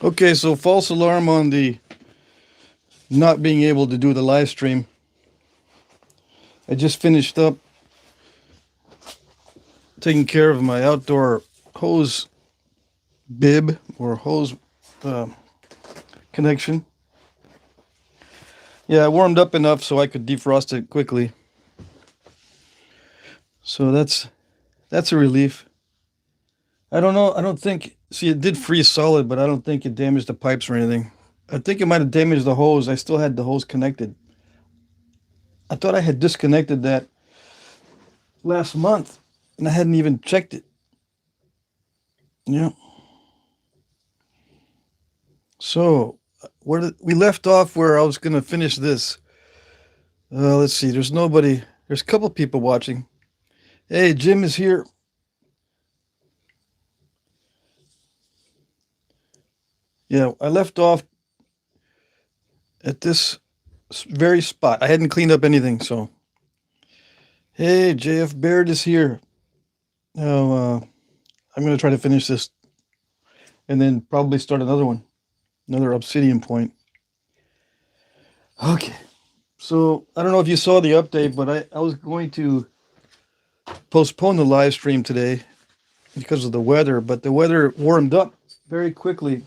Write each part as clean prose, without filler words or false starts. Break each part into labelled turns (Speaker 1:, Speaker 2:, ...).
Speaker 1: Okay, so false alarm on the not being able to do the live stream. I just finished up taking care of my outdoor hose bib or hose connection. Yeah, I warmed up enough so I could defrost it quickly. So that's a relief. I don't know. I don't think. See, it did freeze solid, but I don't think it damaged the pipes or anything. I think it might have damaged the hose. I still had the hose connected. I thought I had disconnected that last month, and I hadn't even checked it. Yeah. So, we left off where I was going to finish this. Let's see. There's nobody. There's a couple people watching. Hey, Jim is here. Yeah, I left off at this very spot. I hadn't cleaned up anything, so. Hey, JF Baird is here. Now, I'm going to try to finish this and then probably start another one, another obsidian point. Okay, so I don't know if you saw the update, but I was going to postpone the live stream today because of the weather, but the weather warmed up very quickly.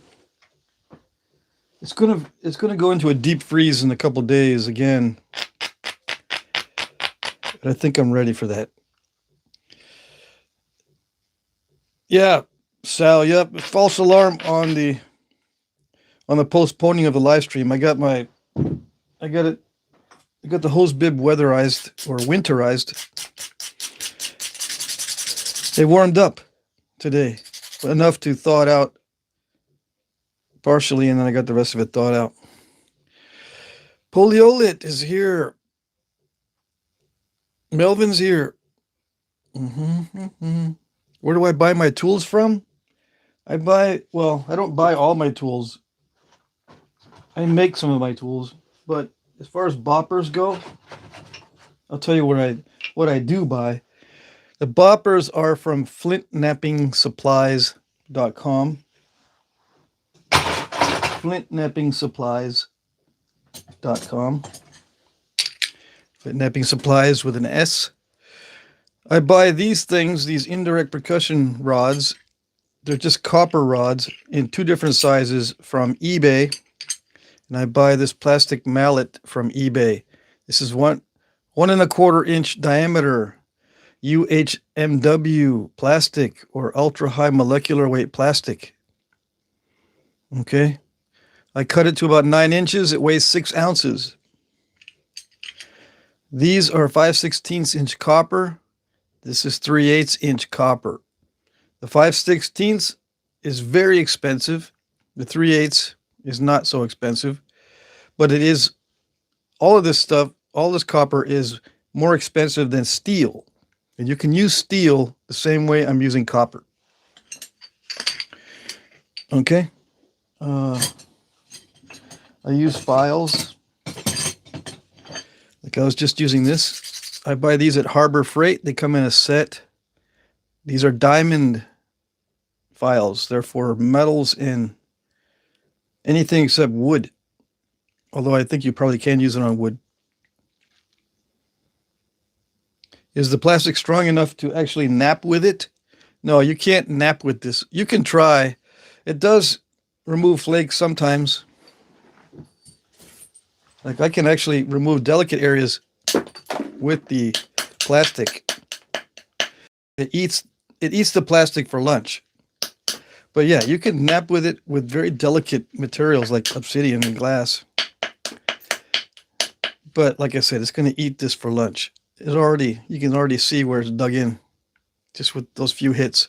Speaker 1: It's gonna go into a deep freeze in a couple days again. But I think I'm ready for that. Yeah, Sal, yep. False alarm on the postponing of the live stream. I got the hose bib weatherized or winterized. They warmed up today, enough to thaw it out partially, and then I got the rest of it thawed out. Poliolit is here. Melvin's here. Where do I buy my tools from? I don't buy all my tools. I make some of my tools, but as far as boppers go, I'll tell you what I do buy. The boppers are from Flintknappingsupplies.com. Flintknappingsupplies.com. Flintknapping supplies with an S. I buy these things, these indirect percussion rods. They're just copper rods in 2 different sizes from eBay. And I buy this plastic mallet from eBay. This is 1 1¼ inch diameter UHMW plastic or ultra high molecular weight plastic. Okay. I cut it to about 9 inches. It weighs 6 ounces. These are 5/16 inch copper. This is 3/8 inch copper. The 5/16 is very expensive. The 3/8 is not so expensive, but it is all of this stuff. All this copper is more expensive than steel, and you can use steel the same way I'm using copper. Okay. I use files. Like I was just using this. I buy these at Harbor Freight. They come in a set. These are diamond files. They're for metals and anything except wood. Although I think you probably can use it on wood. Is the plastic strong enough to actually knap with it? No, you can't knap with this. You can try. It does remove flakes sometimes. Like I can actually remove delicate areas with the plastic. It eats the plastic for lunch. But yeah, you can knap with it with very delicate materials like obsidian and glass. But like I said, it's going to eat this for lunch. You can already see where it's dug in just with those few hits.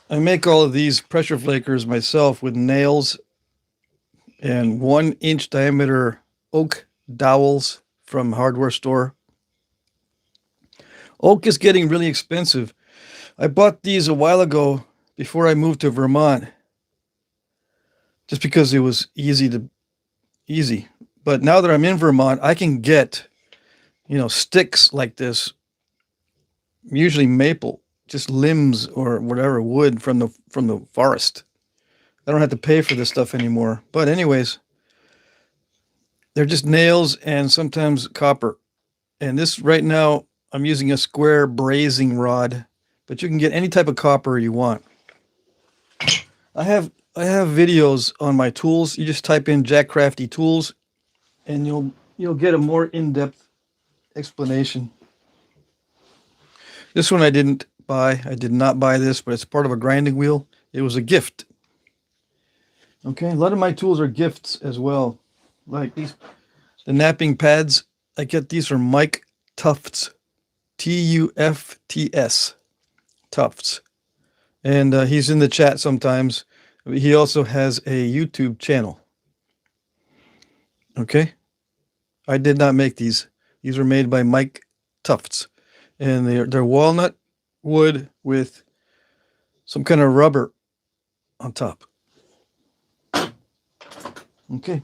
Speaker 1: I make all of these pressure flakers myself with nails and 1 inch diameter oak dowels from hardware store. Oak is getting really expensive. I bought these a while ago before I moved to Vermont, just because it was easy. But now that I'm in Vermont, I can get, sticks like this, usually maple, just limbs or whatever wood from the forest. I don't have to pay for this stuff anymore. But anyways, they're just nails and sometimes copper. And this right now, I'm using a square brazing rod, but you can get any type of copper you want. I have videos on my tools. You just type in Jack Crafty tools, and you'll get a more in-depth explanation. This one I didn't buy. I did not buy this, but it's part of a grinding wheel. It was a gift. Okay, a lot of my tools are gifts as well. Like these, the knapping pads. I get these from Mike Tufts, Tufts, Tufts, and he's in the chat sometimes. He also has a YouTube channel. Okay, I did not make these. These were made by Mike Tufts, and they're walnut wood with some kind of rubber on top. Okay,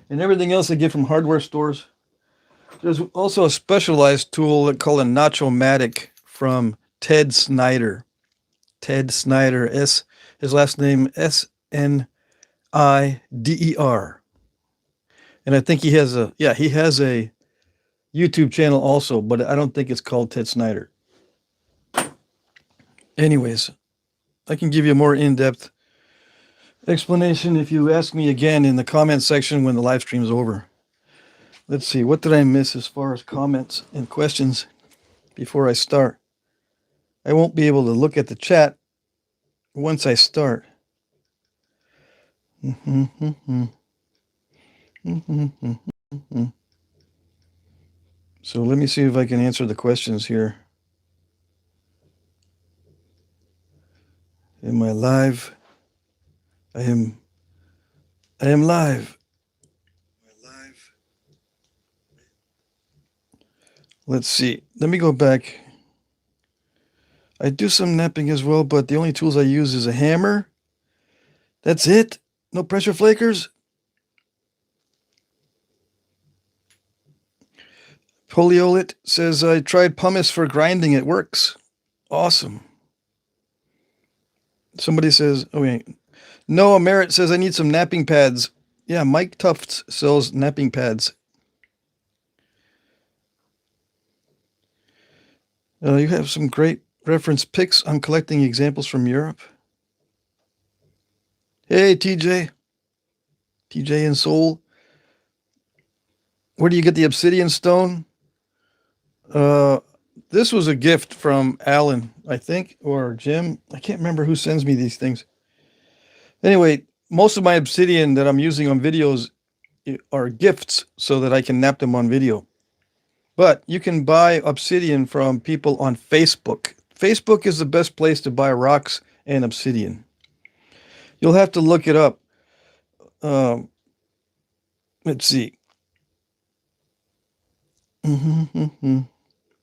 Speaker 1: and everything else I get from hardware stores. There's also a specialized tool called a Nacho-matic from Ted Snyder. Ted Snyder, his last name Snider. And I think he has a YouTube channel also, but I don't think it's called Ted Snyder. Anyways, I can give you a more in-depth explanation if you ask me again in the comment section when the live stream is over. Let's see, what did I miss as far as comments and questions before I start? I won't be able to look at the chat once I start. So let me see if I can answer the questions here. Am I live? I am live. Let's see. Let me go back. I do some knapping as well, but the only tools I use is a hammer. That's it. No pressure flakers. Poliolit says, I tried pumice for grinding. It works. Awesome. Somebody says, oh wait. Noah Merritt says, I need some knapping pads. Yeah, Mike Tufts sells knapping pads. You have some great reference pics. I'm collecting examples from Europe. Hey, TJ in Seoul. Where do you get the obsidian stone? This was a gift from Alan, I think, or Jim. I can't remember who sends me these things. Anyway, most of my obsidian that I'm using on videos are gifts so that I can knap them on video. But you can buy obsidian from people on Facebook. Facebook is the best place to buy rocks and obsidian. You'll have to look it up. Let's see.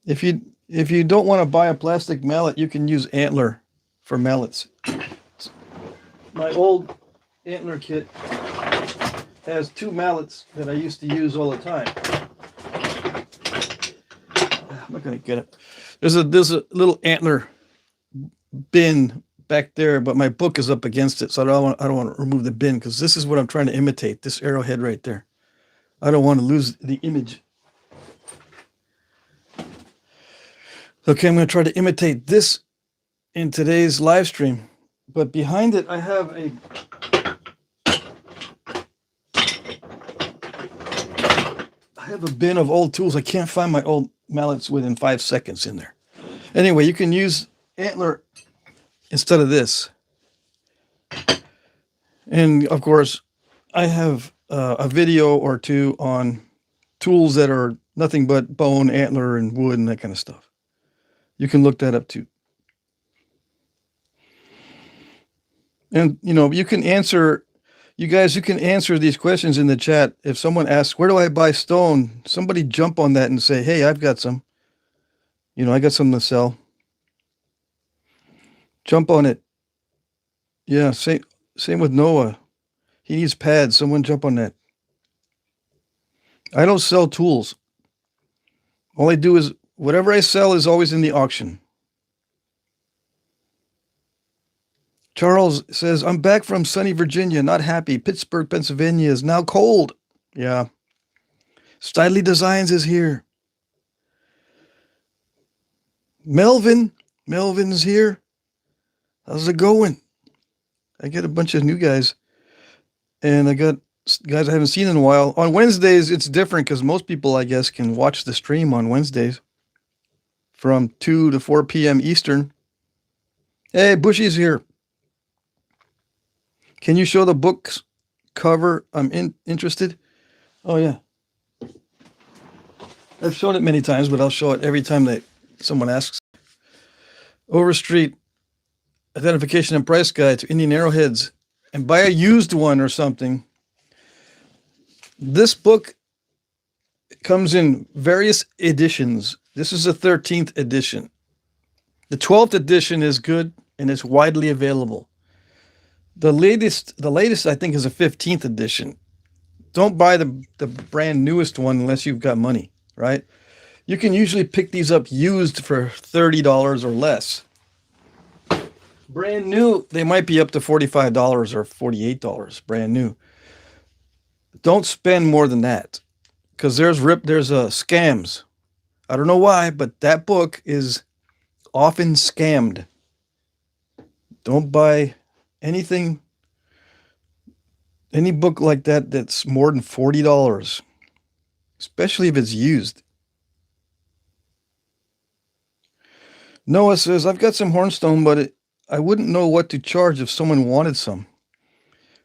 Speaker 1: If you don't want to buy a plastic mallet, you can use antler for mallets. My old antler kit has 2 mallets that I used to use all the time. I'm not gonna get it. There's a little antler bin back there, but my book is up against it, so I don't want to remove the bin because this is what I'm trying to imitate. This arrowhead right there. I don't want to lose the image. Okay, I'm going to try to imitate this in today's live stream, but behind it I have a bin of old tools. I can't find my old mallets within 5 seconds in there. Anyway, you can use antler instead of this. And of course, I have a video or two on tools that are nothing but bone, antler, and wood and that kind of stuff. You can look that up too. And, you can answer, you can answer these questions in the chat. If someone asks, where do I buy stone? Somebody jump on that and say, hey, I've got some. I got something to sell. Jump on it. Yeah, same with Noah. He needs pads. Someone jump on that. I don't sell tools. All I do is Whatever I sell is always in the auction. Charles says, I'm back from sunny Virginia, not happy. Pittsburgh, Pennsylvania is now cold. Yeah. Styley Designs is here. Melvin's here. How's it going? I get a bunch of new guys. And I got guys I haven't seen in a while. On Wednesdays, it's different because most people, I guess, can watch the stream on Wednesdays from 2 to 4 p.m. Eastern. Hey, Bushy's here. Can you show the book's cover? I'm interested. Oh, yeah. I've shown it many times, but I'll show it every time that someone asks. Overstreet Identification and Price Guide to Indian Arrowheads. And buy a used one or something. This book comes in various editions. This is the 13th edition. The 12th edition is good and it's widely available. The latest I think is a 15th edition. Don't buy the brand newest one unless you've got money, right? You can usually pick these up used for $30 or less. Brand new, they might be up to $45 or $48, brand new. Don't spend more than that because there's scams. I don't know why, but that book is often scammed. Don't buy anything, any book like that that's more than $40, especially if it's used. Noah says, I've got some hornstone, but I wouldn't know what to charge if someone wanted some.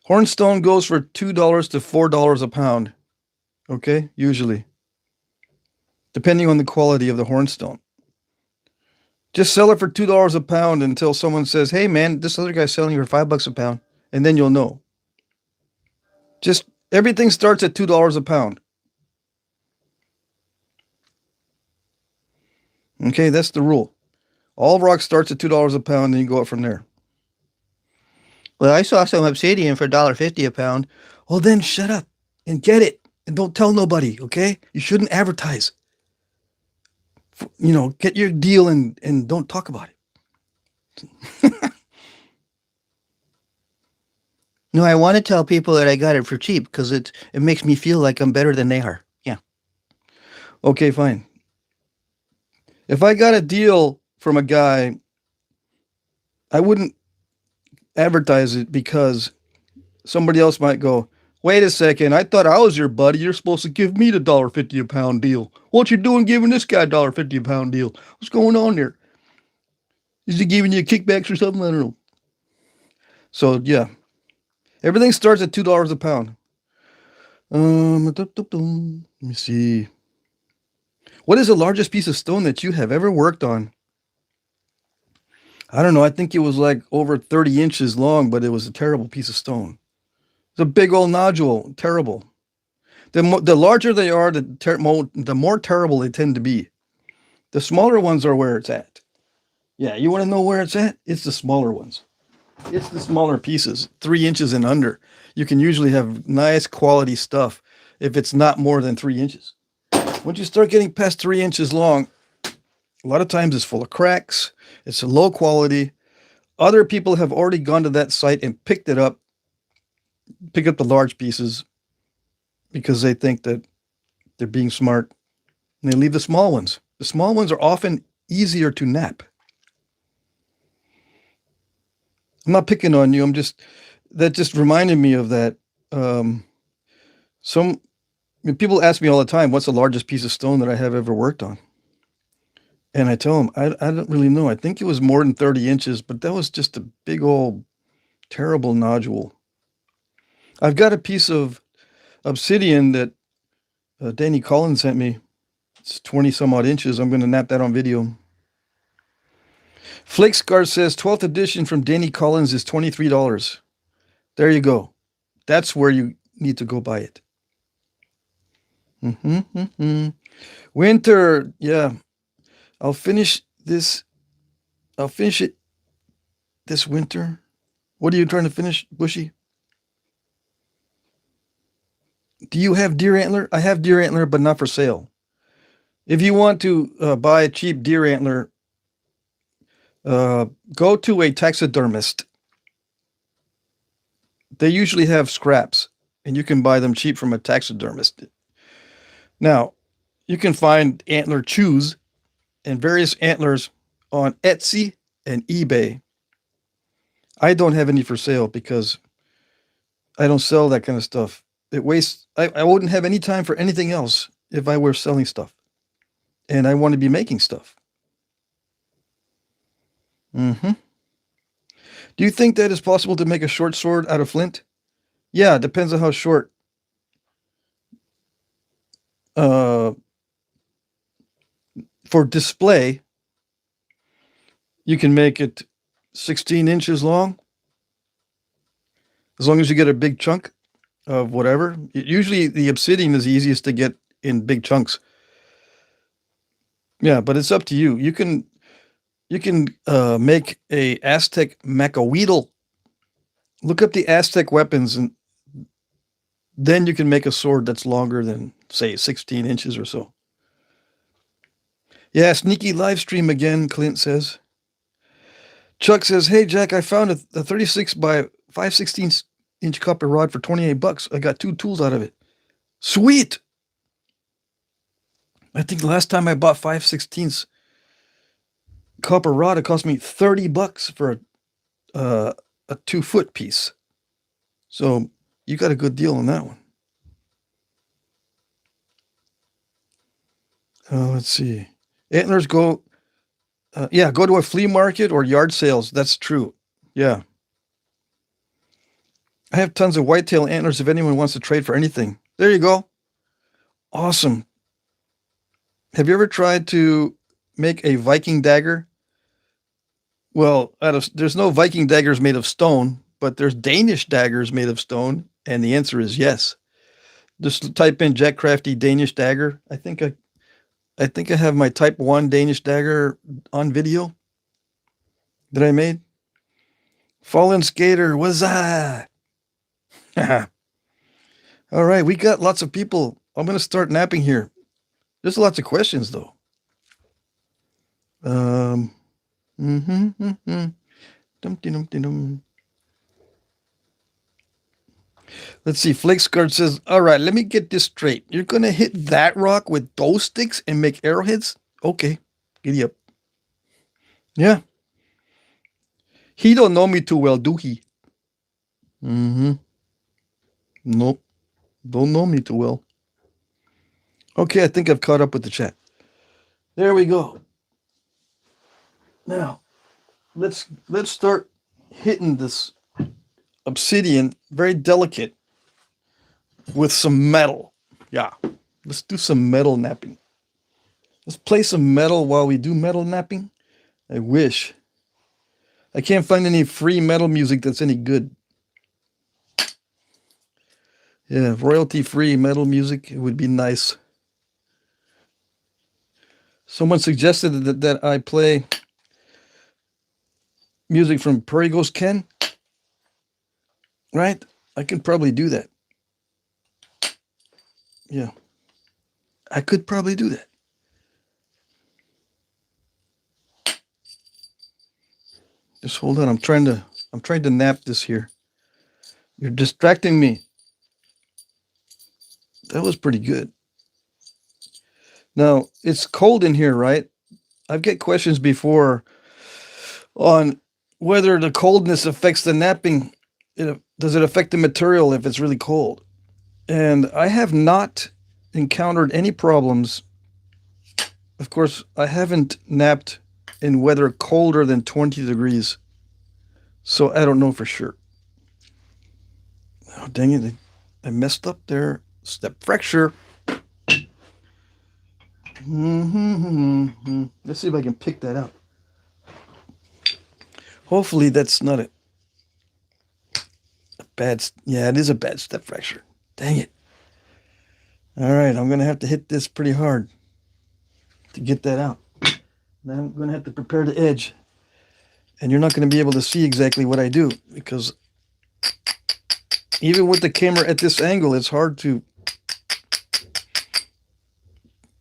Speaker 1: Hornstone goes for $2 to $4 a pound. Okay, usually. Depending on the quality of the hornstone. Just sell it for $2 a pound until someone says, hey man, this other guy's selling you for $5 a pound. And then you'll know. Just everything starts at $2 a pound. Okay, that's the rule. All rock starts at $2 a pound, and you go up from there. Well, I saw some obsidian for $1.50 a pound. Well, then shut up and get it, and don't tell nobody. Okay, you shouldn't advertise. You know, get your deal and don't talk about it. No, I want to tell people that I got it for cheap because it makes me feel like I'm better than they are. Yeah. Okay, fine. If I got a deal from a guy, I wouldn't advertise it because somebody else might go, wait a second, I thought I was your buddy. You're supposed to give me the $1.50 a pound deal. What you doing giving this guy $1.50 a pound deal? What's going on there? Is he giving you kickbacks or something? I don't know. So, yeah. Everything starts at $2 a pound. Let me see. What is the largest piece of stone that you have ever worked on? I don't know. I think it was like over 30 inches long, but it was a terrible piece of stone. It's a big old nodule. Terrible. The larger they are, the more terrible they tend to be. The smaller ones are where it's at. Yeah, you want to know where it's at? It's the smaller ones. It's the smaller pieces, 3 inches and under. You can usually have nice quality stuff if it's not more than 3 inches. Once you start getting past 3 inches long, a lot of times it's full of cracks. It's a low quality. Other people have already gone to that site and picked it up, pick up the large pieces because they think that they're being smart. And they leave the small ones. The small ones are often easier to knap. I'm not picking on you. That just reminded me of that. People ask me all the time, what's the largest piece of stone that I have ever worked on? And I tell them, I don't really know. I think it was more than 30 inches, but that was just a big old terrible nodule. I've got a piece of obsidian that Danny Collins sent me. It's 20 some odd inches. I'm going to nap that on video. Flakescar says 12th edition from Danny Collins is $23. There you go. That's where you need to go buy it. Winter, yeah. I'll finish it this winter. What are you trying to finish, Bushy? Do you have deer antler? I have deer antler, but not for sale. If you want to buy a cheap deer antler, go to a taxidermist. They usually have scraps, and you can buy them cheap from a taxidermist. Now, you can find antler chews and various antlers on Etsy and eBay. I don't have any for sale because I don't sell that kind of stuff. It wastes, I wouldn't have any time for anything else if I were selling stuff. And I want to be making stuff. Mm-hmm. Do you think that it's possible to make a short sword out of flint? Yeah, it depends on how short. For display, you can make it 16 inches long. As long as you get a big chunk of whatever. Usually the obsidian is the easiest to get in big chunks. Yeah, but it's up to you. You can make a Aztec macahuitl. Look up the Aztec weapons, and then you can make a sword that's longer than, say, 16 inches or so. Yeah, sneaky live stream again, Clint says. Chuck says, hey, Jack, I found a 36 by 5/16 inch copper rod for $28. I got 2 tools out of it. Sweet! I think the last time I bought 5/16 copper rod, it cost me $30 for a 2-foot piece. So you got a good deal on that one. Let's see. Antlers go, go to a flea market or yard sales. That's true. Yeah. I have tons of whitetail antlers if anyone wants to trade for anything. There you go. Awesome. Have you ever tried to make a Viking dagger? Well, there's no Viking daggers made of stone, but there's Danish daggers made of stone, and the answer is yes. Just type in Jack Crafty Danish dagger. I think I have my Type 1 Danish dagger on video that I made. Fallen Skater, what's that? All right, we got lots of people. I'm going to start napping here. There's lots of questions, though. Let's see. Flakesguard says, all right, let me get this straight. You're going to hit that rock with those sticks and make arrowheads? Okay, giddy up. Yeah. He don't know me too well, do he? Nope. Don't know me too well. Okay, I think I've caught up with the chat. There we go. Now, let's start hitting this obsidian, very delicate, with some metal. Yeah, let's do some metal napping. Let's play some metal while we do metal napping. I wish. I can't find any free metal music that's any good. Yeah, royalty-free metal music, it would be nice. Someone suggested that I play music from Prairie Ghost Ken. Right? I could probably do that. Yeah. I could probably do that. Just hold on. I'm trying to nap this here. You're distracting me. That was pretty good. Now, it's cold in here, right? I've get questions before on whether the coldness affects the napping. Does it affect the material if it's really cold? And I have not encountered any problems. Of course, I haven't napped in weather colder than 20 degrees. So I don't know for sure. Oh, dang it. I messed up there. Step fracture. Let's see if I can pick that up. Hopefully that's not a bad... Yeah, it is a bad step fracture. Dang it. All right, I'm going to have to hit this pretty hard to get that out. Now I'm going to have to prepare the edge. And you're not going to be able to see exactly what I do, because even with the camera at this angle, it's hard to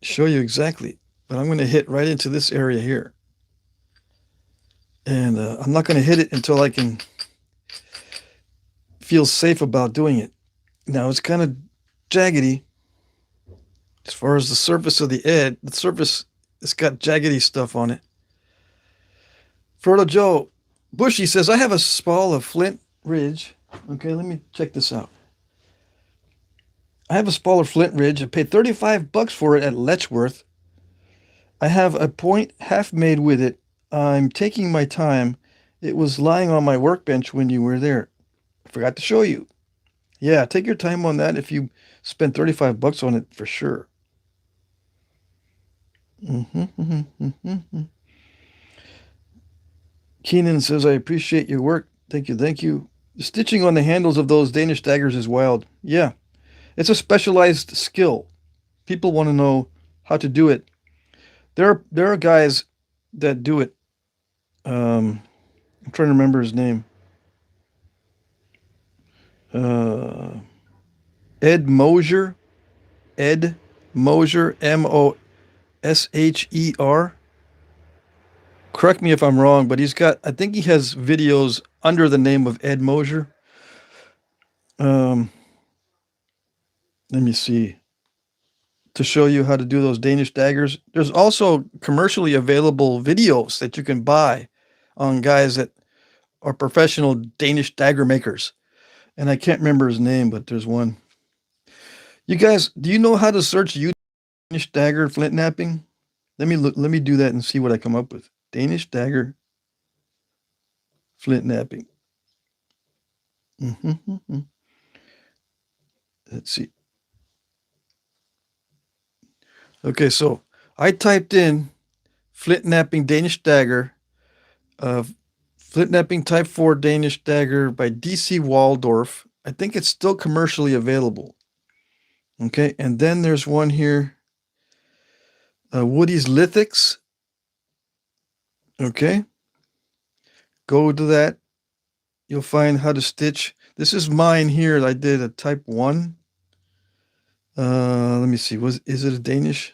Speaker 1: show show you exactly, but I'm going to hit right into this area here. And I'm not going to hit it until I can feel safe about doing it. Now it's kind of jaggedy as far as the surface of the edge. The surface, it's got jaggedy stuff on it. Fertile Joe Bushy says, I have a spall of Flint Ridge. Okay, let me check this out. I have a spall of Flint Ridge. I paid $35 for it at Letchworth. I have a point half made with it. I'm taking my time. It was lying on my workbench when you were there. I forgot to show you. Yeah, take your time on that if you spend $35 on it for sure. Keenan says, I appreciate your work. Thank you, thank you. The stitching on the handles of those Danish daggers is wild. Yeah, it's a specialized skill. People want to know how to do it. There are guys that do it. I'm trying to remember his name. Ed Mosher. Ed Mosher, Mosher. Correct me if I'm wrong, but I think he has videos under the name of Ed Mosher. Let me see. To show you how to do those Danish daggers. There's also commercially available videos that you can buy on guys that are professional Danish dagger makers. And I can't remember his name, but there's one. You guys, do you know how to search Danish dagger flint knapping? Let me do that and see what I come up with. Danish dagger flint knapping. Let's see. Okay, so I typed in flint knapping Danish dagger, flint knapping type 4 Danish dagger by DC Waldorf. I think it's still commercially available. Okay, and then there's one here, Woody's Lithics. Okay, go to that. You'll find how to stitch. This is mine here. I did a type 1. Let me see. Is it a Danish?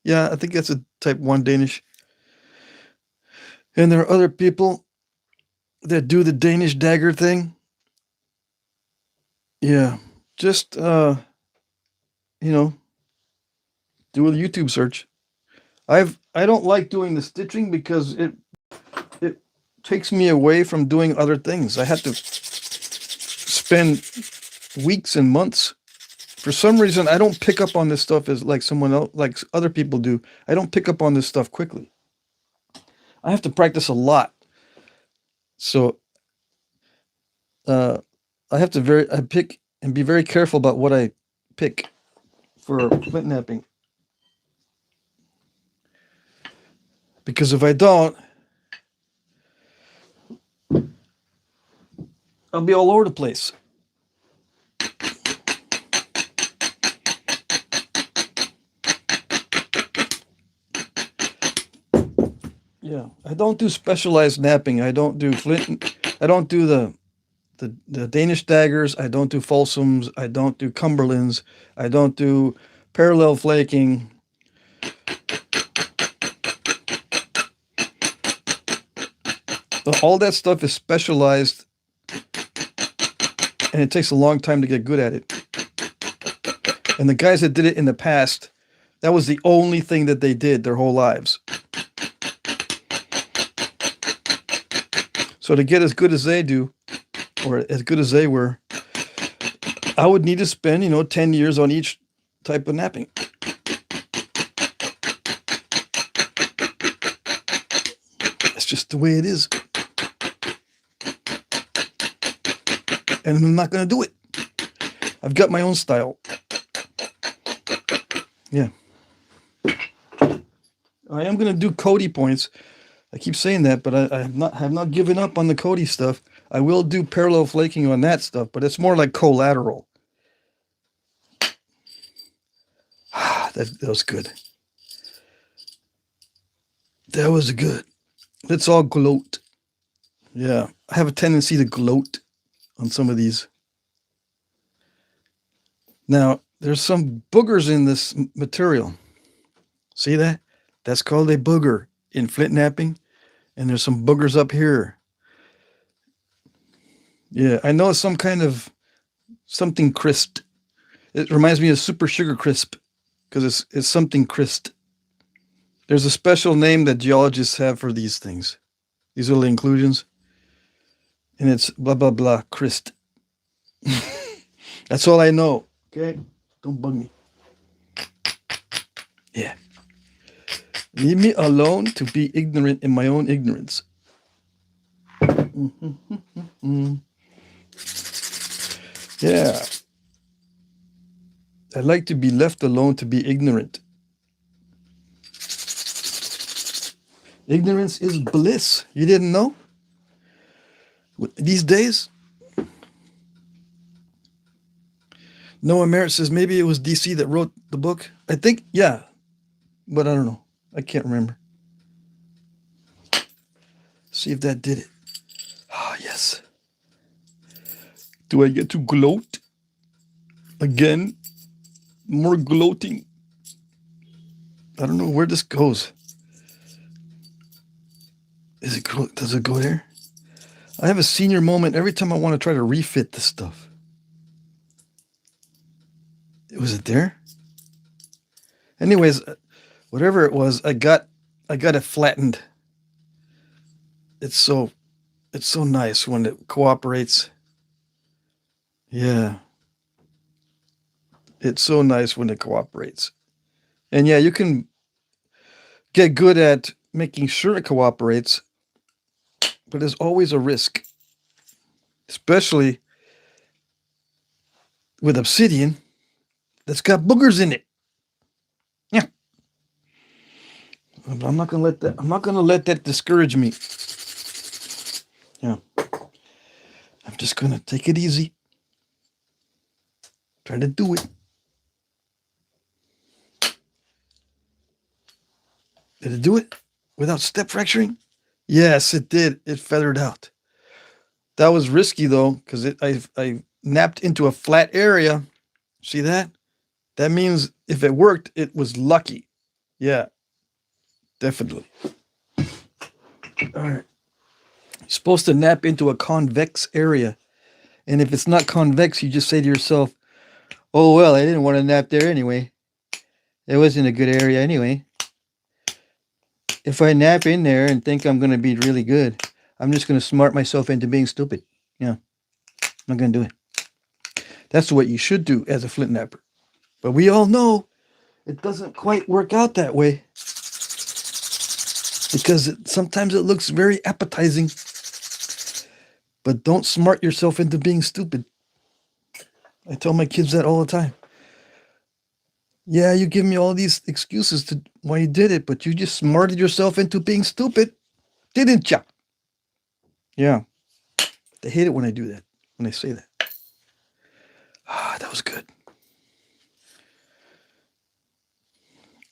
Speaker 1: Yeah, I think that's a type 1 Danish. And there are other people that do the Danish dagger thing. Yeah, just do a YouTube search. I don't like doing the stitching because it takes me away from doing other things. I have to spend weeks and months. For some reason, I don't pick up on this stuff as like someone else, like other people do. I don't pick up on this stuff quickly. I have to practice a lot. So I have to I pick and be very careful about what I pick for flint knapping. Because if I don't, I'll be all over the place. Yeah, I don't do specialized knapping. I don't do flint. I don't do the Danish daggers. I don't do Folsoms. I don't do Cumberlands. I don't do parallel flaking. All that stuff is specialized, and it takes a long time to get good at it. And the guys that did it in the past, that was the only thing that they did their whole lives. So to get as good as they do, or as good as they were, I would need to spend, 10 years on each type of knapping. That's just the way it is. And I'm not going to do it. I've got my own style. Yeah. I am going to do Cody points. I keep saying that, but I have not given up on the Cody stuff. I will do parallel flaking on that stuff, but it's more like collateral. That was good. That was good. Let's all gloat. Yeah, I have a tendency to gloat on some of these. Now, there's some boogers in this material. See that? That's called a booger in flint knapping. And there's some boogers up here. Yeah, I know it's some kind of something crisp. It reminds me of super sugar crisp because it's something crisp. There's a special name that geologists have for these things, these little inclusions. And it's blah, blah, blah, crisp. That's all I know. Okay? Don't bug me. Yeah. Leave me alone to be ignorant in my own ignorance. Yeah. I like to be left alone to be ignorant. Ignorance is bliss. You didn't know? These days? Noah Merritt says maybe it was DC that wrote the book. I think, yeah. But I don't know. I can't remember. See if that did it. Ah, yes. Do I get to gloat? Again? More gloating. I don't know where this goes. Does it go there? I have a senior moment every time I want to try to refit this stuff. Was it there? Anyways, whatever it was, I got it flattened. It's so nice when it cooperates. Yeah. It's so nice when it cooperates. And yeah, you can get good at making sure it cooperates, but there's always a risk. Especially with obsidian that's got boogers in it. Yeah. I'm not gonna let that discourage me. Yeah. I'm just gonna take it easy. Try to do it. Did it do it without step fracturing? Yes, it did. It feathered out. That was risky though, because I napped into a flat area. See that? That means if it worked, it was lucky. Yeah, definitely. All right. You're supposed to nap into a convex area. And if it's not convex, you just say to yourself, oh, well, I didn't want to nap there anyway. It wasn't a good area anyway. If I nap in there and think I'm going to be really good, I'm just going to smart myself into being stupid. Yeah, I'm not going to do it. That's what you should do as a flint napper. But we all know it doesn't quite work out that way. Because sometimes it looks very appetizing. But don't smart yourself into being stupid. I tell my kids that all the time. Yeah, you give me all these excuses to why you did it, but you just smarted yourself into being stupid, didn't ya? Yeah. They hate it when I do that, when I say that. Ah, that was good.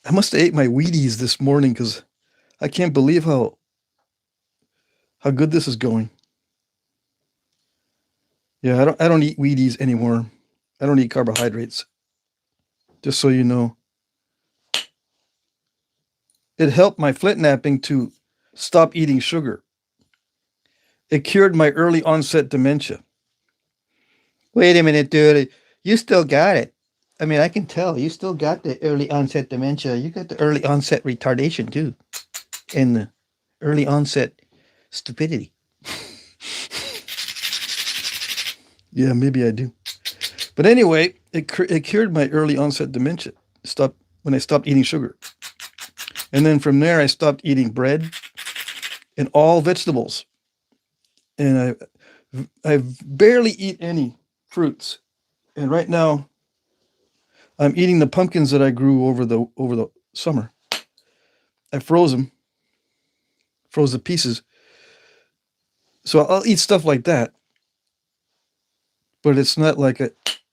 Speaker 1: I must have ate my Wheaties this morning because I can't believe how good this is going. Yeah, I don't eat Wheaties anymore. I don't eat carbohydrates. Just so you know. It helped my flint napping to stop eating sugar. It cured my early onset dementia. Wait a minute, dude. You still got it. I mean, I can tell. You still got the early onset dementia. You got the early onset retardation, too. And the early onset stupidity. Yeah, maybe I do. But anyway, it cured my early onset dementia. When I stopped eating sugar. And then from there, I stopped eating bread and all vegetables. And I barely eat any fruits. And right now, I'm eating the pumpkins that I grew over the summer. I froze them. Froze the pieces. So I'll eat stuff like that. But it's not like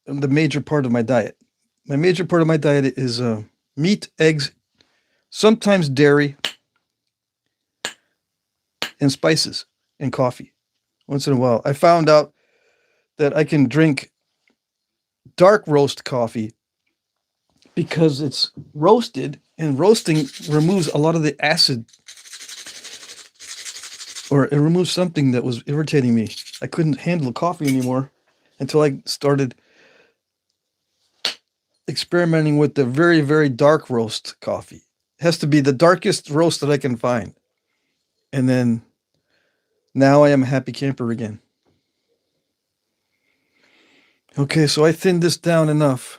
Speaker 1: the major part of my diet. My major part of my diet is meat, eggs, sometimes dairy, and spices, and coffee. Once in a while. I found out that I can drink dark roast coffee because it's roasted And roasting removes a lot of the acid, or it removes something that was irritating me. I couldn't handle coffee anymore until I started experimenting with the very, very dark roast coffee. It has to be the darkest roast that I can find. And then now I am a happy camper again. Okay, so I thinned this down enough.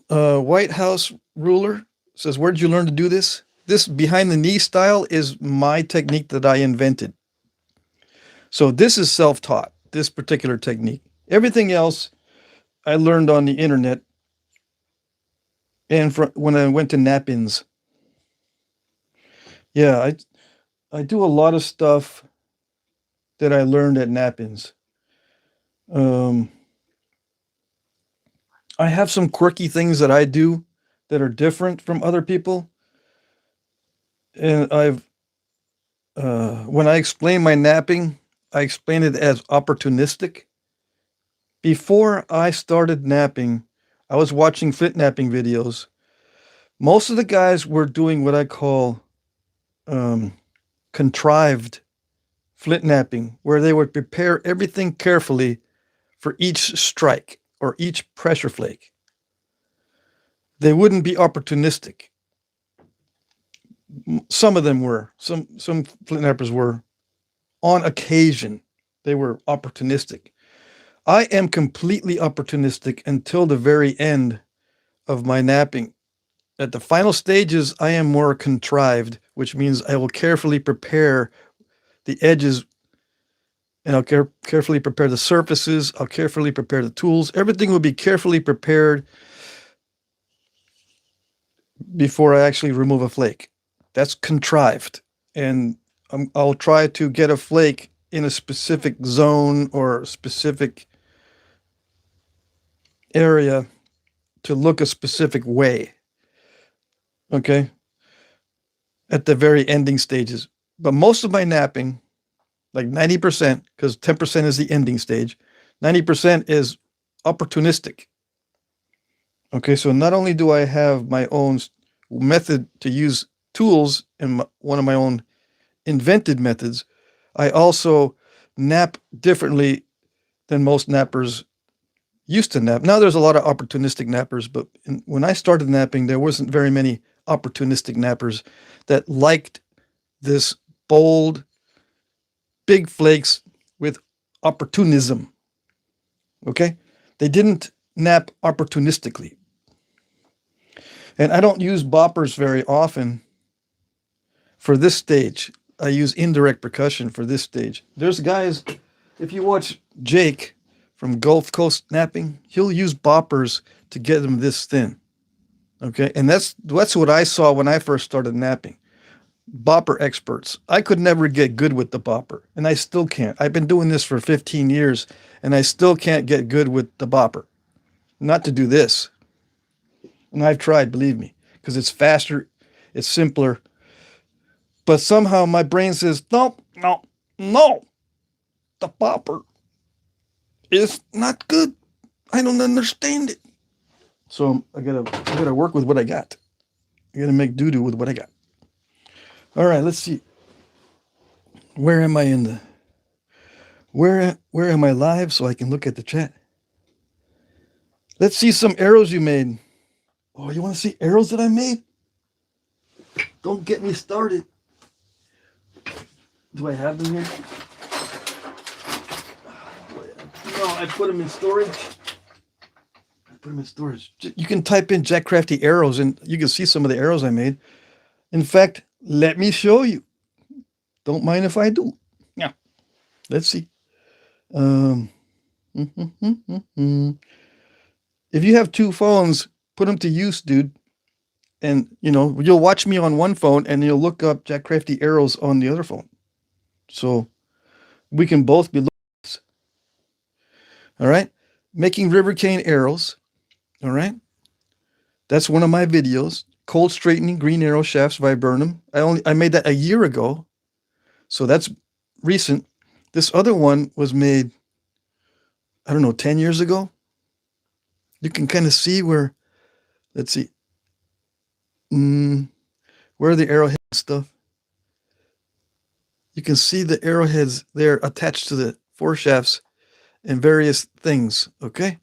Speaker 1: White House ruler says, where did you learn to do this? This behind the knee style is my technique that I invented. So this is self-taught, this particular technique. Everything else I learned on the internet and when I went to Knappings. Yeah, I do a lot of stuff that I learned at Knappings. I have some quirky things that I do that are different from other people. And when I explain my napping, I explain it as opportunistic. Before I started napping, I was watching Flintknapping videos. Most of the guys were doing what I call contrived Flintknapping, where they would prepare everything carefully for each strike or each pressure flake. They wouldn't be opportunistic. Some of them were. Some Flintknappers were. On occasion, they were opportunistic. I am completely opportunistic until the very end of my napping. At the final stages, I am more contrived, which means I will carefully prepare the edges, and I'll carefully prepare the surfaces. I'll carefully prepare the tools. Everything will be carefully prepared before I actually remove a flake. That's contrived. And I'll try to get a flake in a specific zone or specific area to look a specific way. Okay? At the very ending stages. But most of my napping, like 90%, because 10% is the ending stage, 90% is opportunistic. Okay, so not only do I have my own method to use tools and one of my own invented methods, I also nap differently than most nappers used to nap. Now there's a lot of opportunistic nappers, but when I started napping, there wasn't very many opportunistic nappers that liked this bold, big flakes with opportunism. Okay? They didn't nap opportunistically. And I don't use boppers very often for this stage. I use indirect percussion for this stage. There's guys, if you watch Jake from Gulf Coast Napping, he'll use boppers to get them this thin. Okay? And that's what I saw when I first started napping. Bopper experts. I could never get good with the bopper, and I still can't. I've been doing this for 15 years, and I still can't get good with the bopper. Not to do this. And I've tried, believe me, because it's faster, it's simpler. But somehow my brain says, no, the bopper is not good. I don't understand it. So I gotta work with what I got. I gotta make doo-doo with what I got. All right, let's see. Where am I in the... Where am I live so I can look at the chat? Let's see some arrows you made. Oh, you want to see arrows that I made? Don't get me started. Do I have them here? No, I put them in storage. You can type in Jack Crafty arrows and you can see some of the arrows I made. In fact, let me show you. Don't mind if I do. Yeah. Let's see. If you have two phones, put them to use, dude. And, you'll watch me on one phone and you'll look up Jack Crafty arrows on the other phone. So we can both be looking at this. All right. Making river cane arrows. All right. That's one of my videos. Cold straightening green arrow shafts viburnum. I made that a year ago. So that's recent. This other one was made, I don't know, 10 years ago. You can kind of see where Let's see. Where are the arrowhead stuff? You can see the arrowheads there attached to the foreshafts and various things. Okay.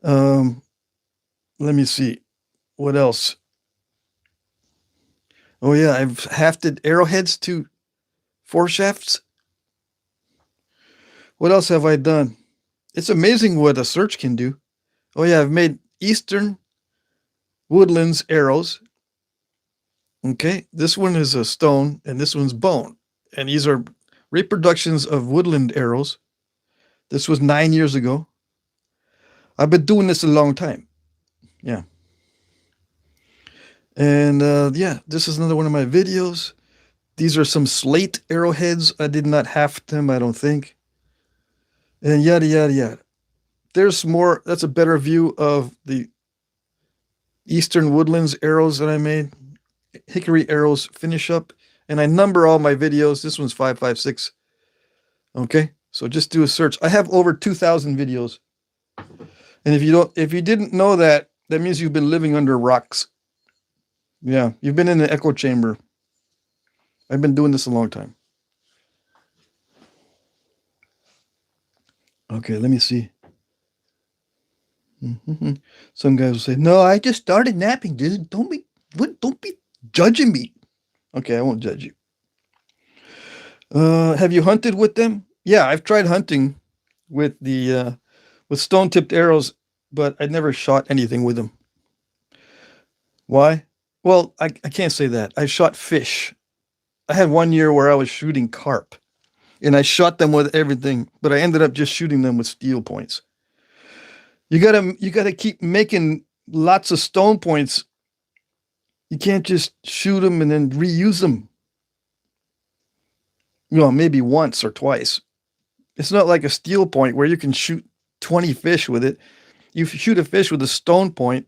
Speaker 1: Um, let me see. What else? Oh yeah, I've hafted arrowheads to foreshafts. What else have I done? It's amazing what a search can do. Oh yeah, I've made Eastern Woodlands arrows. Okay, this one is a stone and this one's bone. And these are reproductions of woodland arrows. This was 9 years ago. I've been doing this a long time. Yeah. And yeah, this is another one of my videos. These are some slate arrowheads. I did not haft them, I don't think. And yada, yada, yada. There's more. That's a better view of the Eastern Woodlands arrows that I made. Hickory arrows finish up. And I number all my videos. This one's 556. Okay, so just do a search. I have over 2,000 videos. And if you didn't know that, that means you've been living under rocks. Yeah, you've been in the echo chamber. I've been doing this a long time. Okay, let me see. Some guys will say, "No, I just started napping, dude. Don't be judging me." Okay, I won't judge you. Have you hunted with them? Yeah, I've tried hunting with the with stone-tipped arrows, but I never shot anything with them. Why? Well, I can't say that. I shot fish. I had 1 year where I was shooting carp, and I shot them with everything, but I ended up just shooting them with steel points. You gotta keep making lots of stone points. You can't just shoot them and then reuse them. Maybe once or twice. It's not like a steel point where you can shoot 20 fish with it. You shoot a fish with a stone point,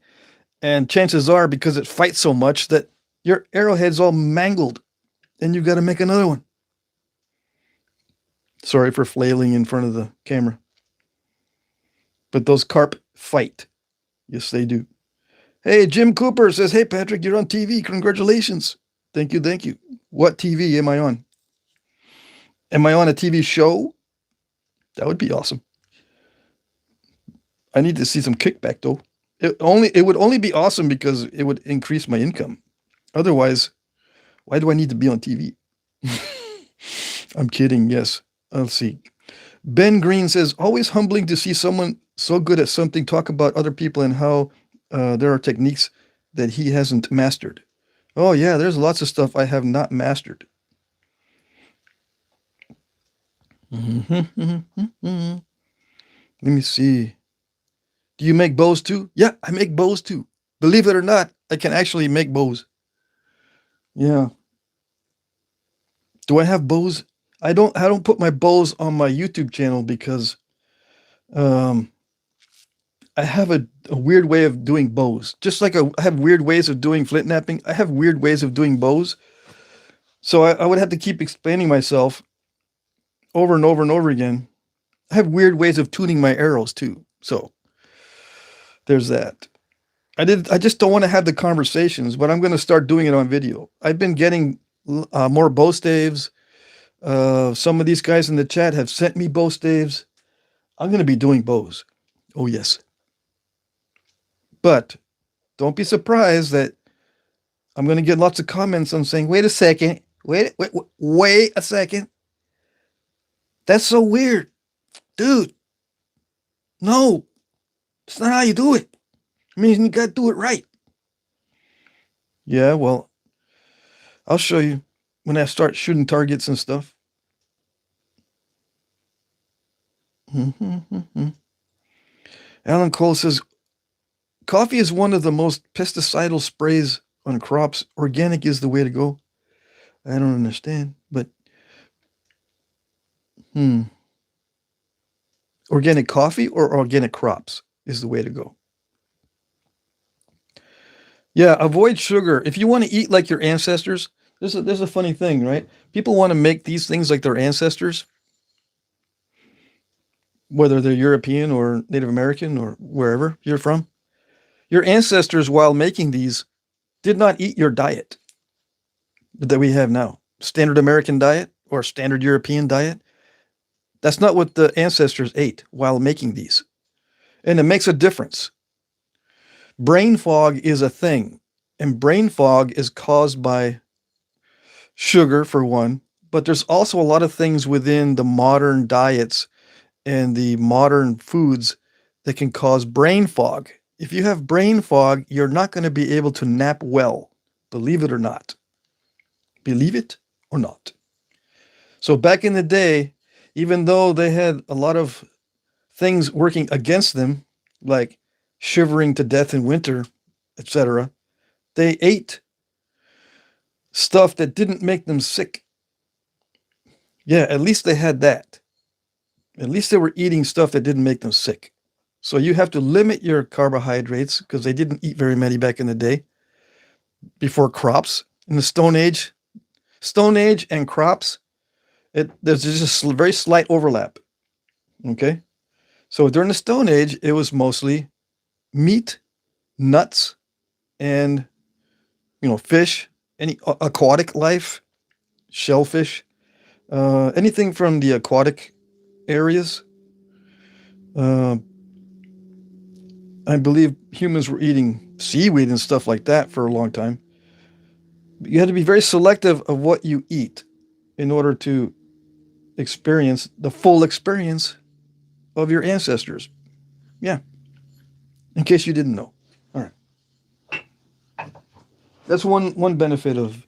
Speaker 1: and chances are, because it fights so much, that your arrowhead's all mangled, and you've got to make another one. Sorry for flailing in front of the camera. But those carp fight. Yes, they do. Hey, Jim Cooper says, "Hey, Patrick, you're on TV. Congratulations." Thank you, thank you. What TV am I on? Am I on a TV show? That would be awesome. I need to see some kickback, though. It would only be awesome because it would increase my income. Otherwise, why do I need to be on TV? I'm kidding, yes. Let's see. Ben Green says, "Always humbling to see someone so good at something talk about other people and how there are techniques that he hasn't mastered." Oh, yeah, there's lots of stuff I have not mastered. Let me see. Do you make bows too? Yeah, I make bows too. Believe it or not, I can actually make bows. Yeah. Do I have bows? I don't put my bows on my YouTube channel because I have a weird way of doing bows. Just like I have weird ways of doing flint knapping, I have weird ways of doing bows. So I would have to keep explaining myself over and over and over again. I have weird ways of tuning my arrows too. So there's that. I just don't want to have the conversations, but I'm going to start doing it on video. I've been getting more bow staves. Some of these guys in the chat have sent me bow staves. I'm going to be doing bows. Oh, yes. But don't be surprised that I'm going to get lots of comments on saying, "Wait a second. Wait a second. That's so weird. Dude, no, it's not how you do it. I mean, you got to do it right." Yeah, well, I'll show you when I start shooting targets and stuff. Alan Cole says, "Coffee is one of the most pesticidal sprays on crops. Organic is the way to go." I don't understand, but organic coffee or organic crops is the way to go. Yeah, avoid sugar. If you want to eat like your ancestors, there's a funny thing, right? People want to make these things like their ancestors, whether they're European or Native American or wherever you're from. Your ancestors, while making these, did not eat your diet that we have now. Standard American diet or standard European diet. That's not what the ancestors ate while making these. And it makes a difference. Brain fog is a thing. And brain fog is caused by sugar, for one. But there's also a lot of things within the modern diets and the modern foods that can cause brain fog. If you have brain fog, you're not going to be able to nap well, believe it or not. Believe it or not. So back in the day, even though they had a lot of things working against them, like shivering to death in winter, etc., they ate stuff that didn't make them sick. Yeah, at least they had that. At least they were eating stuff that didn't make them sick. So you have to limit your carbohydrates because they didn't eat very many back in the day before crops. In the Stone Age and crops, there's just a very slight overlap. Okay? So during the Stone Age, it was mostly meat, nuts, and fish, any aquatic life, shellfish, anything from the aquatic areas. I believe humans were eating seaweed and stuff like that for a long time. You had to be very selective of what you eat in order to experience the full experience of your ancestors. Yeah. In case you didn't know. All right. That's one benefit of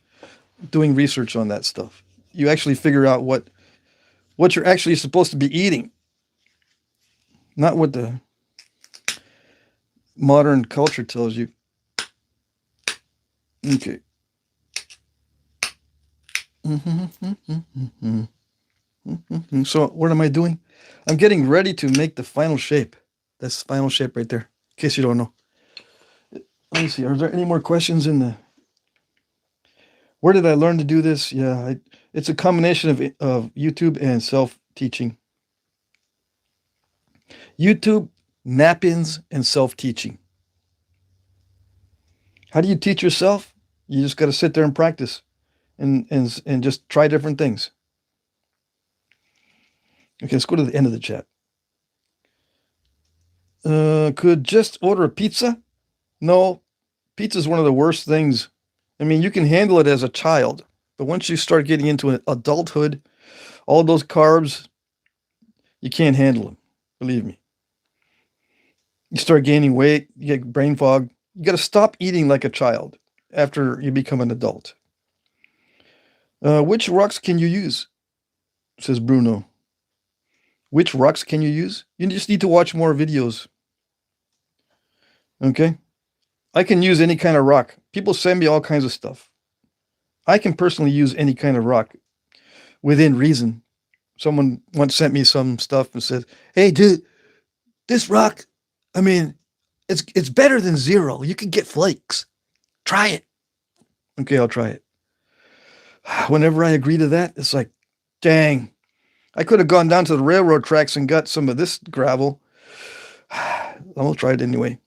Speaker 1: doing research on that stuff. You actually figure out what you're actually supposed to be eating. Not what the modern culture tells you. Okay. So what am I doing? I'm getting ready to make the final shape. That's the final shape right there, in case you don't know. Let me see. Are there any more questions in the... Where did I learn to do this? Yeah, it's a combination of YouTube and self-teaching. YouTube, Knappings, and self-teaching. How do you teach yourself? You just got to sit there and practice and just try different things. Okay, let's go to the end of the chat. Could just order a pizza? No, pizza is one of the worst things. I mean, you can handle it as a child, but once you start getting into an adulthood, all those carbs, you can't handle them. Believe me. You start gaining weight, you get brain fog. You got to stop eating like a child after you become an adult. Which rocks can you use? Says Bruno. Which rocks can you use? You just need to watch more videos. Okay? I can use any kind of rock. People send me all kinds of stuff. I can personally use any kind of rock within reason. Someone once sent me some stuff and said, "Hey, dude, this rock, I mean, it's better than zero. You can get flakes. Try it." Okay, I'll try it. Whenever I agree to that, it's like, dang, I could have gone down to the railroad tracks and got some of this gravel. I'll try it anyway.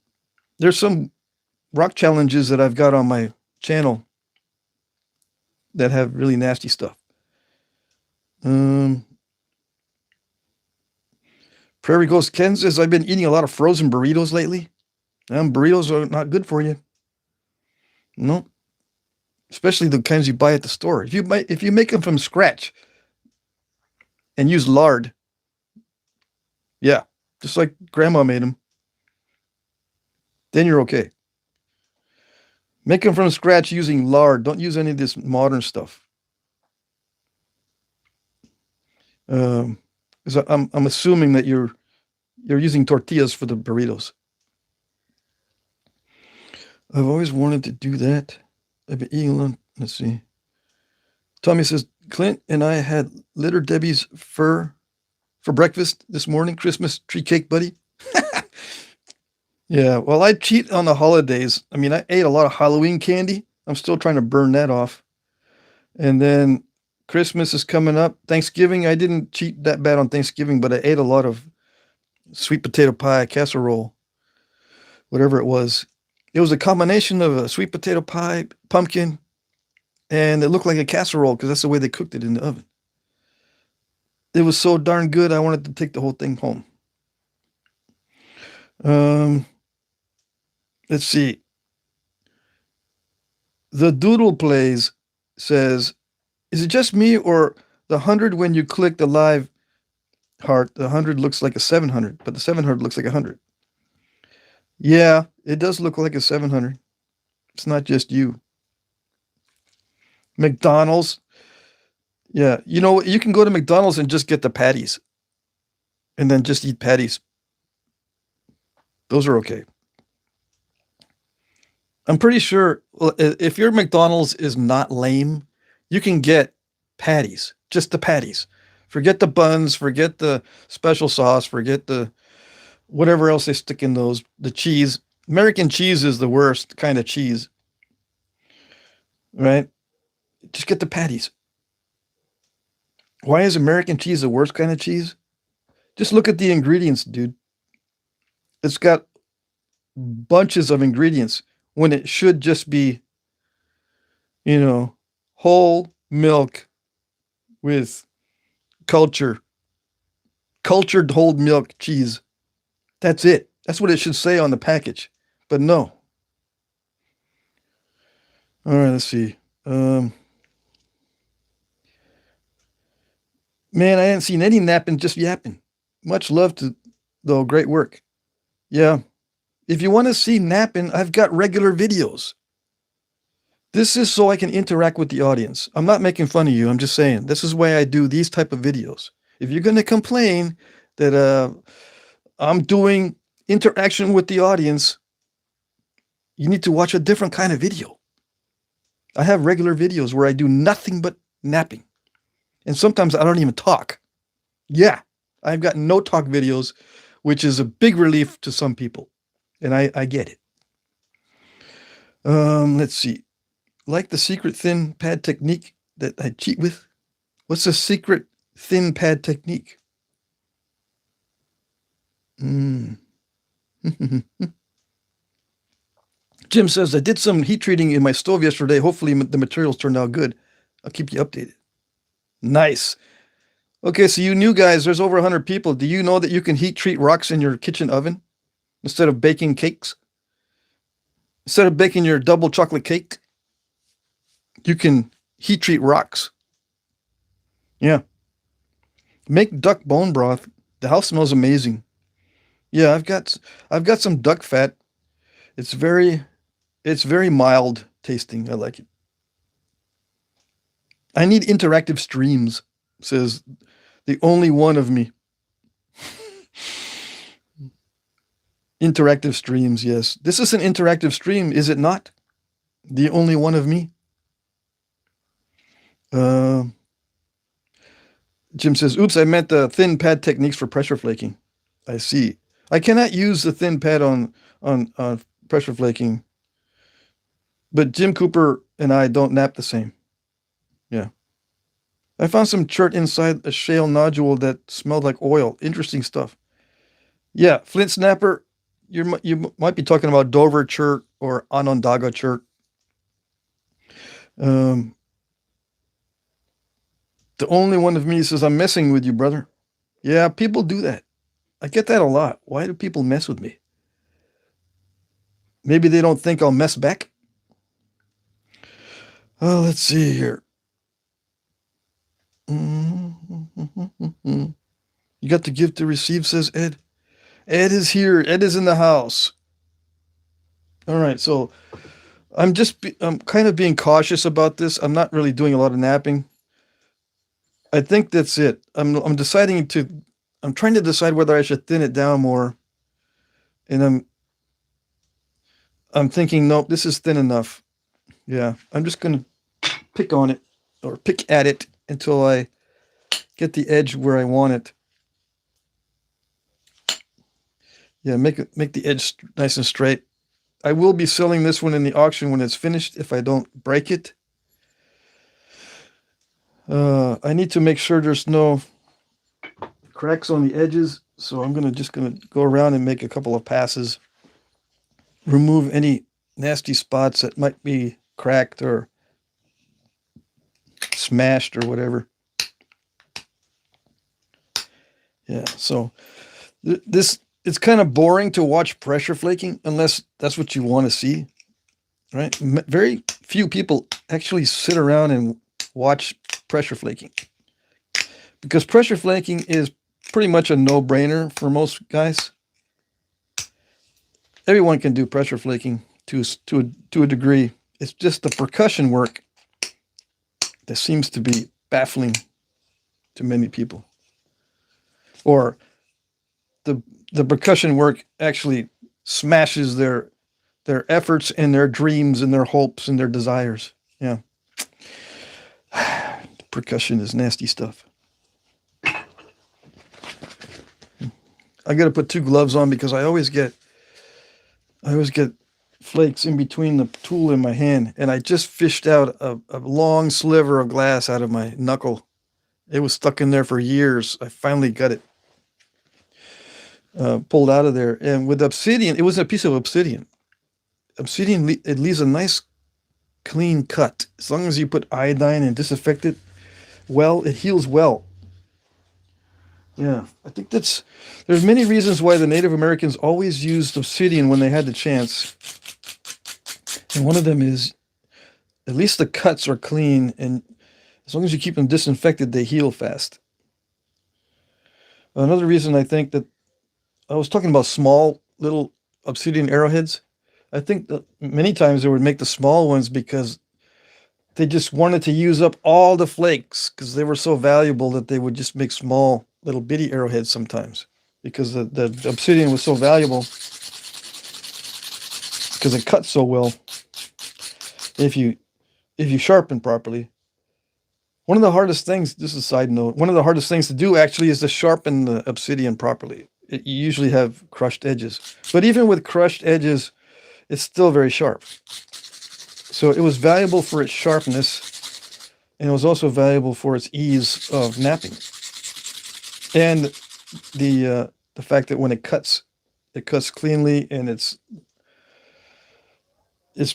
Speaker 1: There's some rock challenges that I've got on my channel that have really nasty stuff. Prairie Ghost Ken says, I've been eating a lot of frozen burritos lately. Burritos are not good for you. No. Especially the kinds you buy at the store. If you make them from scratch and use lard, yeah, just like grandma made them, then you're okay. Make them from scratch using lard. Don't use any of this modern stuff. I'm assuming that you're using tortillas for the burritos. I've always wanted to do that. I've been eating them. Let's see. Tommy says, Clint and I had Little Debbie's for breakfast this morning. Christmas tree cake, buddy. Yeah, well, I cheat on the holidays. I mean, I ate a lot of Halloween candy. I'm still trying to burn that off. And then Christmas is coming up. Thanksgiving, I didn't cheat that bad on Thanksgiving, but I ate a lot of sweet potato pie, casserole, whatever it was. It was a combination of a sweet potato pie, pumpkin, and it looked like a casserole because that's the way they cooked it in the oven. It was so darn good, I wanted to take the whole thing home. Let's see. The Doodle Plays says, is it just me or the 100 when you click the live heart, the 100 looks like a 700, but the 700 looks like a 100. Yeah, it does look like a 700. It's not just you. McDonald's. Yeah, you know, you can go to McDonald's and just get the patties and then just eat patties. Those are okay. I'm pretty sure if your McDonald's is not lame, you can get patties, just the patties. Forget the buns, forget the special sauce, forget the whatever else they stick in those, the cheese. American cheese is the worst kind of cheese, right? Just get the patties. Why is American cheese the worst kind of cheese? Just look at the ingredients, dude. It's got bunches of ingredients when it should just be, you know, whole milk with cultured whole milk cheese. That's it. That's what it should say on the package. But no. All right, let's see. Man, I hadn't seen any napping, just yapping. Much love to, though. Great work. Yeah. If you want to see napping, I've got regular videos. This is so I can interact with the audience. I'm not making fun of you. I'm just saying this is why I do these type of videos. If you're going to complain that I'm doing interaction with the audience, you need to watch a different kind of video. I have regular videos where I do nothing but napping. And sometimes I don't even talk. Yeah, I've got no talk videos, which is a big relief to some people. And I get it. Let's see. Like the secret thin pad technique that I cheat with? What's the secret thin pad technique? Jim says, I did some heat treating in my stove yesterday. Hopefully the materials turned out good. I'll keep you updated. Nice. Okay, so you new guys, there's over 100 people. Do you know that you can heat treat rocks in your kitchen oven instead of baking cakes? Instead of baking your double chocolate cake, you can heat treat rocks. Yeah. Make duck bone broth. The house smells amazing. Yeah, I've got some duck fat. It's very mild tasting. I like it. I need interactive streams, says the only one of me. Interactive streams, yes. This is an interactive stream, is it not? The only one of me. Jim says, oops, I meant the thin pad techniques for pressure flaking. I see. I cannot use the thin pad on pressure flaking. But Jim Cooper and I don't nap the same. Yeah. I found some chert inside a shale nodule that smelled like oil. Interesting stuff. Yeah, Flint Snapper, you might be talking about Dover chert or Onondaga chert. The only one of me says, I'm messing with you, brother. Yeah, people do that. I get that a lot. Why do people mess with me? Maybe they don't think I'll mess back. Oh, let's see here. You got to give to receive, says Ed. Ed is here. Ed is in the house. All right, so I'm kind of being cautious about this. I'm not really doing a lot of napping. I think that's it. I'm trying to decide whether I should thin it down more. And I'm thinking, nope, this is thin enough. Yeah, I'm just going to pick on it or pick at it until I get the edge where I want it. Yeah, make the edge nice and straight. I will be selling this one in the auction when it's finished if I don't break it. I need to make sure there's no cracks on the edges, so I'm just gonna go around and make a couple of passes. Remove any nasty spots that might be cracked or smashed or whatever. Yeah, so this, it's kind of boring to watch pressure flaking unless that's what you want to see, right? Very few people actually sit around and watch pressure flaking, because pressure flaking is pretty much a no-brainer for most guys. Everyone can do pressure flaking to a degree. It's just the percussion work that seems to be baffling to many people. Or the percussion work actually smashes their efforts and their dreams and their hopes and their desires. Yeah. Percussion is nasty stuff. I got to put 2 gloves on because I always get flakes in between the tool and my hand, and I just fished out a long sliver of glass out of my knuckle. It was stuck in there for years. I finally got it pulled out of there. And with obsidian, it was a piece of obsidian. Obsidian, it leaves a nice clean cut. As long as you put iodine and disinfect it well, it heals well. Yeah, I think there's many reasons why the Native Americans always used obsidian when they had the chance. And one of them is, at least the cuts are clean, and as long as you keep them disinfected, they heal fast. Another reason I think that, I was talking about small little obsidian arrowheads. I think that many times they would make the small ones because they just wanted to use up all the flakes, because they were so valuable that they would just make small little bitty arrowheads sometimes, because the obsidian was so valuable, because it cuts so well if you sharpen properly. One of the hardest things, this is a side note, one of the hardest things to do actually is to sharpen the obsidian properly. You usually have crushed edges, but even with crushed edges, it's still very sharp. So it was valuable for its sharpness, and it was also valuable for its ease of knapping. And the fact that when it cuts cleanly, and it's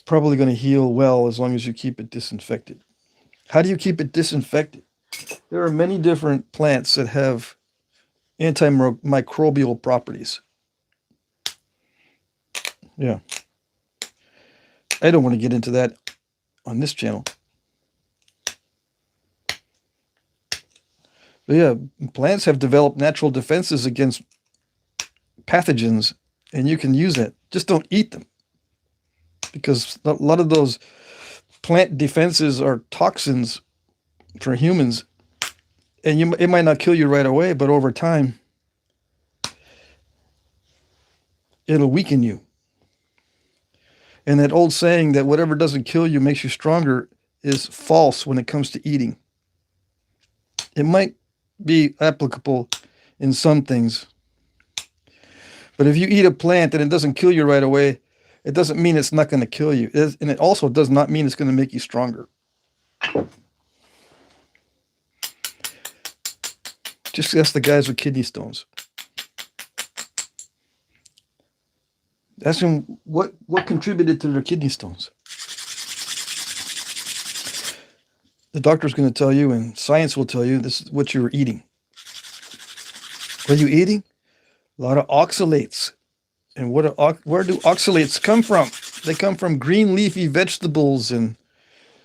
Speaker 1: probably going to heal well as long as you keep it disinfected. How do you keep it disinfected? There are many different plants that have antimicrobial properties. Yeah. I don't want to get into that on this channel. But yeah, plants have developed natural defenses against pathogens, and you can use that. Just don't eat them, because a lot of those plant defenses are toxins for humans, and it might not kill you right away, but over time, it'll weaken you. And that old saying that whatever doesn't kill you makes you stronger is false when it comes to eating. It might be applicable in some things, but if you eat a plant and it doesn't kill you right away, it doesn't mean it's not going to kill you. And it also does not mean it's going to make you stronger. Just ask the guys with kidney stones. Ask them what contributed to their kidney stones. The doctor's going to tell you, and science will tell you, this is what you're eating. What are you eating? A lot of oxalates. And where do oxalates come from? They come from green leafy vegetables and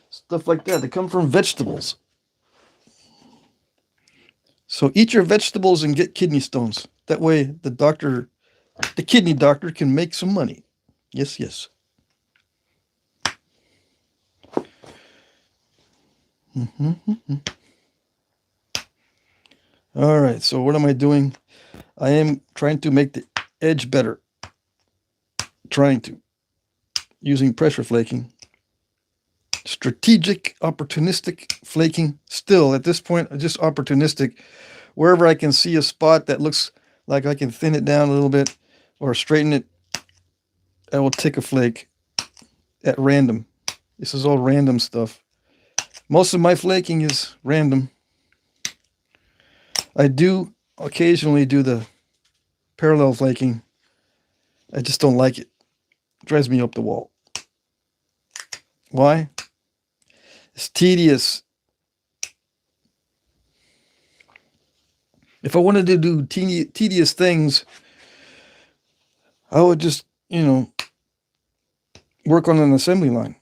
Speaker 1: stuff like that. They come from vegetables. So eat your vegetables and get kidney stones. That way the kidney doctor can make some money. Yes, yes. All right, so what am I doing? I am trying to make the edge better. Using pressure flaking. Strategic, opportunistic flaking. Still, at this point, just opportunistic. Wherever I can see a spot that looks like I can thin it down a little bit or straighten it, I will take a flake at random. This is all random stuff. Most of my flaking is random. I do occasionally do the parallel flaking. I just don't like it. It drives me up the wall. Why? It's tedious. If I wanted to do tedious things, I would just, work on an assembly line.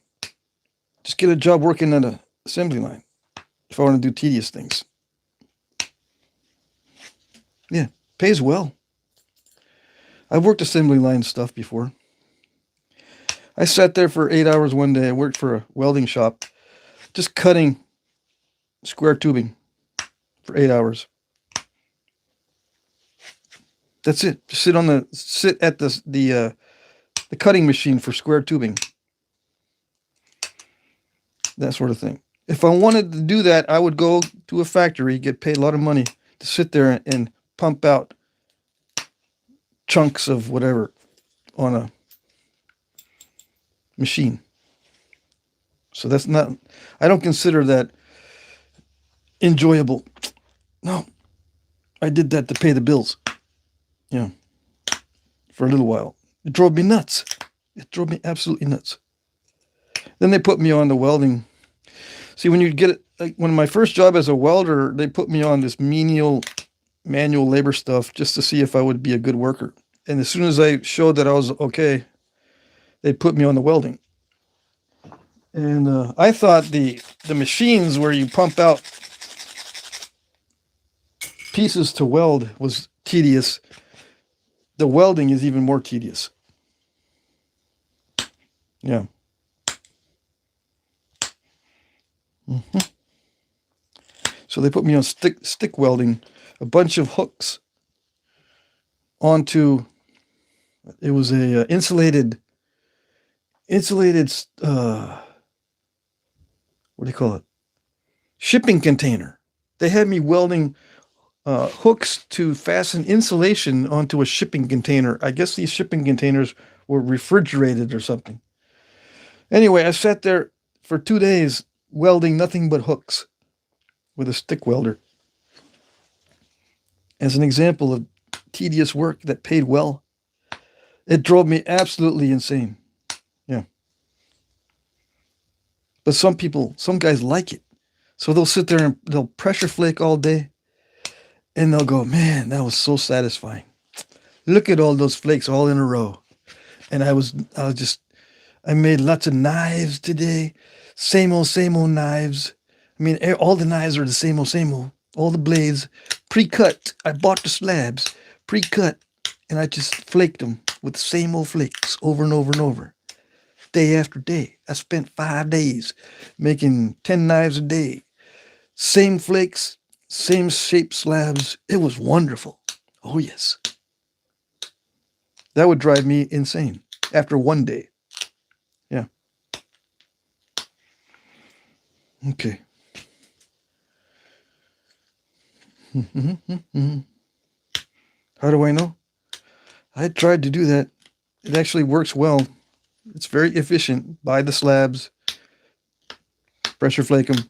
Speaker 1: Just get a job working at an assembly line if I want to do tedious things. Yeah, pays well. I've worked assembly line stuff before. I sat there for 8 hours one day. I worked for a welding shop, just cutting square tubing for 8 hours. That's it. Just sit at the cutting machine for square tubing. That sort of thing. If I wanted to do that, I would go to a factory, get paid a lot of money to sit there and pump out chunks of whatever on a machine. So that's not, I don't consider that enjoyable. No, I did that to pay the bills. Yeah, for a little while. It drove me nuts. It drove me absolutely nuts. Then they put me on the welding. See, when you get it, like when my first job as a welder, they put me on this menial manual labor stuff just to see if I would be a good worker. And as soon as I showed that I was okay, they put me on the welding. And I thought the machines where you pump out pieces to weld was tedious. The welding is even more tedious. Yeah. So they put me on stick welding, a bunch of hooks onto. It was a insulated. What do you call it? Shipping container. They had me welding hooks to fasten insulation onto a shipping container. I guess these shipping containers were refrigerated or something. Anyway, I sat there for 2 days welding nothing but hooks with a stick welder as an example of tedious work that paid well. It drove me absolutely insane. Yeah. But some guys like it. So they'll sit there and they'll pressure flake all day and they'll go, man, that was so satisfying. Look at all those flakes all in a row. And I made lots of knives today. Same old knives. I mean, all the knives are the same old. All the blades, pre-cut. I bought the slabs, pre-cut, and I just flaked them with the same old flakes over and over and over, day after day. I spent 5 days making 10 knives a day. Same flakes, same shape slabs. It was wonderful. Oh, yes. That would drive me insane after 1 day. Yeah. Okay. How do I know? I tried to do that. It actually works well. It's very efficient. Buy the slabs, pressure flake them,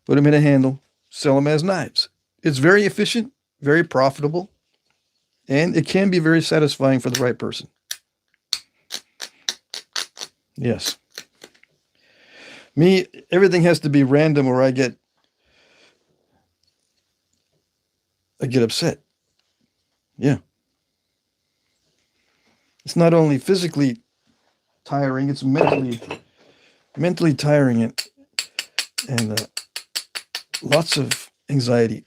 Speaker 1: put them in a handle, sell them as knives. It's very efficient, very profitable, and it can be very satisfying for the right person. Yes. Me, everything has to be random or I get upset. Yeah. It's not only physically tiring, it's mentally tiring and lots of anxiety.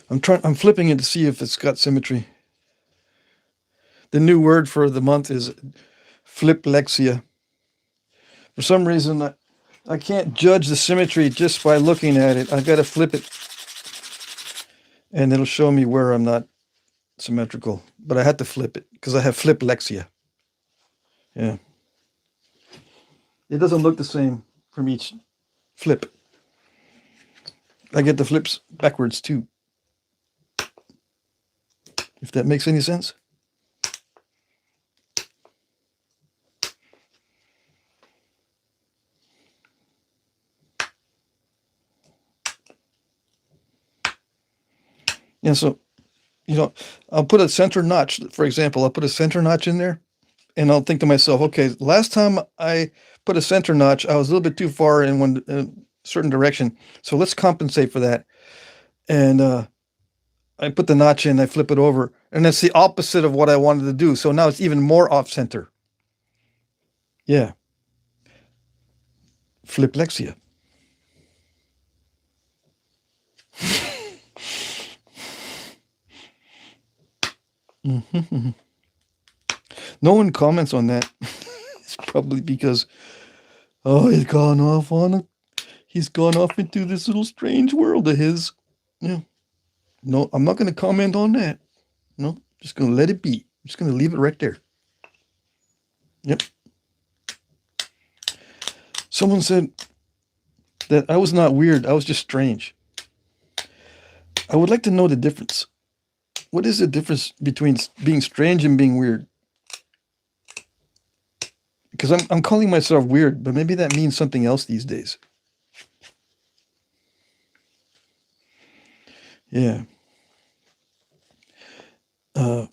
Speaker 1: I'm flipping it to see if it's got symmetry. The new word for the month is fliplexia. For some reason, I can't judge the symmetry just by looking at it. I've got to flip it, and it'll show me where I'm not symmetrical. But I had to flip it because I have fliplexia. Yeah. It doesn't look the same from each flip. I get the flips backwards too. If that makes any sense. Yeah, so you know, I'll put a center notch, for example, I'll put a center notch in there, and I'll think to myself, okay, last time I put a center notch, I was a little bit too far in one certain direction. So let's compensate for that. And I put the notch in, I flip it over, and it's the opposite of what I wanted to do. So now it's even more off center. Yeah. Fliplexia. Mm-hmm. No one comments on that. It's probably because, oh, he's gone off into this little strange world of his. Yeah. No, I'm not going to comment on that. No, just going to let it be. I'm just going to leave it right there. Yep. Someone said that I was not weird. I was just strange. I would like to know the difference. What is the difference between being strange and being weird? Because I'm calling myself weird, but maybe that means something else these days. Yeah. I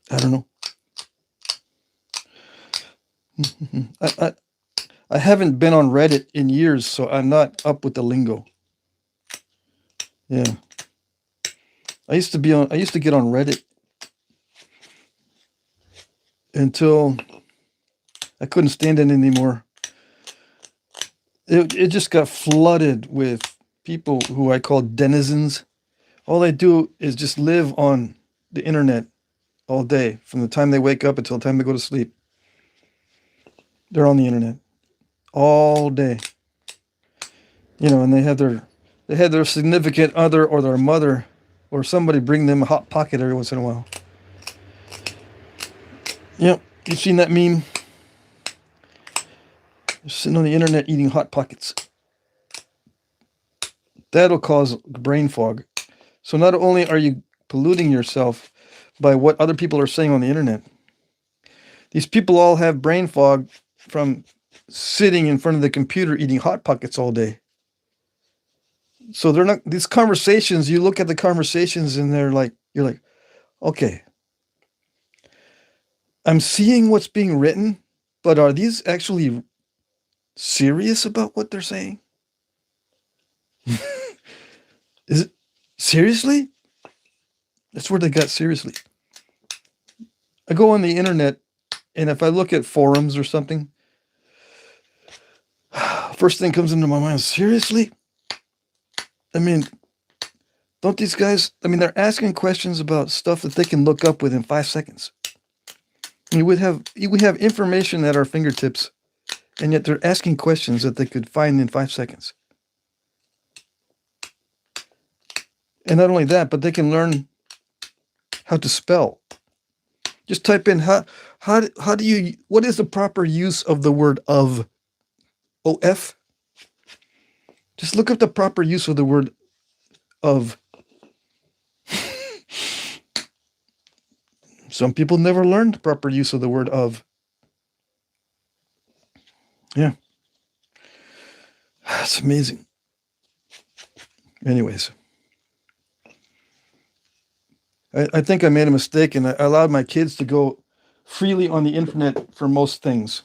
Speaker 1: don't know. I haven't been on Reddit in years, so I'm not up with the lingo. Yeah. I used to get on Reddit until I couldn't stand it anymore. It just got flooded with people who I call denizens. All they do is just live on the internet all day, from the time they wake up until the time they go to sleep. They're on the internet all day. You know, and they had their significant other or their mother or somebody bring them a hot pocket every once in a while. Yep, you've seen that meme? They're sitting on the internet eating hot pockets. That'll cause brain fog. So not only are you polluting yourself by what other people are saying on the internet, these people all have brain fog from sitting in front of the computer eating hot pockets all day. So they're not, these conversations, you look at the conversations and you're like, okay, I'm seeing what's being written, but are these actually serious about what they're saying? Is it seriously? That's where they got seriously. I go on the internet, and if I look at forums or something, first thing comes into my mind, seriously? I mean, don't these guys, they're asking questions about stuff that they can look up within 5 seconds. And we have information at our fingertips, and yet they're asking questions that they could find in 5 seconds. And not only that, but they can learn how to spell. Just type in what is the proper use of the word of? OF? Just look up the proper use of the word of. Some people never learned the proper use of the word of. Yeah. It's amazing. Anyways. I think I made a mistake, and I allowed my kids to go freely on the internet for most things.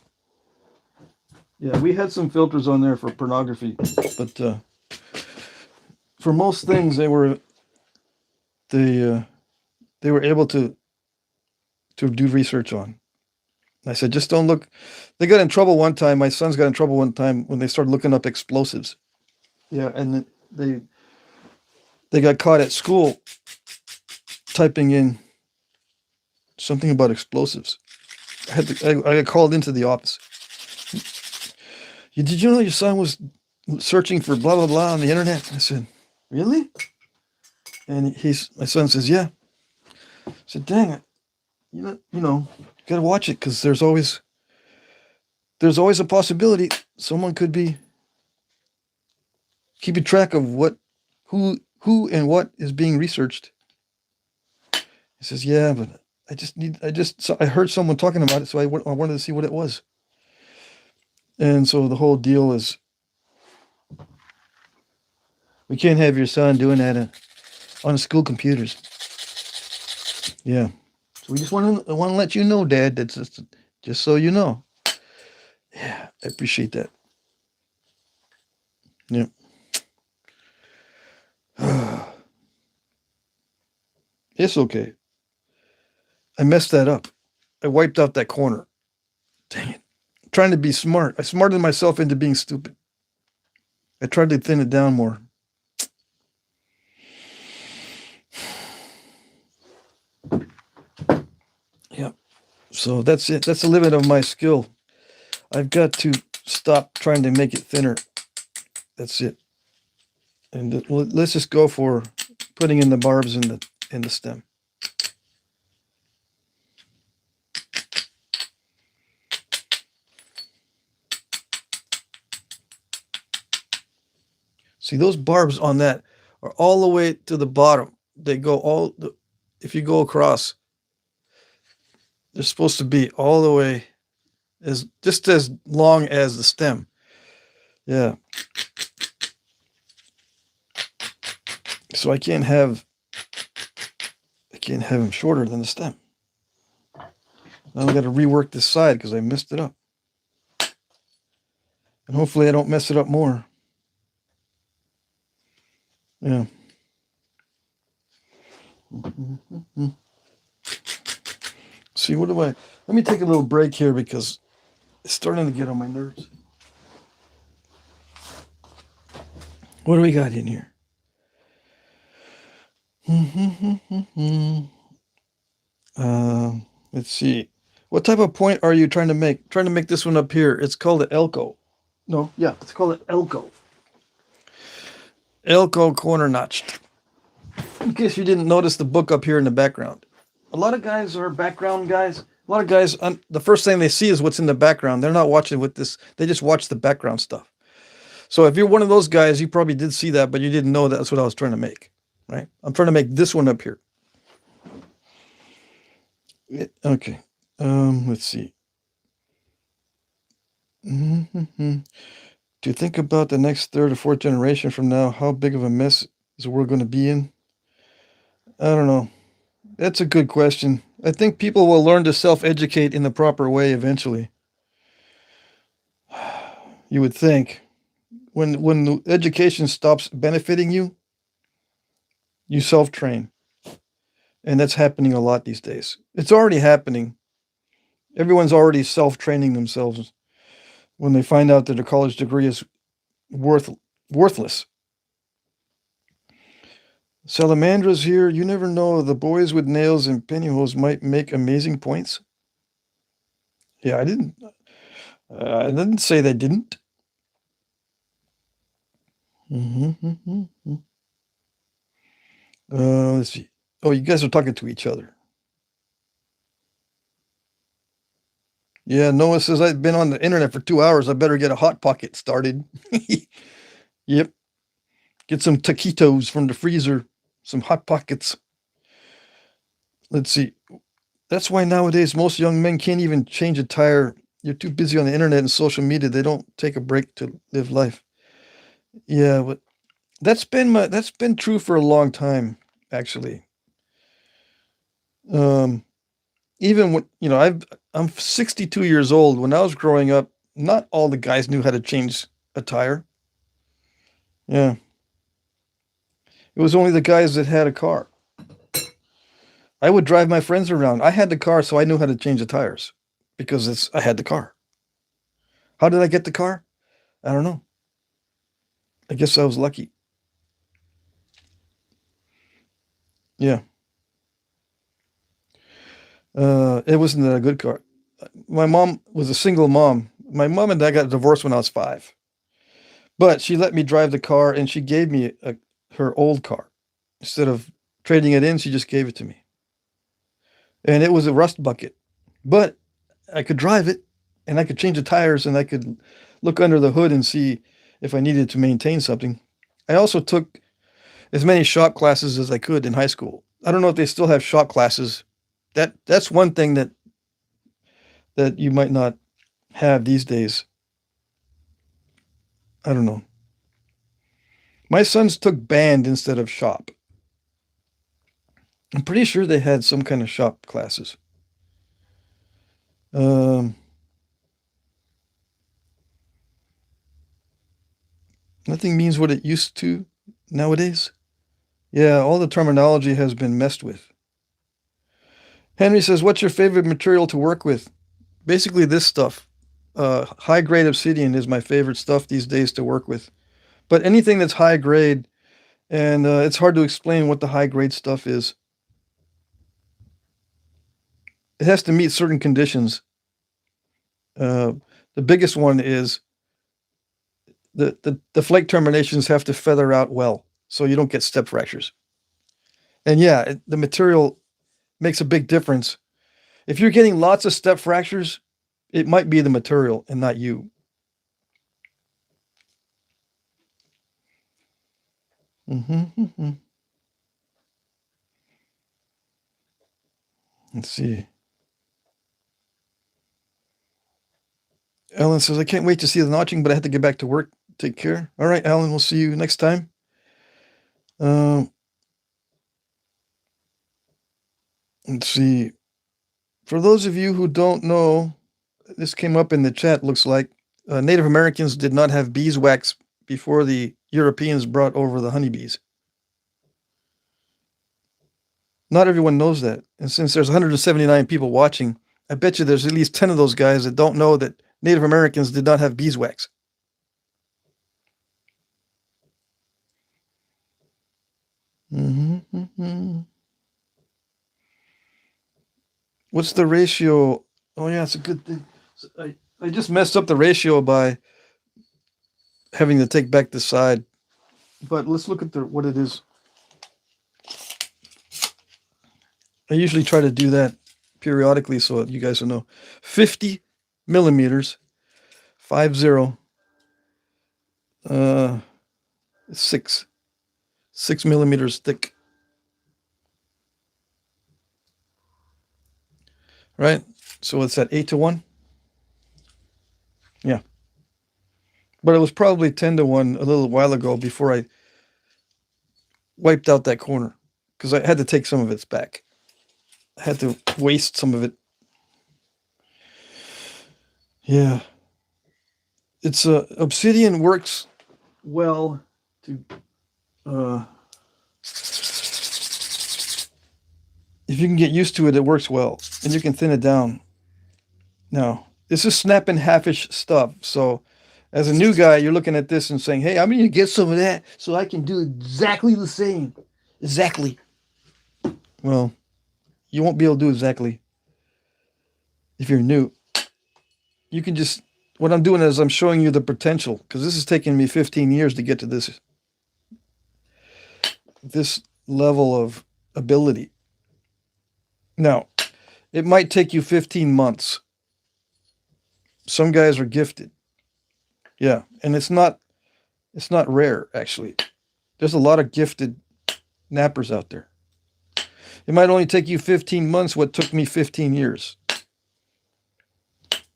Speaker 1: Yeah, we had some filters on there for pornography, but for most things they were able to do research on. I said, just don't look. They got in trouble one time. My sons got in trouble one time when they started looking up explosives. Yeah, and they got caught at school typing in something about explosives. I got called into the office. Did you know your son was searching for blah blah blah on the internet? I said, really? And my son says, yeah. I said, dang it, you know, gotta watch it, because there's always a possibility someone could be keeping track of who and what is being researched. He says, yeah, but I heard someone talking about it, so I wanted to see what it was. And so the whole deal is, We can't have your son doing that on school computers. Yeah. So we just want to let you know, Dad. That's just so you know. Yeah, I appreciate that. Yeah. It's okay. I messed that up. I wiped out that corner. Dang it. I'm trying to be smart. I smarted myself into being stupid. I tried to thin it down more. Yeah. So that's it. That's the limit of my skill. I've got to stop trying to make it thinner. That's it. And let's just go for putting in the barbs in the stem. See, those barbs on that are all the way to the bottom. They go if you go across, they're supposed to be all the way just as long as the stem. Yeah. So I can't have them shorter than the stem. Now I got to rework this side because I messed it up. And hopefully I don't mess it up more. Yeah. See, let me take a little break here because it's starting to get on my nerves. What do we got in here? Let's see. What type of point are you trying to make? Trying to make this one up here. It's called an Elko. No, yeah, it's called an Elko. Elko corner notch. In case you didn't notice the book up here in the background. A lot of guys are background guys. A lot of guys, the first thing they see is what's in the background. They're not watching with this. They just watch the background stuff. So if you're one of those guys, you probably did see that, but you didn't know that's what I was trying to make. Right? I'm trying to make this one up here. Okay. Let's see. To think about the next third or fourth generation from now, how big of a mess is the world going to be in? I don't know. That's a good question. I think people will learn to self-educate in the proper way eventually. You would think. When the education stops benefiting you, you self-train. And that's happening a lot these days. It's already happening. Everyone's already self-training themselves when they find out that a college degree is worthless. Salamandra's here. You never know. The boys with nails and pantyhose might make amazing points. Yeah, I didn't say they didn't. Let's see. Oh, you guys are talking to each other. Yeah, Noah says I've been on the internet for 2 hours. I better get a hot pocket started. Yep. Get some taquitos from the freezer. Some hot pockets. Let's see. That's why nowadays most young men can't even change a tire. You're too busy on the internet and social media. They don't take a break to live life. Yeah, but that's been true for a long time, actually. Even when I'm 62 years old. When I was growing up, not all the guys knew how to change a tire. Yeah. It was only the guys that had a car. I would drive my friends around. I had the car, so I knew how to change the tires because I had the car. How did I get the car? I don't know. I guess I was lucky. Yeah. It wasn't a good car. My mom was a single mom. My mom and dad got divorced when I was 5. But she let me drive the car and she gave me her old car. Instead of trading it in, she just gave it to me. And it was a rust bucket. But I could drive it and I could change the tires and I could look under the hood and see if I needed to maintain something. I also took as many shop classes as I could in high school. I don't know if they still have shop classes. That's one thing that you might not have these days. I don't know. My sons took band instead of shop. I'm pretty sure they had some kind of shop classes. Nothing means what it used to nowadays. Yeah, all the terminology has been messed with. Henry says, what's your favorite material to work with? Basically this stuff. High grade obsidian is my favorite stuff these days to work with. But anything that's high grade, and it's hard to explain what the high grade stuff is. It has to meet certain conditions. The biggest one is the flake terminations have to feather out well, so you don't get step fractures. And yeah, the material makes a big difference. If you're getting lots of step fractures, it might be the material and not you. Let's see. Alan says, I can't wait to see the notching, but I have to get back to work. Take care. All right, Alan, we'll see you next time. Let's see. For those of you who don't know, this came up in the chat, looks like. Native Americans did not have beeswax before the Europeans brought over the honeybees. Not everyone knows that. And since there's 179 people watching, I bet you there's at least 10 of those guys that don't know that Native Americans did not have beeswax. What's the ratio? Oh yeah, it's a good thing. I just messed up the ratio by having to take back the side. But let's look at what it is. I usually try to do that periodically so you guys will know. 50 millimeters, 50, 6 millimeters thick. Right? So it's at 8-1. Yeah. But it was probably 10-1 a little while ago before I wiped out that corner because I had to take some of its back. I had to waste some of it. Yeah. It's obsidian works well to if you can get used to it, it works well, and you can thin it down. Now, this is snapping halfish stuff, so as a new guy, you're looking at this and saying, hey, I'm going to get some of that so I can do exactly the same. Exactly. Well, you won't be able to do exactly if you're new. You can just, what I'm doing is I'm showing you the potential, because this has taken me 15 years to get to this level of ability. Now, it might take you 15 months. Some guys are gifted. Yeah, and it's not rare, actually. There's a lot of gifted nappers out there. It might only take you 15 months what took me 15 years.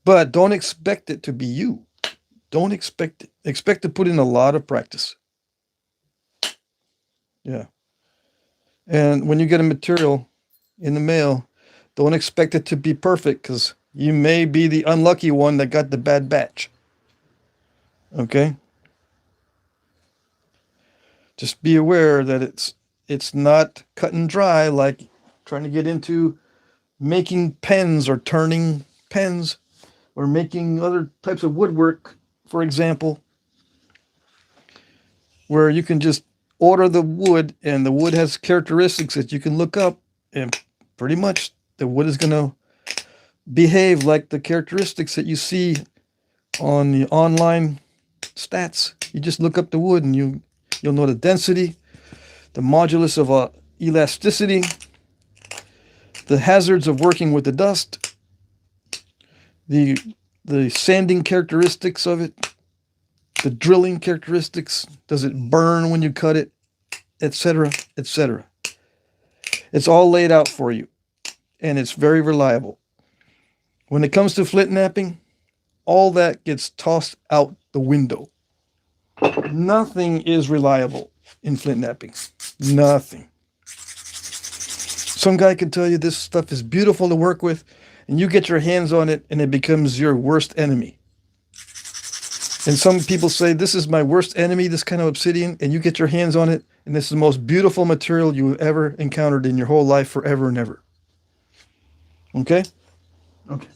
Speaker 1: But don't expect it to be you. Don't expect it. Expect to put in a lot of practice. Yeah. And when you get a material in the mail, don't expect it to be perfect, because you may be the unlucky one that got the bad batch. Okay? Just be aware that it's not cut and dry like trying to get into making pens or turning pens or making other types of woodwork, for example, where you can just order the wood and the wood has characteristics that you can look up, and pretty much the wood is going to behave like the characteristics that you see on the online stats. You just look up the wood and you'll know the density, the modulus of elasticity, the hazards of working with the dust, the sanding characteristics of it, the drilling characteristics, does it burn when you cut it, etc., etc. It's all laid out for you, and it's very reliable. When it comes to flint knapping, all that gets tossed out the window. Nothing is reliable in flint knapping. Nothing. Some guy can tell you this stuff is beautiful to work with, and you get your hands on it, and it becomes your worst enemy. And some people say, this is my worst enemy, this kind of obsidian, and you get your hands on it, and this is the most beautiful material you have ever encountered in your whole life, forever and ever. Okay? Okay.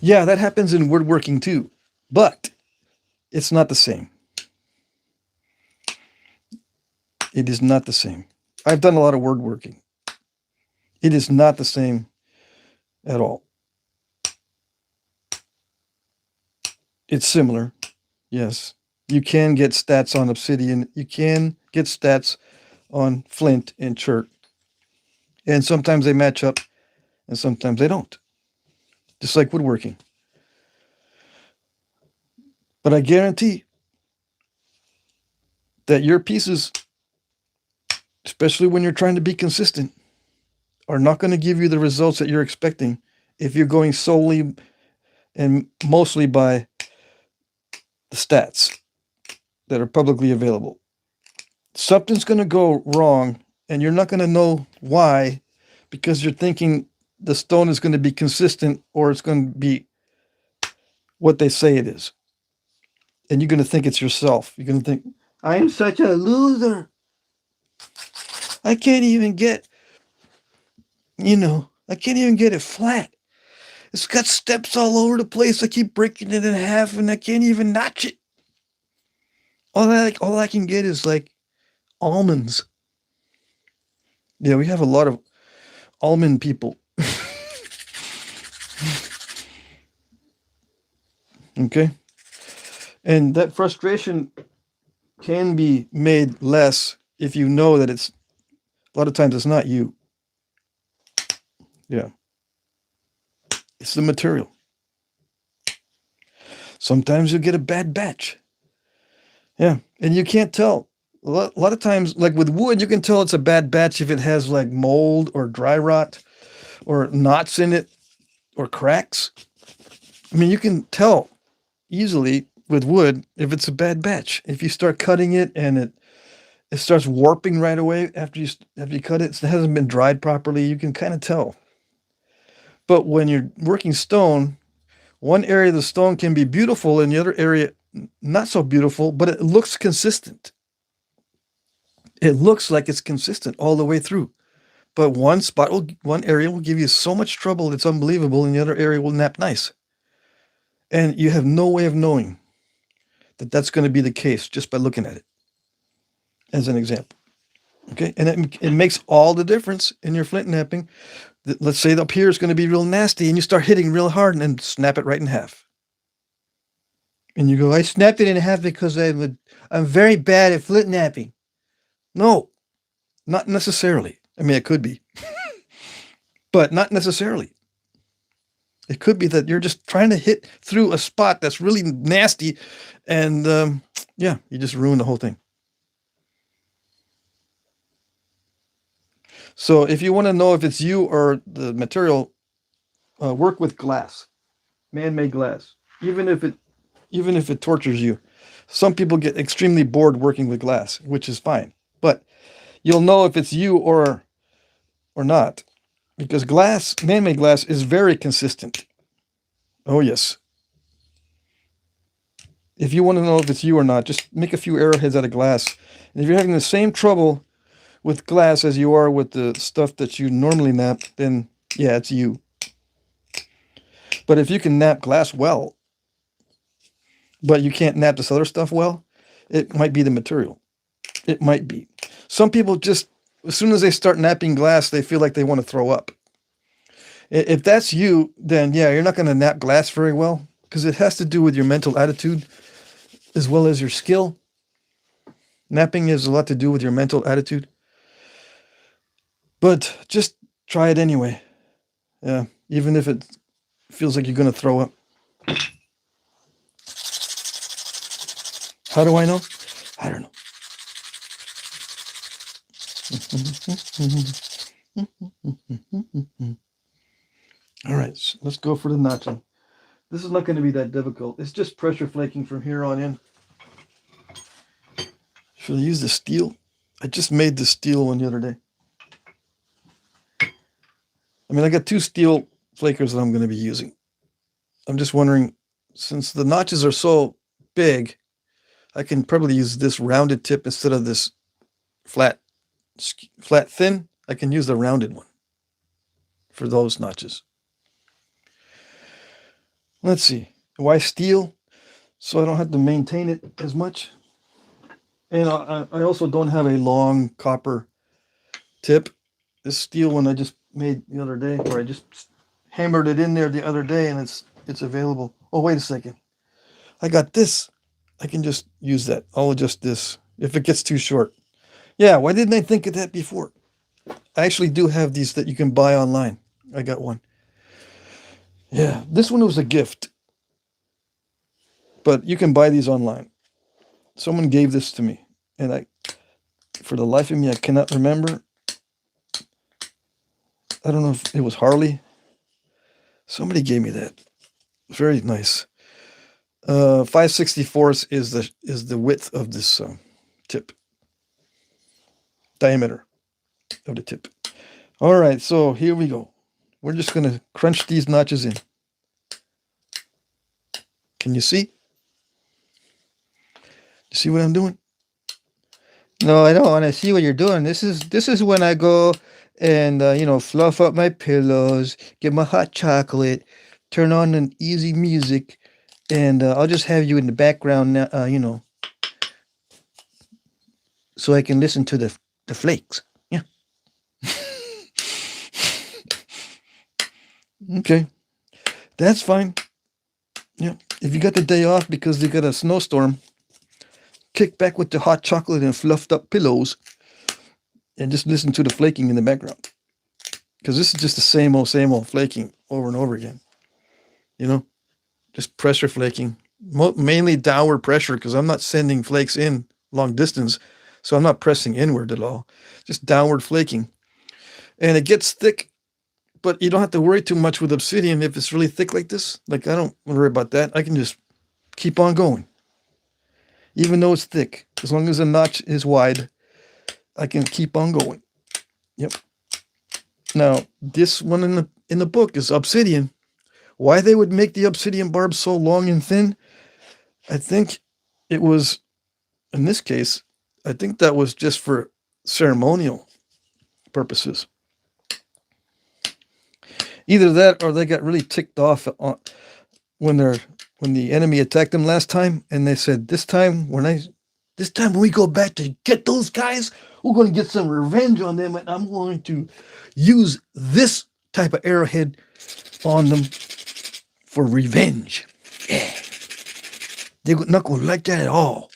Speaker 1: Yeah, that happens in woodworking too, but it's not the same. It is not the same. I've done a lot of woodworking. It is not the same at all. It's similar, yes. You can get stats on obsidian. You can get stats on flint and chert. And sometimes they match up, and sometimes they don't. Just like woodworking. But I guarantee that your pieces, especially when you're trying to be consistent, are not going to give you the results that you're expecting if you're going solely and mostly by the stats that are publicly available. Something's going to go wrong, and you're not going to know why, because you're thinking the stone is going to be consistent or it's going to be what they say it is. And you're going to think it's yourself. You're going to think, I'm such a loser. I can't even get, I can't even get it flat. It's got steps all over the place. I keep breaking it in half and I can't even notch it. All I can get is like almonds. Yeah, we have a lot of almond people. Okay. And that frustration can be made less if you know that a lot of times it's not you. Yeah. It's the material. Sometimes you'll get a bad batch. Yeah. And you can't tell. A lot of times, like with wood, you can tell it's a bad batch if it has like mold or dry rot or knots in it or cracks. I mean, you can tell easily with wood if it's a bad batch. If you start cutting it and it starts warping right away after you cut it, it hasn't been dried properly, you can kind of tell. But when you're working stone, one area of the stone can be beautiful and the other area not so beautiful, but it looks consistent. It looks like it's consistent all the way through. But one area will give you so much trouble, it's unbelievable, and the other area will nap nice. And you have no way of knowing that that's going to be the case just by looking at it, as an example. Okay, and it makes all the difference in your flint knapping. Let's say up here is going to be real nasty, and you start hitting real hard and then snap it right in half. And you go, I snapped it in half because I'm very bad at flint knapping. No, not necessarily. I mean, it could be, but not necessarily. It could be that you're just trying to hit through a spot that's really nasty, and yeah, you just ruin the whole thing. So if you want to know if it's you or the material, work with glass, man-made glass, even if it tortures you. Some people get extremely bored working with glass, which is fine, but you'll know if it's you or not, because glass, man-made glass, is very consistent. Oh yes. If you want to know if it's you or not, just make a few arrowheads out of glass. And if you're having the same trouble with glass as you are with the stuff that you normally nap, then yeah, it's you. But if you can nap glass well, but you can't nap this other stuff well, it might be the material. It might be. Some people just, as soon as they start napping glass, they feel like they want to throw up. If that's you, then yeah, you're not going to nap glass very well, because it has to do with your mental attitude as well as your skill. Napping has a lot to do with your mental attitude. But just try it anyway. Yeah, even if it feels like you're going to throw up. How do I know? I don't know. All right, so let's go for the notching. This is not going to be that difficult. It's just pressure flaking from here on in. Should I use the steel? I just made the steel one the other day. I mean, I got 2 steel flakers that I'm going to be using. I'm just wondering, since the notches are so big, I can probably use this rounded tip instead of this flat thin. I can use the rounded one for those notches. Let's see. Why steel? So I don't have to maintain it as much. And I also don't have a long copper tip. This steel one I just made the other day, or I just hammered it in there the other day, and it's available. Oh, wait a second. I got this. I can just use that. I'll adjust this if it gets too short. Yeah, why didn't I think of that before? I actually do have these that you can buy online. I got one. Yeah, this one was a gift. But you can buy these online. Someone gave this to me, and for the life of me, I cannot remember. I don't know if it was Harley. Somebody gave me that. Very nice. 5/64 is the width of this tip. Diameter of the tip. All right, so here we go. We're just going to crunch these notches in. Can you see? You see what I'm doing?
Speaker 2: No, I don't want to see what you're doing. This is when I go and fluff up my pillows, get my hot chocolate, turn on an easy music, and I'll just have you in the background now, so I can listen to the flakes. Yeah.
Speaker 1: Okay, that's fine. Yeah, if you got the day off because they got a snowstorm, kick back with the hot chocolate and fluffed up pillows and just listen to the flaking in the background. Because this is just the same old flaking over and over again. You know, just pressure flaking, mainly downward pressure, because I'm not sending flakes in long distance, so I'm not pressing inward at all. Just downward flaking. And it gets thick, but you don't have to worry too much with obsidian if it's really thick like this. Like, I don't worry about that. I can just keep on going. Even though it's thick, as long as the notch is wide, I can keep on going. Yep. Now, this one in the book is obsidian. Why they would make the obsidian barbs so long and thin, I think it was, in this case, I think that was just for ceremonial purposes. Either that or they got really ticked off when the enemy attacked them last time, and they said, this time when we go back to get those guys, we're going to get some revenge on them, and I'm going to use this type of arrowhead on them for revenge. Yeah. They're not going to like that at all.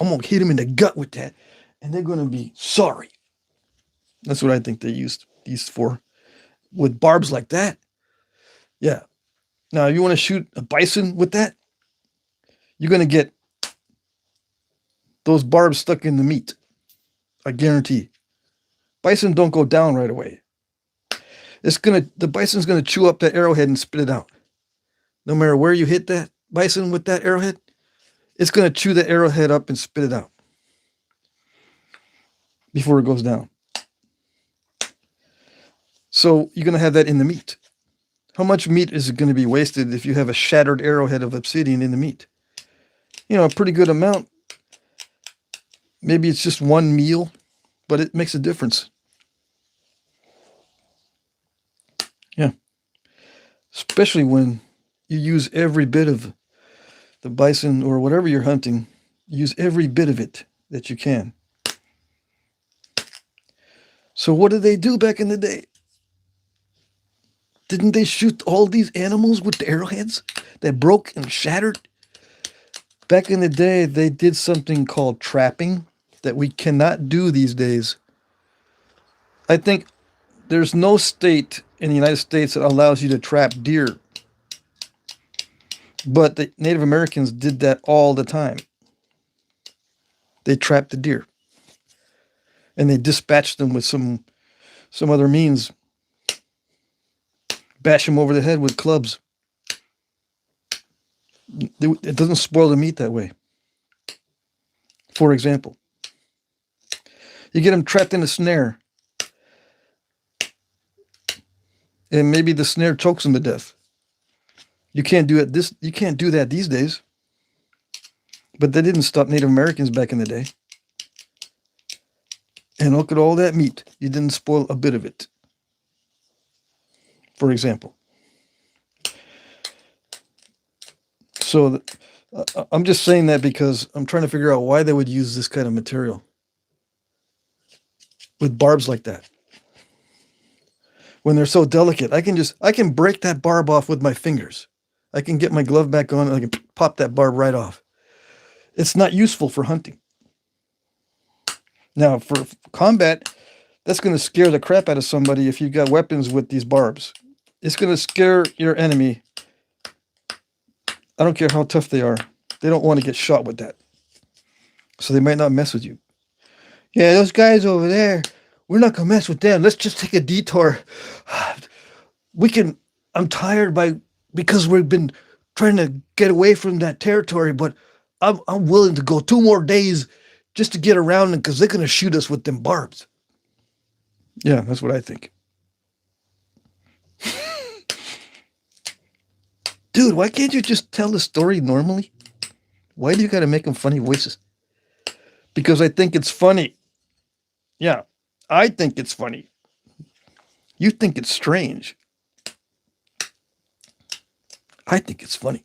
Speaker 1: I'm going to hit them in the gut with that, and they're going to be sorry. That's what I think they used these for. With barbs like that. Yeah. Now, if you want to shoot a bison with that, you're going to get those barbs stuck in the meat. I guarantee. Bison don't go down right away. The bison's going to chew up that arrowhead and spit it out. No matter where you hit that bison with that arrowhead, it's going to chew the arrowhead up and spit it out before it goes down. So you're going to have that in the meat. How much meat is going to be wasted if you have a shattered arrowhead of obsidian in the meat? You know, a pretty good amount. Maybe it's just one meal, but it makes a difference. Yeah. Especially when you use every bit of the bison or whatever you're hunting, use every bit of it that you can. So what did they do back in the day? Didn't they shoot all these animals with the arrowheads that broke and shattered? Back in the day, they did something called trapping that we cannot do these days. I think there's no state in the United States that allows you to trap deer. But the Native Americans did that all the time. They trapped the deer. And they dispatched them with some other means. Bash them over the head with clubs. It doesn't spoil the meat that way. For example. You get them trapped in a snare. And maybe the snare chokes them to death. You can't do it you can't do that these days. But that didn't stop Native Americans back in the day. And look at all that meat. You didn't spoil a bit of it. For example. So I'm just saying that because I'm trying to figure out why they would use this kind of material with barbs like that. When they're so delicate, I can break that barb off with my fingers. I can get my glove back on and I can pop that barb right off. It's not useful for hunting. Now, for combat, that's going to scare the crap out of somebody if you've got weapons with these barbs. It's going to scare your enemy. I don't care how tough they are. They don't want to get shot with that. So they might not mess with you.
Speaker 2: Yeah, those guys over there, we're not going to mess with them. Let's just take a detour. I'm tired because we've been trying to get away from that territory, but I'm willing to go 2 more days just to get around them because they're going to shoot us with them barbs.
Speaker 1: Yeah, that's what I think.
Speaker 2: Dude, why can't you just tell the story normally? Why do you got to make them funny voices?
Speaker 1: Because I think it's funny. Yeah, I think it's funny. You think it's strange. I think it's funny.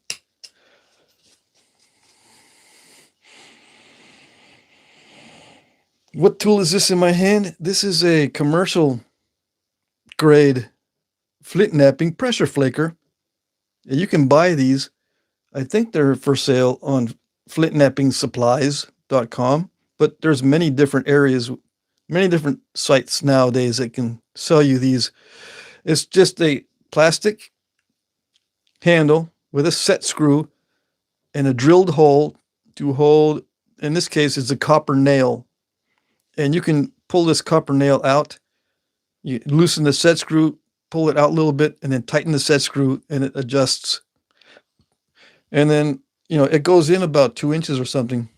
Speaker 1: What tool is this in my hand? This is a commercial grade Flintknapping pressure flaker. You can buy these. I think they're for sale on flintknappingsupplies.com, but there's many different areas, many different sites nowadays that can sell you these. It's just a plastic handle with a set screw and a drilled hole to hold, in this case, it's a copper nail. And you can pull this copper nail out. You loosen the set screw, pull it out a little bit, and then tighten the set screw, and it adjusts. And then, it goes in about 2 inches or something,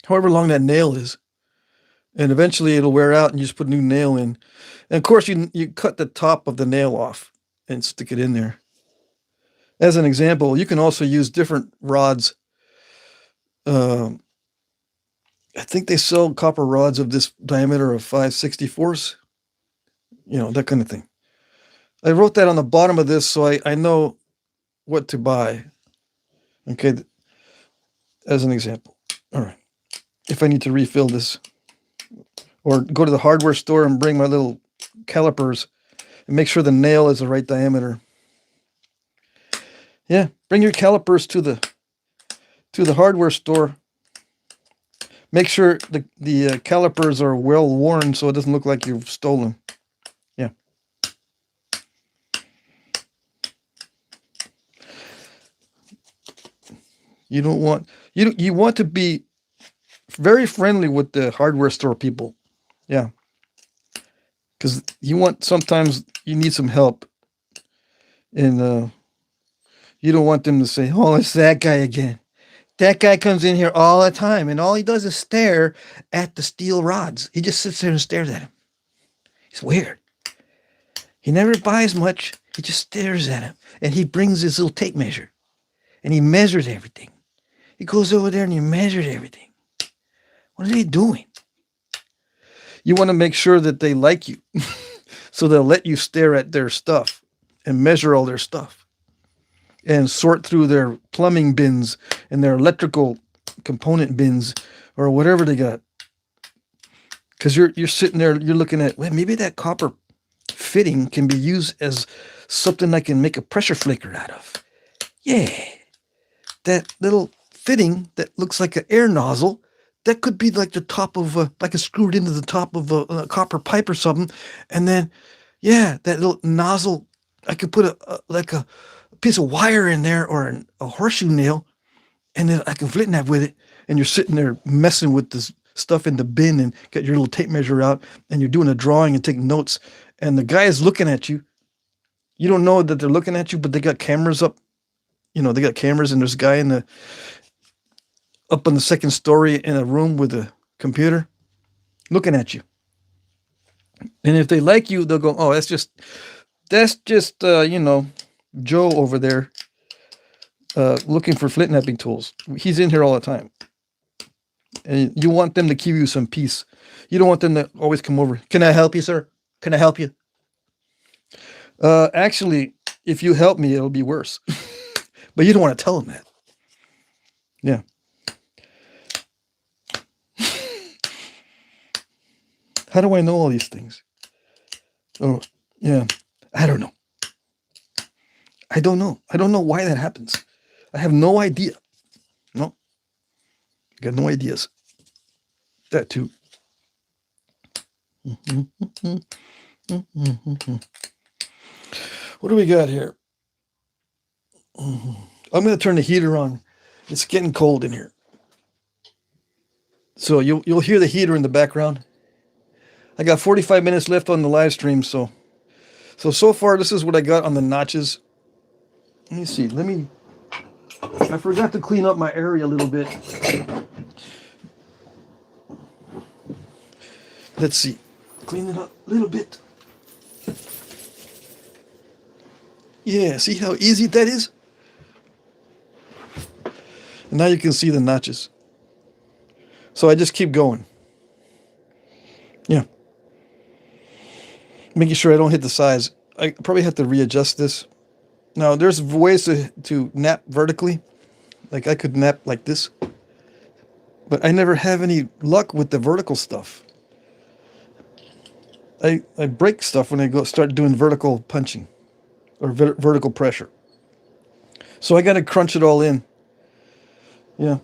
Speaker 1: however long that nail is. And eventually it'll wear out and you just put a new nail in. And of course, you cut the top of the nail off and stick it in there. As an example, you can also use different rods. I think they sell copper rods of this diameter of 5/64, that kind of thing. I wrote that on the bottom of this so I know what to buy. Okay, as an example. All right. If I need to refill this, or go to the hardware store and bring my little calipers and make sure the nail is the right diameter. Yeah, bring your calipers to the hardware store. Make sure the calipers are well worn so it doesn't look like you've stolen. Yeah. You want to be very friendly with the hardware store people. Yeah. Because sometimes you need some help. And you don't want them to say, oh, it's that guy again. That guy comes in here all the time, and all he does is stare at the steel rods. He just sits there and stares at him. He's weird. He never buys much. He just stares at him. And he brings his little tape measure, and he measures everything. He goes over there and he measures everything. What are they doing? You want to make sure that they like you. So they'll let you stare at their stuff and measure all their stuff and sort through their plumbing bins and their electrical component bins or whatever they got. Because you're sitting there, you're looking at, well, maybe that copper fitting can be used as something I can make a pressure flaker out of. Yeah. That little fitting that looks like an air nozzle, that could be like the top of I could screw it into the top of a copper pipe or something. And then, yeah, that little nozzle, I could put a piece of wire in there or a horseshoe nail, and then I can flint-knap with it. And you're sitting there messing with this stuff in the bin and get your little tape measure out, and you're doing a drawing and taking notes. And the guy is looking at you. You don't know that they're looking at you, but they got cameras up. They got cameras, and there's a guy up on the second story in a room with a computer. looking at you. And if they like you, they'll go, oh, that's just Joe over there looking for flint knapping tools. He's in here all the time. And you want them to give you some peace. You don't want them to always come over. Can I help you, sir? Can I help you? Actually, if you help me, it'll be worse. But you don't want to tell them that. Yeah. How do I know all these things? Oh, yeah. I don't know. I don't know. I don't know why that happens. I have no idea. No. Got no ideas. That too. What do we got here? I'm going to turn the heater on. It's getting cold in here. So you'll hear the heater in the background. I got 45 minutes left on the live stream, so far this is what I got on the notches. Let me see. I forgot to clean up my area a little bit. Let's see. Clean it up a little bit. Yeah, see how easy that is? And now you can see the notches. So I just keep going. Yeah. Making sure I don't hit the sides. I probably have to readjust this. Now, there's ways to nap vertically. Like I could nap like this. But I never have any luck with the vertical stuff. I break stuff when I start doing vertical punching. Or vertical pressure. So I got to crunch it all in. Yeah.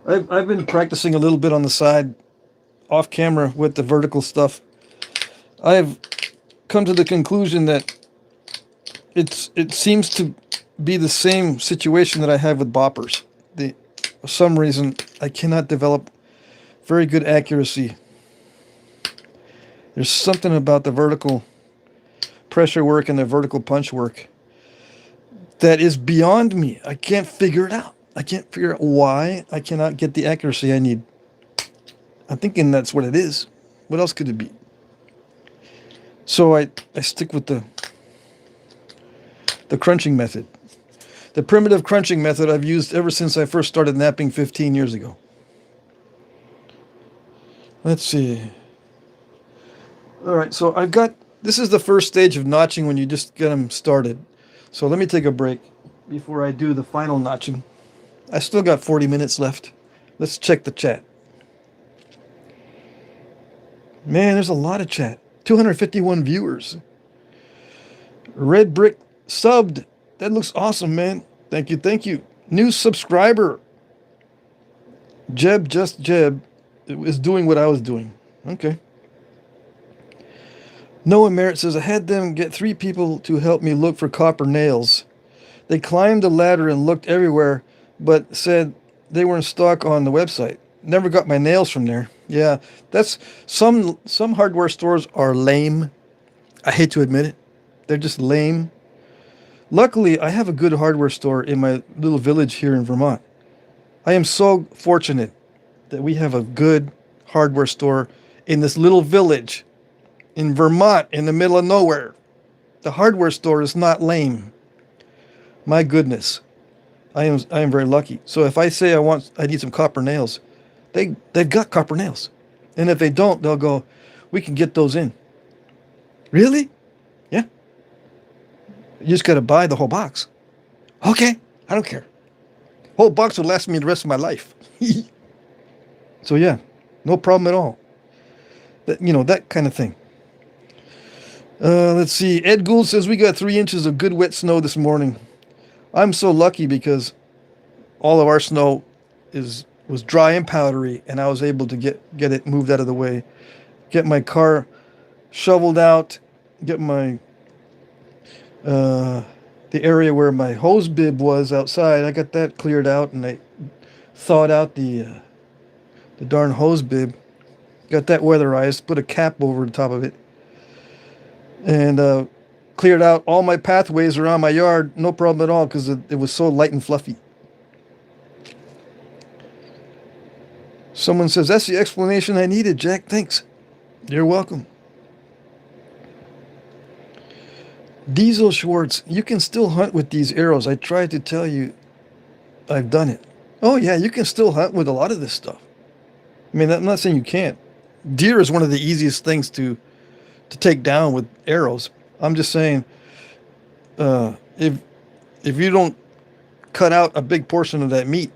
Speaker 1: I've been practicing a little bit on the side, off camera, with the vertical stuff. I've come to the conclusion that it seems to be the same situation that I have with boppers. For some reason, I cannot develop very good accuracy. There's something about the vertical pressure work and the vertical punch work that is beyond me. I can't figure it out. I can't figure out why I cannot get the accuracy I need. I'm thinking that's what it is. What else could it be? So I stick with the crunching method. The primitive crunching method I've used ever since I first started napping 15 years ago. Let's see. All right, so this is the first stage of notching when you just get them started. So let me take a break before I do the final notching. I still got 40 minutes left. Let's check the chat. Man, there's a lot of chat. 251 viewers. Red Brick subbed. That looks awesome, man. Thank you, thank you. New subscriber. Jeb is doing what I was doing. Okay. Noah Merritt says, I had them get 3 people to help me look for copper nails. They climbed the ladder and looked everywhere, but said they were in stock on the website. Never got my nails from there. Yeah, that's some hardware stores are lame. I hate to admit it. They're just lame. Luckily, I have a good hardware store in my little village here in Vermont. I am so fortunate that we have a good hardware store in this little village in Vermont, in the middle of nowhere. The hardware store is not lame. My goodness. I am very lucky. So if I say I need some copper nails, they've got copper nails. And if they don't, they'll go, we can get those in. Really? Yeah. You just got to buy the whole box. Okay, I don't care. Whole box will last me the rest of my life. So yeah, no problem at all. That kind of thing. Let's see. Ed Gould says we got 3 inches of good wet snow this morning. I'm so lucky because all of our snow was dry and powdery, and I was able to get it moved out of the way, get my car shoveled out, get my the area where my hose bib was outside. I got that cleared out, and I thawed out the darn hose bib. Got that weatherized, put a cap over the top of it, and cleared out all my pathways around my yard. No problem at all, because it was so light and fluffy. Someone says, that's the explanation I needed, Jack. Thanks. You're welcome. Diesel Schwartz, you can still hunt with these arrows. I tried to tell you I've done it. Oh, yeah, you can still hunt with a lot of this stuff. I mean, I'm not saying you can't. Deer is one of the easiest things to take down with arrows. I'm just saying, if you don't cut out a big portion of that meat,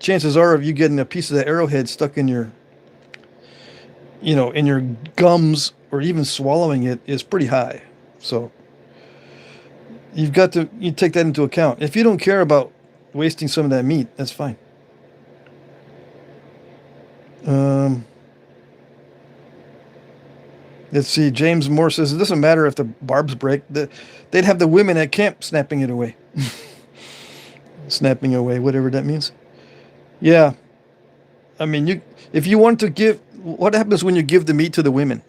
Speaker 1: chances are of you getting a piece of that arrowhead stuck in your, in your gums or even swallowing it is pretty high. So you take that into account. If you don't care about wasting some of that meat, that's fine. Let's see. James Moore says it doesn't matter if the barbs break. They'd have the women at camp snapping it away. Snapping away, whatever that means. Yeah. I mean, if you want to give, what happens when you give the meat to the women?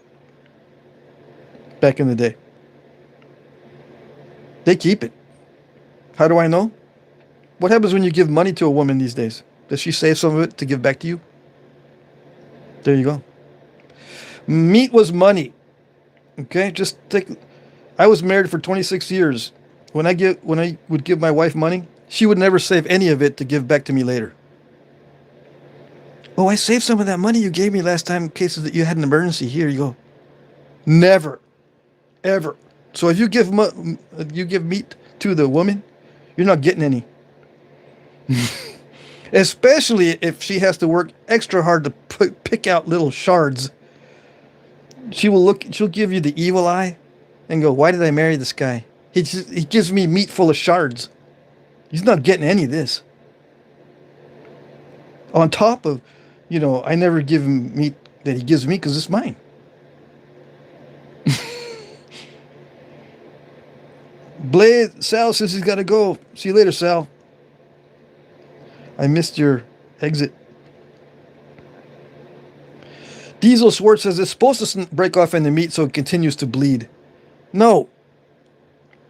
Speaker 1: Back in the day. They keep it. How do I know? What happens when you give money to a woman these days? Does she save some of it to give back to you? There you go. Meat was money. Okay, I was married for 26 years. When I would give my wife money, she would never save any of it to give back to me later. Oh, I saved some of that money you gave me last time in case that you had an emergency. Here you go. Never, ever. So if you give meat to the woman, you're not getting any. Especially if she has to work extra hard to pick out little shards. She'll give you the evil eye and go, why did I marry this guy? He gives me meat full of shards. He's not getting any of this. On top of, I never give him meat that he gives me because it's mine. Blade, Sal says he's got to go. See you later, Sal. I missed your exit. Diesel Schwartz says it's supposed to break off in the meat so it continues to bleed. No.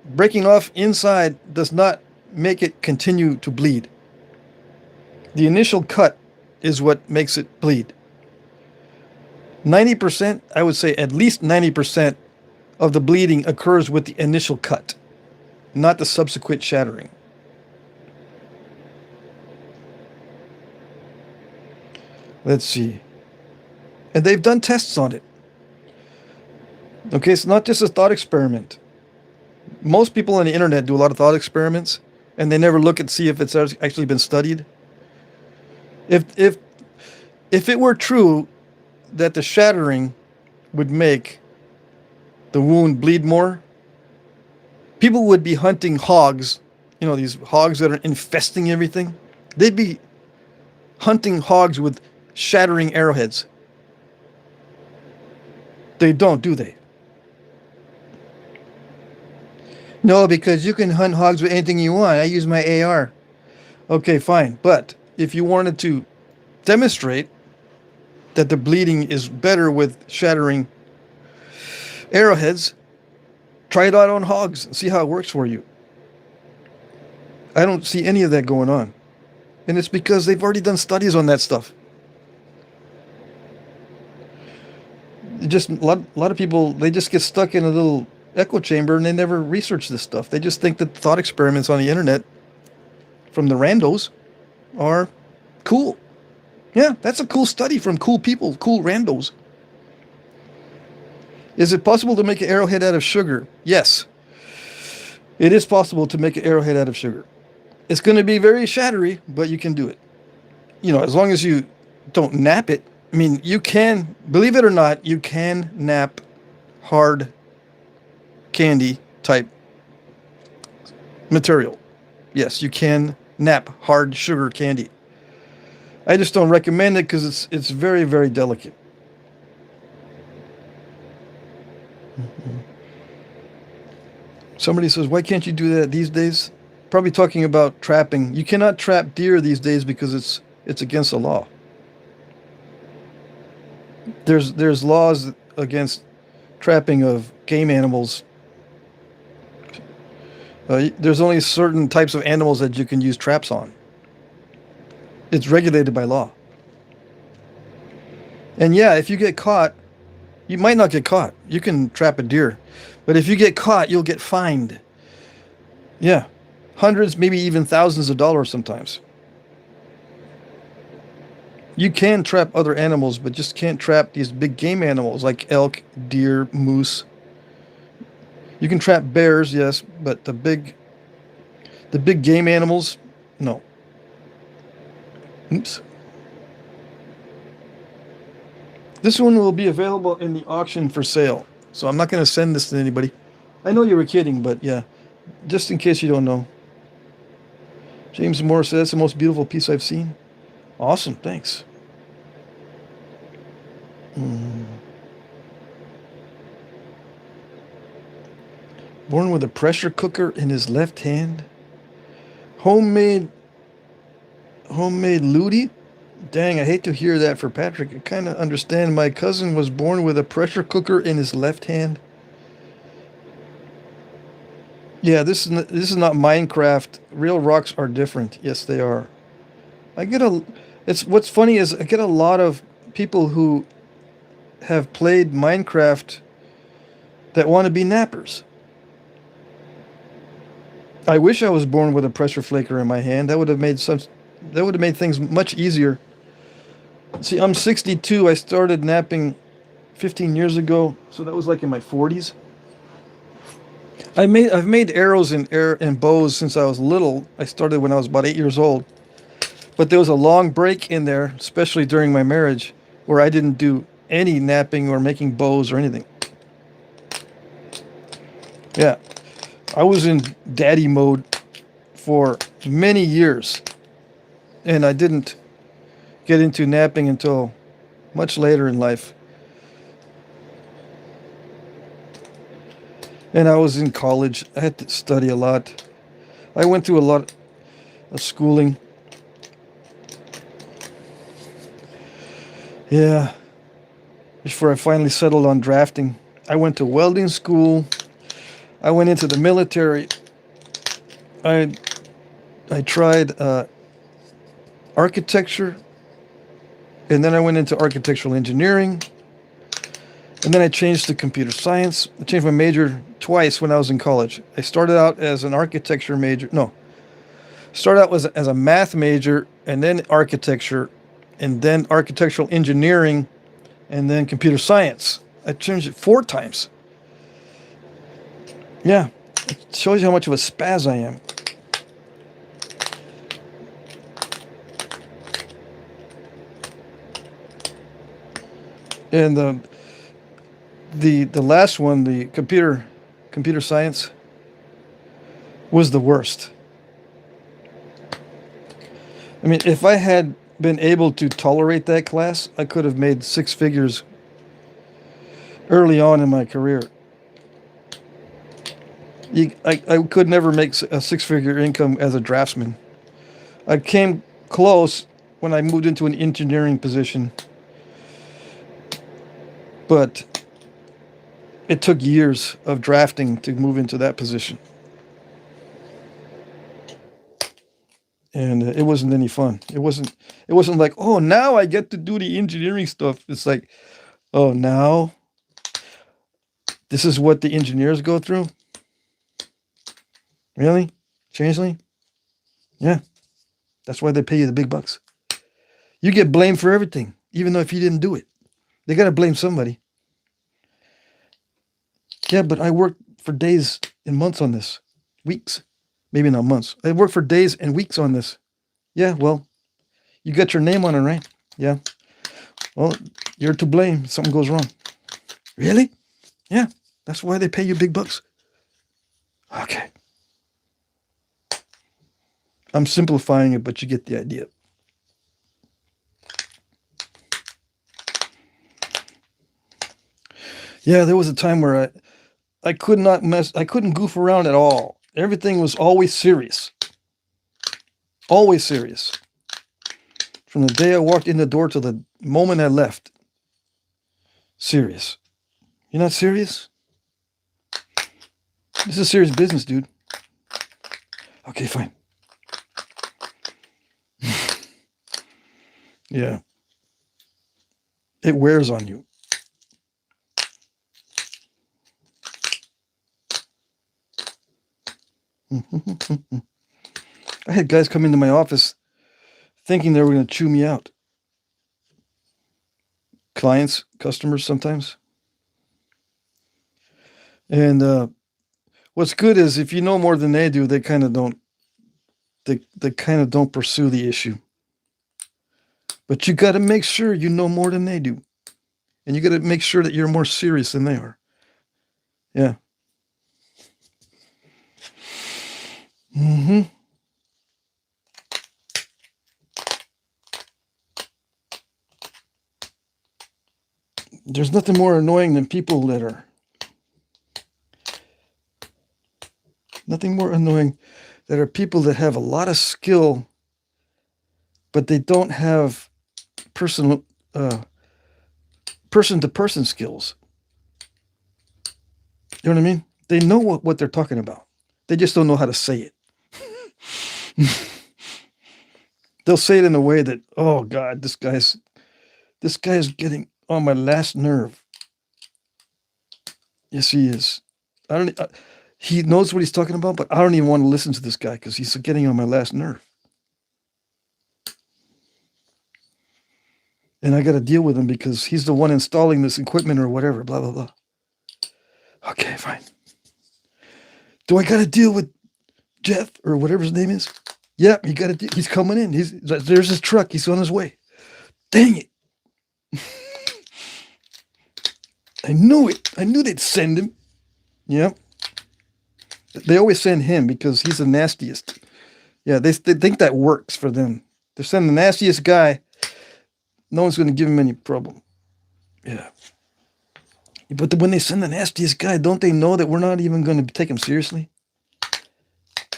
Speaker 1: Breaking off inside does not make it continue to bleed. The initial cut is what makes it bleed. 90%, I would say at least 90% of the bleeding occurs with the initial cut, not the subsequent shattering. Let's see. And they've done tests on it. Okay, it's not just a thought experiment. Most people on the internet do a lot of thought experiments, and they never look and see if it's actually been studied. If it were true that the shattering would make the wound bleed more, people would be hunting hogs, these hogs that are infesting everything. They'd be hunting hogs with shattering arrowheads. They don't, do they?
Speaker 2: No, because you can hunt hogs with anything you want. I use my AR.
Speaker 1: Okay, fine. But if you wanted to demonstrate that the bleeding is better with shattering arrowheads, try it out on hogs and see how it works for you. I don't see any of that going on. And it's because they've already done studies on that stuff. Just a lot of people, they just get stuck in a little echo chamber and they never research this stuff. They just think that thought experiments on the internet from the randos are cool. Yeah, that's a cool study from cool people, cool randos. Is it possible to make an arrowhead out of sugar? Yes. It is possible to make an arrowhead out of sugar. It's going to be very shattery, but you can do it. As long as you don't nap it. I mean, you can, believe it or not, you can nap hard candy type material. Yes, you can nap hard sugar candy. I just don't recommend it because it's very, very delicate. Somebody says, why can't you do that these days? Probably talking about trapping. You cannot trap deer these days because it's against the law. There's laws against trapping of game animals. There's only certain types of animals that you can use traps on. It's regulated by law. And yeah, if you get caught, you might not get caught. You can trap a deer. But if you get caught, you'll get fined. Yeah. Hundreds, maybe even thousands of dollars sometimes. You can trap other animals, but just can't trap these big game animals like elk, deer, moose. You can trap bears, yes, but the big game animals, no. Oops. This one will be available in the auction for sale. So I'm not going to send this to anybody. I know you were kidding, but yeah, just in case you don't know. James Moore says, the most beautiful piece I've seen. Awesome, thanks. Born with a pressure cooker in his left hand. Homemade Ludi? Dang, I hate to hear that for Patrick. I kind of understand. My cousin was born with a pressure cooker in his left hand. Yeah, this is not Minecraft. Real rocks are different. Yes, they are. I get a it's what's funny is I get a lot of people who have played Minecraft that want to be nappers. I wish I was born with a pressure flaker in my hand. That would have made things much easier. See, I'm 62. I started napping 15 years ago, so that was like in my 40s. I've made arrows and bows since I was little. I started when I was about 8 years old. But there was a long break in there, especially during my marriage, where I didn't do any napping or making bows or anything. Yeah, I was in daddy mode for many years, and I didn't get into napping until much later in life. And I was in college. I had to study a lot. I went through a lot of schooling. Yeah, before I finally settled on drafting. I went to welding school. I went into the military. I tried architecture, and then I went into architectural engineering, and then I changed to computer science. I changed my major twice when I was in college. I started out as an architecture major. No, started out as a math major, and then architecture, and then architectural engineering, and then computer science. I changed it 4 times. Yeah, it shows you how much of a spaz I am. And the last one, the computer science, was the worst. I mean, if I had been able to tolerate that class, I could have made 6 figures early on in my career. I could never make a 6-figure income as a draftsman. I came close when I moved into an engineering position, but it took years of drafting to move into that position. And it wasn't any fun. It wasn't like, oh, now I get to do the engineering stuff. It's like, oh, now this is what the engineers go through? Really? Changeling? Yeah. That's why they pay you the big bucks. You get blamed for everything, even though if you didn't do it. They got to blame somebody. Yeah, but I worked for days and months on this. Weeks. Maybe not months. I worked for days and weeks on this. Yeah, well, you got your name on it, right? Yeah. Well, you're to blame if something goes wrong. Really? Yeah. That's why they pay you big bucks. Okay. I'm simplifying it, but you get the idea. Yeah, there was a time where I couldn't goof around at all. Everything was always serious. Always serious. From the day I walked in the door to the moment I left. Serious. You're not serious? This is serious business, dude. Okay, fine. Yeah. It wears on you. I had guys come into my office thinking they were going to chew me out. Clients, customers sometimes. And what's good is if you know more than they do, they kind of don't. They kind of don't pursue the issue. But you got to make sure you know more than they do, and you got to make sure that you're more serious than they are. Yeah. There's nothing more annoying than people that are. Nothing more annoying that are people that have a lot of skill, but they don't have person-to-person skills. You know what I mean? They know what they're talking about. They just don't know how to say it. They'll say it in a way that, oh God, this guy's getting on my last nerve. Yes, he is. He knows what he's talking about, but I don't even want to listen to this guy because he's getting on my last nerve. And I got to deal with him because he's the one installing this equipment or whatever, blah, blah, blah. Okay, fine. Do I got to deal with Jeff or whatever his name is? Yep, he's coming in. There's his truck. He's on his way. Dang it. I knew it. I knew they'd send him. Yep. They always send him because he's the nastiest. Yeah, they think that works for them. They're sending the nastiest guy. No one's going to give him any problem. Yeah. But when they send the nastiest guy, don't they know that we're not even going to take him seriously?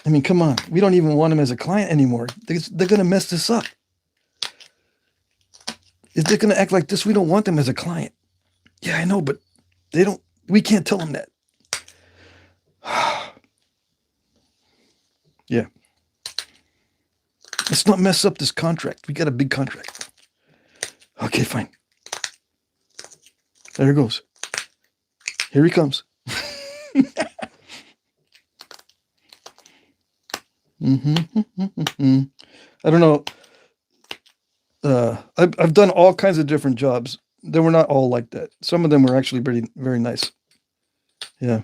Speaker 1: I mean, come on. We don't even want him as a client anymore. They're going to mess this up. If they're going to act like this, we don't want them as a client. Yeah, I know, but we can't tell them that. Yeah. Let's not mess up this contract. We got a big contract. Okay, fine. There it goes. Here he comes. I don't know. I've done all kinds of different jobs. They were not all like that. Some of them were actually very, very nice. Yeah.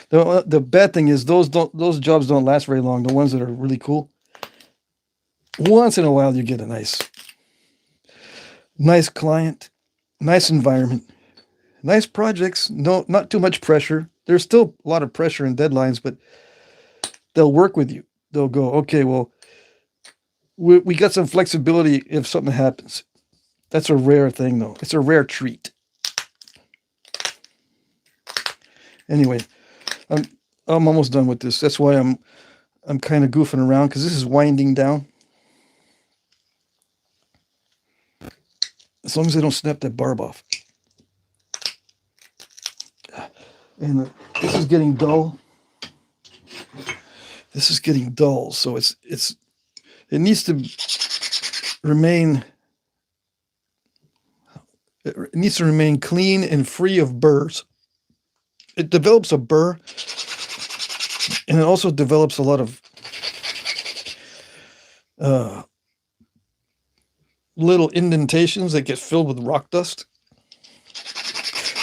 Speaker 1: The bad thing is those jobs don't last very long. The ones that are really cool. Once in a while, you get a nice client, nice environment, nice projects. No, not too much pressure. There's still a lot of pressure and deadlines, but they'll work with you. They'll go, okay, well, we got some flexibility if something happens. That's a rare thing, though. It's a rare treat. Anyway, I'm almost done with this. That's why I'm kind of goofing around because this is winding down. As long as I don't snap that barb off. And this is getting dull. This is getting dull, so it needs to remain. It needs to remain clean and free of burrs. It develops a burr, and it also develops a lot of little indentations that get filled with rock dust.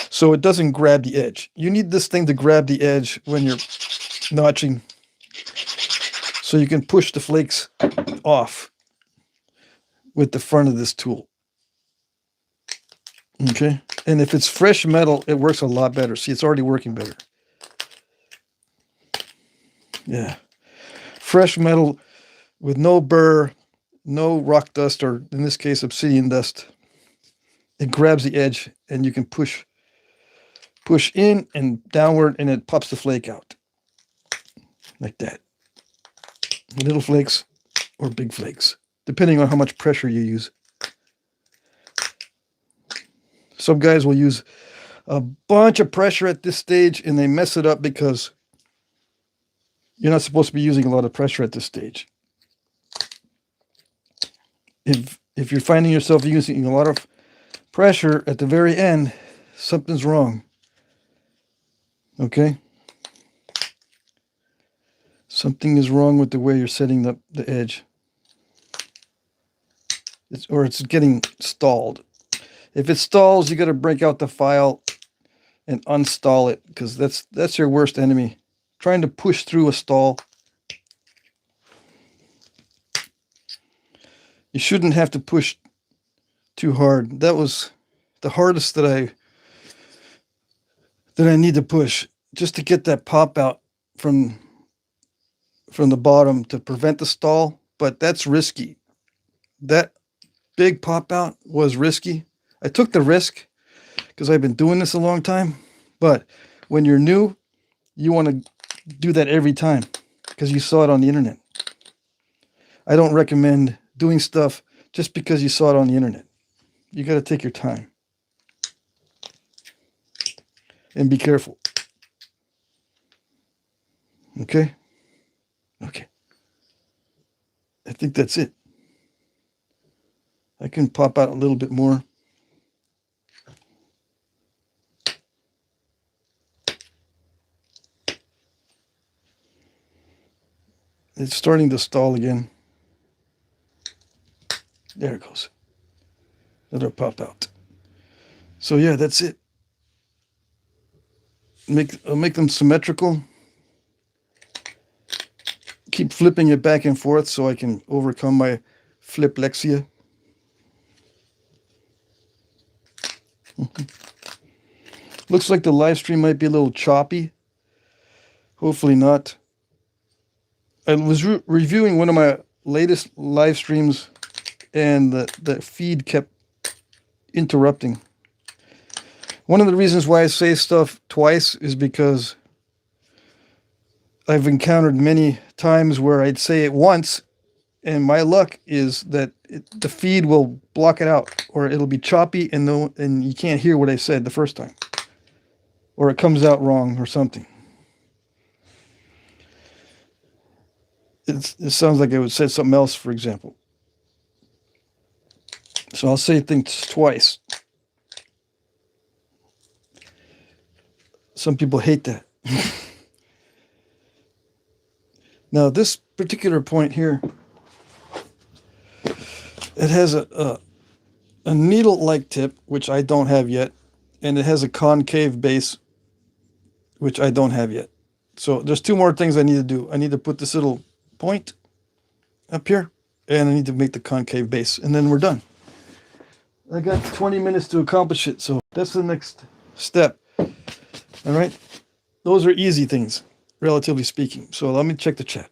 Speaker 1: So it doesn't grab the edge. You need this thing to grab the edge when you're notching, so you can push the flakes off with the front of this tool. Okay, and if it's fresh metal, it works a lot better. See, it's already working better. Yeah, fresh metal with no burr, no rock dust, or in this case, obsidian dust. It grabs the edge, and you can push in and downward, and it pops the flake out like that. Little flakes or big flakes, depending on how much pressure you use. Some guys will use a bunch of pressure at this stage and they mess it up because you're not supposed to be using a lot of pressure at this stage. If you're finding yourself using a lot of pressure at the very end, something's wrong. Okay? Something is wrong with the way you're setting the edge. It's getting stalled. If it stalls, you got to break out the file and unstall it, because that's your worst enemy. Trying to push through a stall. You shouldn't have to push too hard. That was the hardest that I need to push, just to get that pop out from the bottom to prevent the stall. But that's risky. That big pop out was risky. I took the risk because I've been doing this a long time. But when you're new, you want to do that every time because you saw it on the internet. I don't recommend doing stuff just because you saw it on the internet. You got to take your time and be careful. Okay? Okay. I think that's it. I can pop out a little bit more. It's starting to stall again. There it goes. It'll pop out. So yeah, that's it. I'll make them symmetrical. Keep flipping it back and forth so I can overcome my fliplexia. Looks like the live stream might be a little choppy. Hopefully not. I was reviewing one of my latest live streams, and the feed kept interrupting. One of the reasons why I say stuff twice is because I've encountered many times where I'd say it once, and my luck is that the feed will block it out, or it'll be choppy and you can't hear what I said the first time, or it comes out wrong or something. It sounds like I would say something else, for example. So I'll say things twice. Some people hate that. Now, this particular point here, it has a needle-like tip, which I don't have yet, and it has a concave base, which I don't have yet. So there's two more things I need to do. I need to put this little point up here, and I need to make the concave base, and then we're done. I got 20 minutes to accomplish it, so that's the next step. All right? Those are easy things, relatively speaking. So let me check the chat.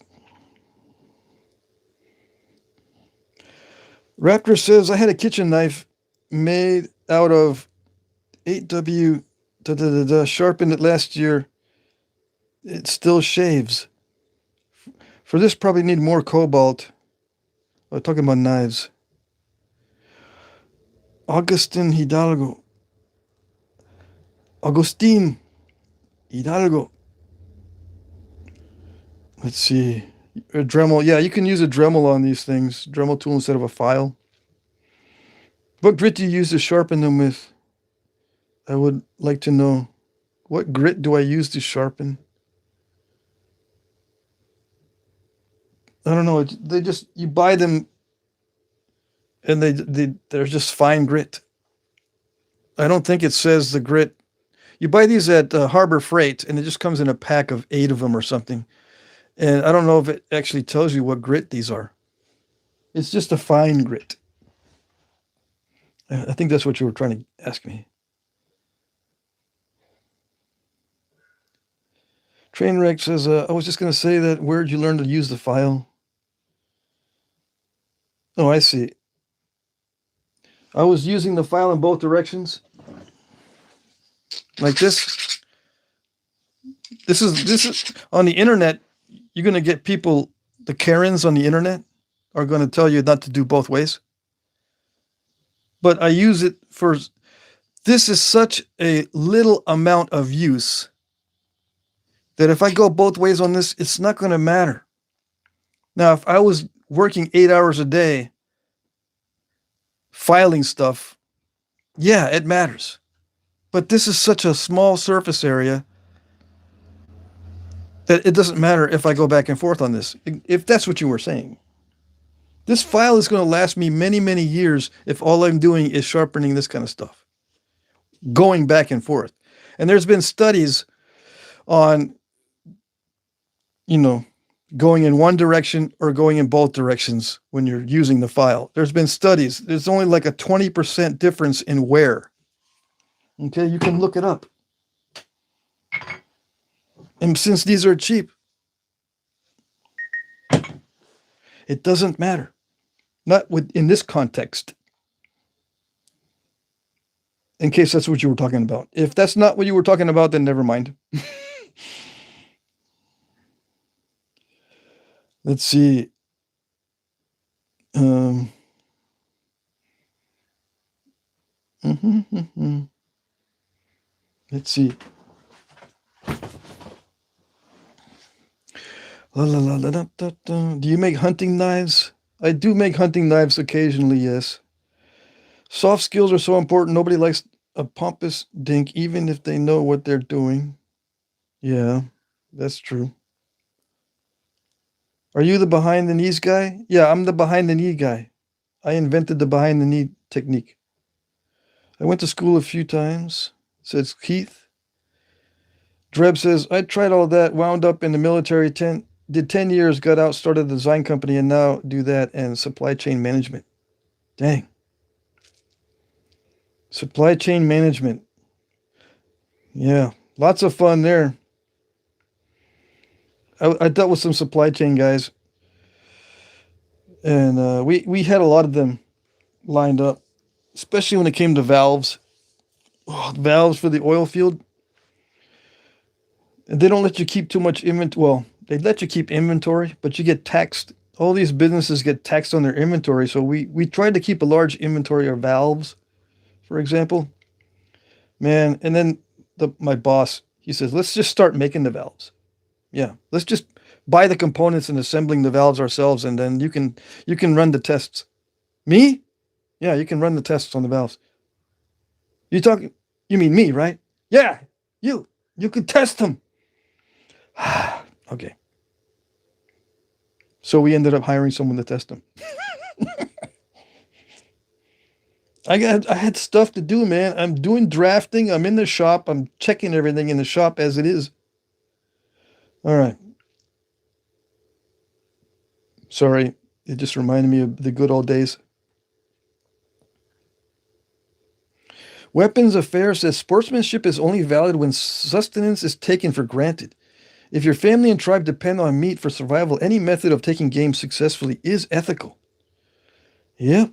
Speaker 1: Raptor says, I had a kitchen knife made out of 8W, sharpened it last year. It still shaves. For this, probably need more cobalt. I'm talking about knives. Agustin Hidalgo. Agustin Hidalgo. Let's see. A Dremel. Yeah, you can use a Dremel on these things. Dremel tool instead of a file. What grit do you use to sharpen them with? I would like to know. What grit do I use to sharpen? I don't know. They just, you buy them and they're just fine grit. I don't think it says the grit. You buy these at Harbor Freight, and it just comes in a pack of 8 of them or something. And I don't know if it actually tells you what grit these are. It's just a fine grit. I think that's what you were trying to ask me. Trainwreck says, I was just going to say that, where'd you learn to use the file? Oh, I see. I was using the file in both directions. Like this. This is on the internet. You're going to get people, the Karens on the internet are going to tell you not to do both ways. But I use it for, this is such a little amount of use that if I go both ways on this, it's not going to matter. Now, if I was working 8 hours a day filing stuff, Yeah, it matters. But this is such a small surface area that it doesn't matter if I go back and forth on this, if that's what you were saying. This file is going to last me many, many years if all I'm doing is sharpening this kind of stuff, going back and forth. And there's been studies on, you know, going in one direction or going in both directions when you're using the file. There's been studies. There's only like a 20% difference in wear. Okay, you can look it up. And since these are cheap, it doesn't matter. Not in this context. In case that's what you were talking about. If that's not what you were talking about, then never mind. Let's see. Let's see. Do you make hunting knives? I do make hunting knives occasionally, yes. Soft skills are so important. Nobody likes a pompous dink, even if they know what they're doing. Yeah, that's true. Are you the behind the knees guy? Yeah, I'm the behind the knee guy. I invented the behind the knee technique. I went to school a few times, says Keith. Dreb says, I tried all that, wound up in the military, did 10 years, got out, started a design company, and now do that and supply chain management. Dang. Supply chain management. Yeah, lots of fun there. I dealt with some supply chain guys, and we had a lot of them lined up, especially when it came to valves. Oh, valves for the oil field. And they don't let you keep too much inventory. Well, they let you keep inventory, but you get taxed. All these businesses get taxed on their inventory. So we tried to keep a large inventory of valves, for example. Man, and then my boss, he says, let's just start making the valves. Yeah, let's just buy the components and assembling the valves ourselves, and then you can run the tests. Me? Yeah, you can run the tests on the valves. You mean me, right? Yeah, you can test them. Okay. So we ended up hiring someone to test them. I had stuff to do, man. I'm doing drafting. I'm in the shop. I'm checking everything in the shop as it is. All right. Sorry, it just reminded me of the good old days. Weapons Affair says sportsmanship is only valid when sustenance is taken for granted. If your family and tribe depend on meat for survival, any method of taking game successfully is ethical. Yep,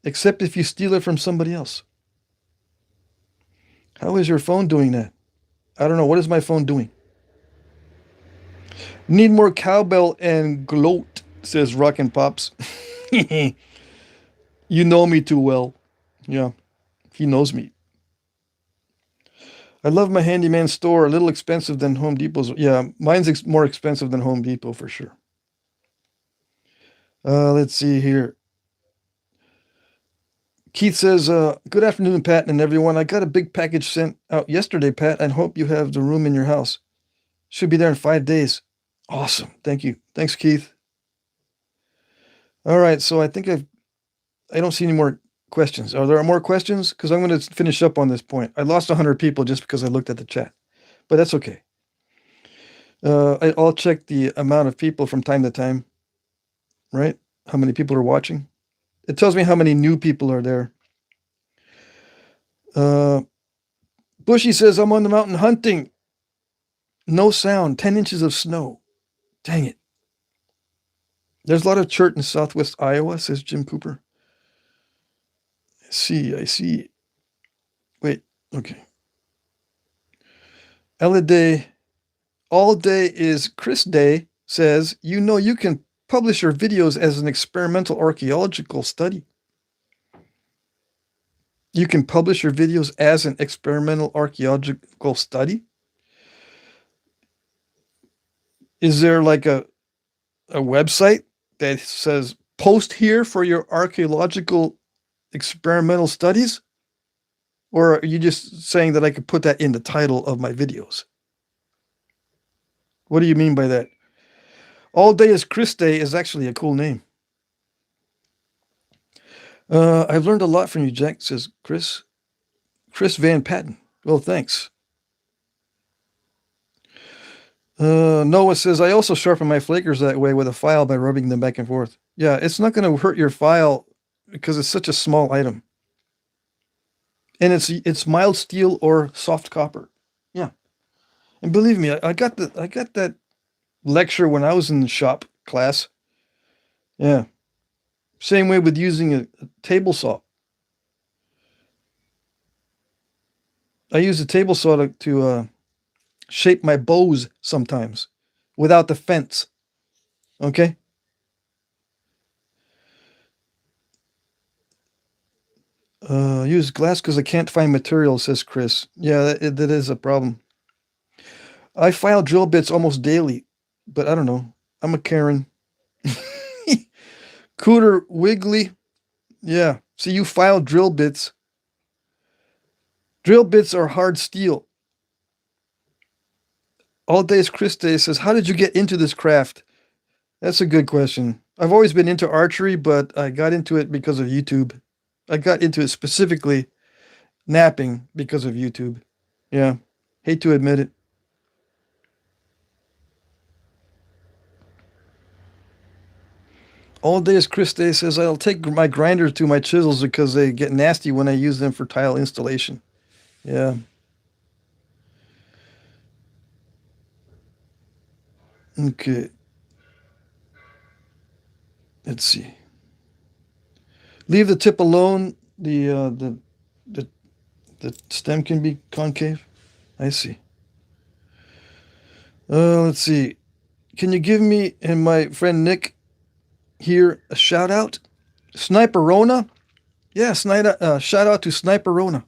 Speaker 1: except if you steal it from somebody else. How is your phone doing that? I don't know. What is my phone doing? Need more cowbell and gloat, says Rockin' Pops. You know me too well. Yeah, he knows me. I love my handyman store. A little expensive than Home Depot's. Yeah, mine's more expensive than Home Depot for sure. Let's see here. Keith says, good afternoon, Pat and everyone. I got a big package sent out yesterday, Pat. I hope you have the room in your house. Should be there in 5 days. Awesome. Thank you. Thanks, Keith. All right. So I think I don't see any more questions. Are there more questions? Because I'm going to finish up on this point. I lost 100 people just because I looked at the chat, but that's okay. I'll check the amount of people from time to time, right? How many people are watching? It tells me how many new people are there. Bushy says, I'm on the mountain hunting. No sound, 10 inches of snow. Dang it. There's a lot of chert in southwest Iowa, says Jim Cooper. I see. Wait, okay. Day, all day is Chris Day, says, you can publish your videos as an experimental archaeological study. You can publish your videos as an experimental archaeological study? Is there like a website that says post here for your archaeological experimental studies? Or are you just saying that I could put that in the title of my videos? What do you mean by that? All Day is Chris Day is actually a cool name. I've learned a lot from you, Jack, says Chris. Chris Van Patten. Well, thanks. Noah says, I also sharpen my flakers that way with a file by rubbing them back and forth. Yeah, it's not going to hurt your file because it's such a small item. And it's mild steel or soft copper. Yeah. And believe me, I got that lecture when I was in the shop class. Yeah. Same way with using a table saw. I use a table saw to shape my bows sometimes without the fence. Okay? Use glass because I can't find material, says Chris. Yeah, that is a problem. I file drill bits almost daily, but I don't know. I'm a Karen. Cooter Wiggly. Yeah. See, you file drill bits. Drill bits are hard steel. All Days Chris Day says, how did you get into this craft? That's a good question. I've always been into archery, but I got into it because of YouTube. I got into it specifically knapping because of YouTube. Yeah. Hate to admit it. All Days Chris Day says, I'll take my grinders to my chisels because they get nasty when I use them for tile installation. Yeah. Okay. Let's see. Leave the tip alone. The stem can be concave. I see. Let's see. Can you give me and my friend Nick here a shout out? Sniperona? Yeah, shout out to Sniperona.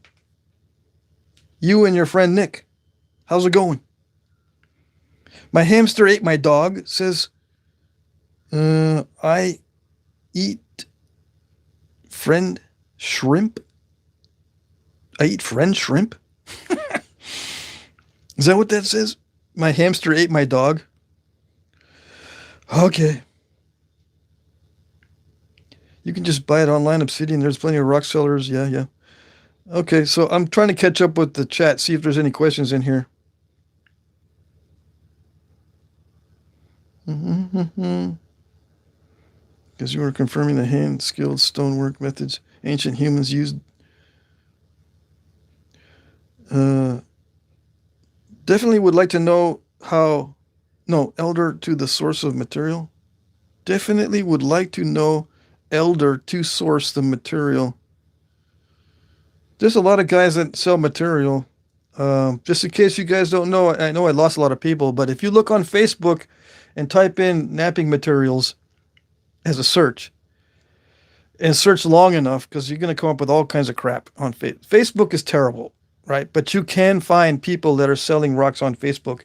Speaker 1: You and your friend Nick. How's it going? My hamster ate my dog, says, I eat friend shrimp. I eat friend shrimp? Is that what that says? My hamster ate my dog? Okay. You can just buy it online, Obsidian. There's plenty of rock sellers. Yeah. Okay, so I'm trying to catch up with the chat, see if there's any questions in here. Because you were confirming the hand-skilled stonework methods ancient humans used. Definitely would like to know how. No, elder to the source of material. Definitely would like to know elder to source the material. There's a lot of guys that sell material. Just in case you guys don't know, I know I lost a lot of people, but if you look on Facebook and type in knapping materials as a search, and search long enough, because you're going to come up with all kinds of crap on Facebook. Facebook is terrible, right? But you can find people that are selling rocks on Facebook.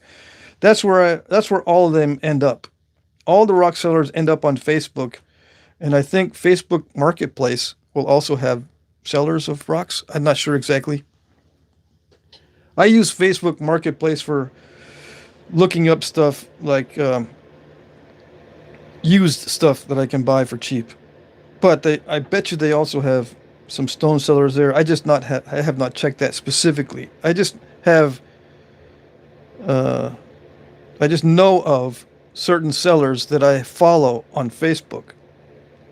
Speaker 1: That's where all of them end up. All the rock sellers end up on Facebook, and I think Facebook Marketplace will also have sellers of rocks. I'm not sure exactly. I use Facebook Marketplace for looking up stuff like used stuff that I can buy for cheap. But I bet you they also have some stone sellers there. I have not checked that specifically. I just know of certain sellers that I follow on Facebook,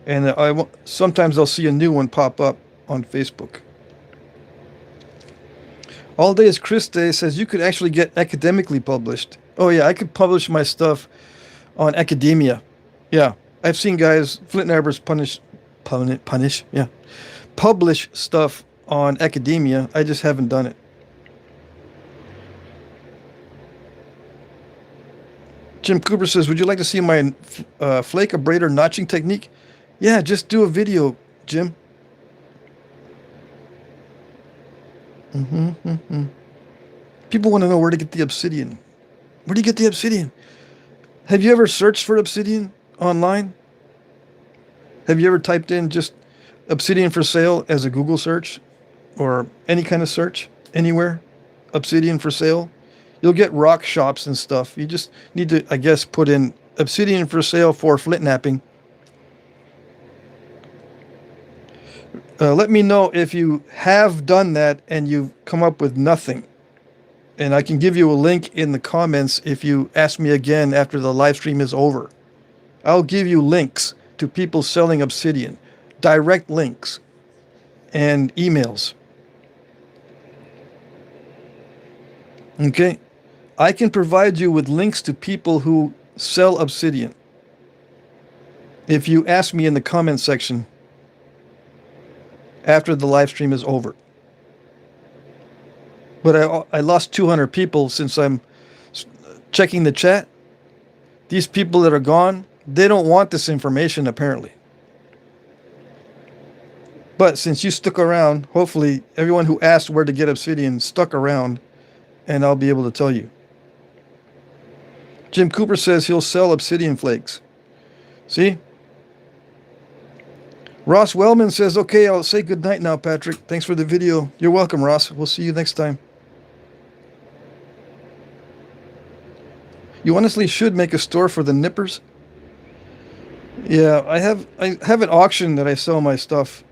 Speaker 1: and sometimes I'll see a new one pop up on Facebook. All Day is Chris Day says you could actually get academically published. Oh yeah, I could publish my stuff on academia. Yeah, I've seen guys, Flintnappers publish stuff on academia. I just haven't done it. Jim Cooper says, would you like to see my flake abrader notching technique? Yeah, just do a video, Jim. People want to know where to get the obsidian. Where do you get the obsidian? Have you ever searched for obsidian online? Have you ever typed in just obsidian for sale as a Google search? or any kind of search anywhere, obsidian for sale, you'll get rock shops and stuff. You just need to, I guess, put in obsidian for sale for flint knapping. Let me know if you have done that and you've come up with nothing. And I can give you a link in the comments if you ask me again after the live stream is over. I'll give you links to people selling obsidian, direct links, and emails. Okay? I can provide you with links to people who sell obsidian if you ask me in the comment section after the live stream is over. But I lost 200 people since I'm checking the chat. These people that are gone, they don't want this information apparently. But since you stuck around, hopefully everyone who asked where to get obsidian stuck around, and I'll be able to tell you. Jim Cooper says he'll sell obsidian flakes. See? Ross Wellman says, okay, I'll say goodnight now, Patrick. Thanks for the video. You're welcome, Ross. We'll see you next time. You honestly should make a store for the nippers. Yeah, I have an auction that I sell my stuff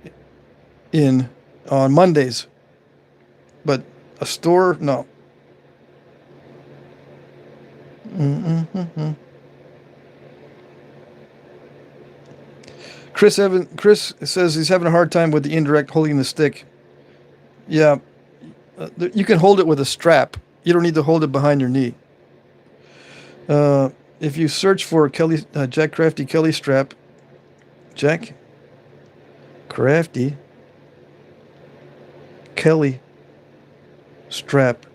Speaker 1: in on Mondays. But a store, no. Chris says he's having a hard time with the indirect holding the stick. Yeah, you can hold it with a strap. You don't need to hold it behind your knee. If you search for Jack Crafty Kelly strap, Jack Crafty Kelly strap.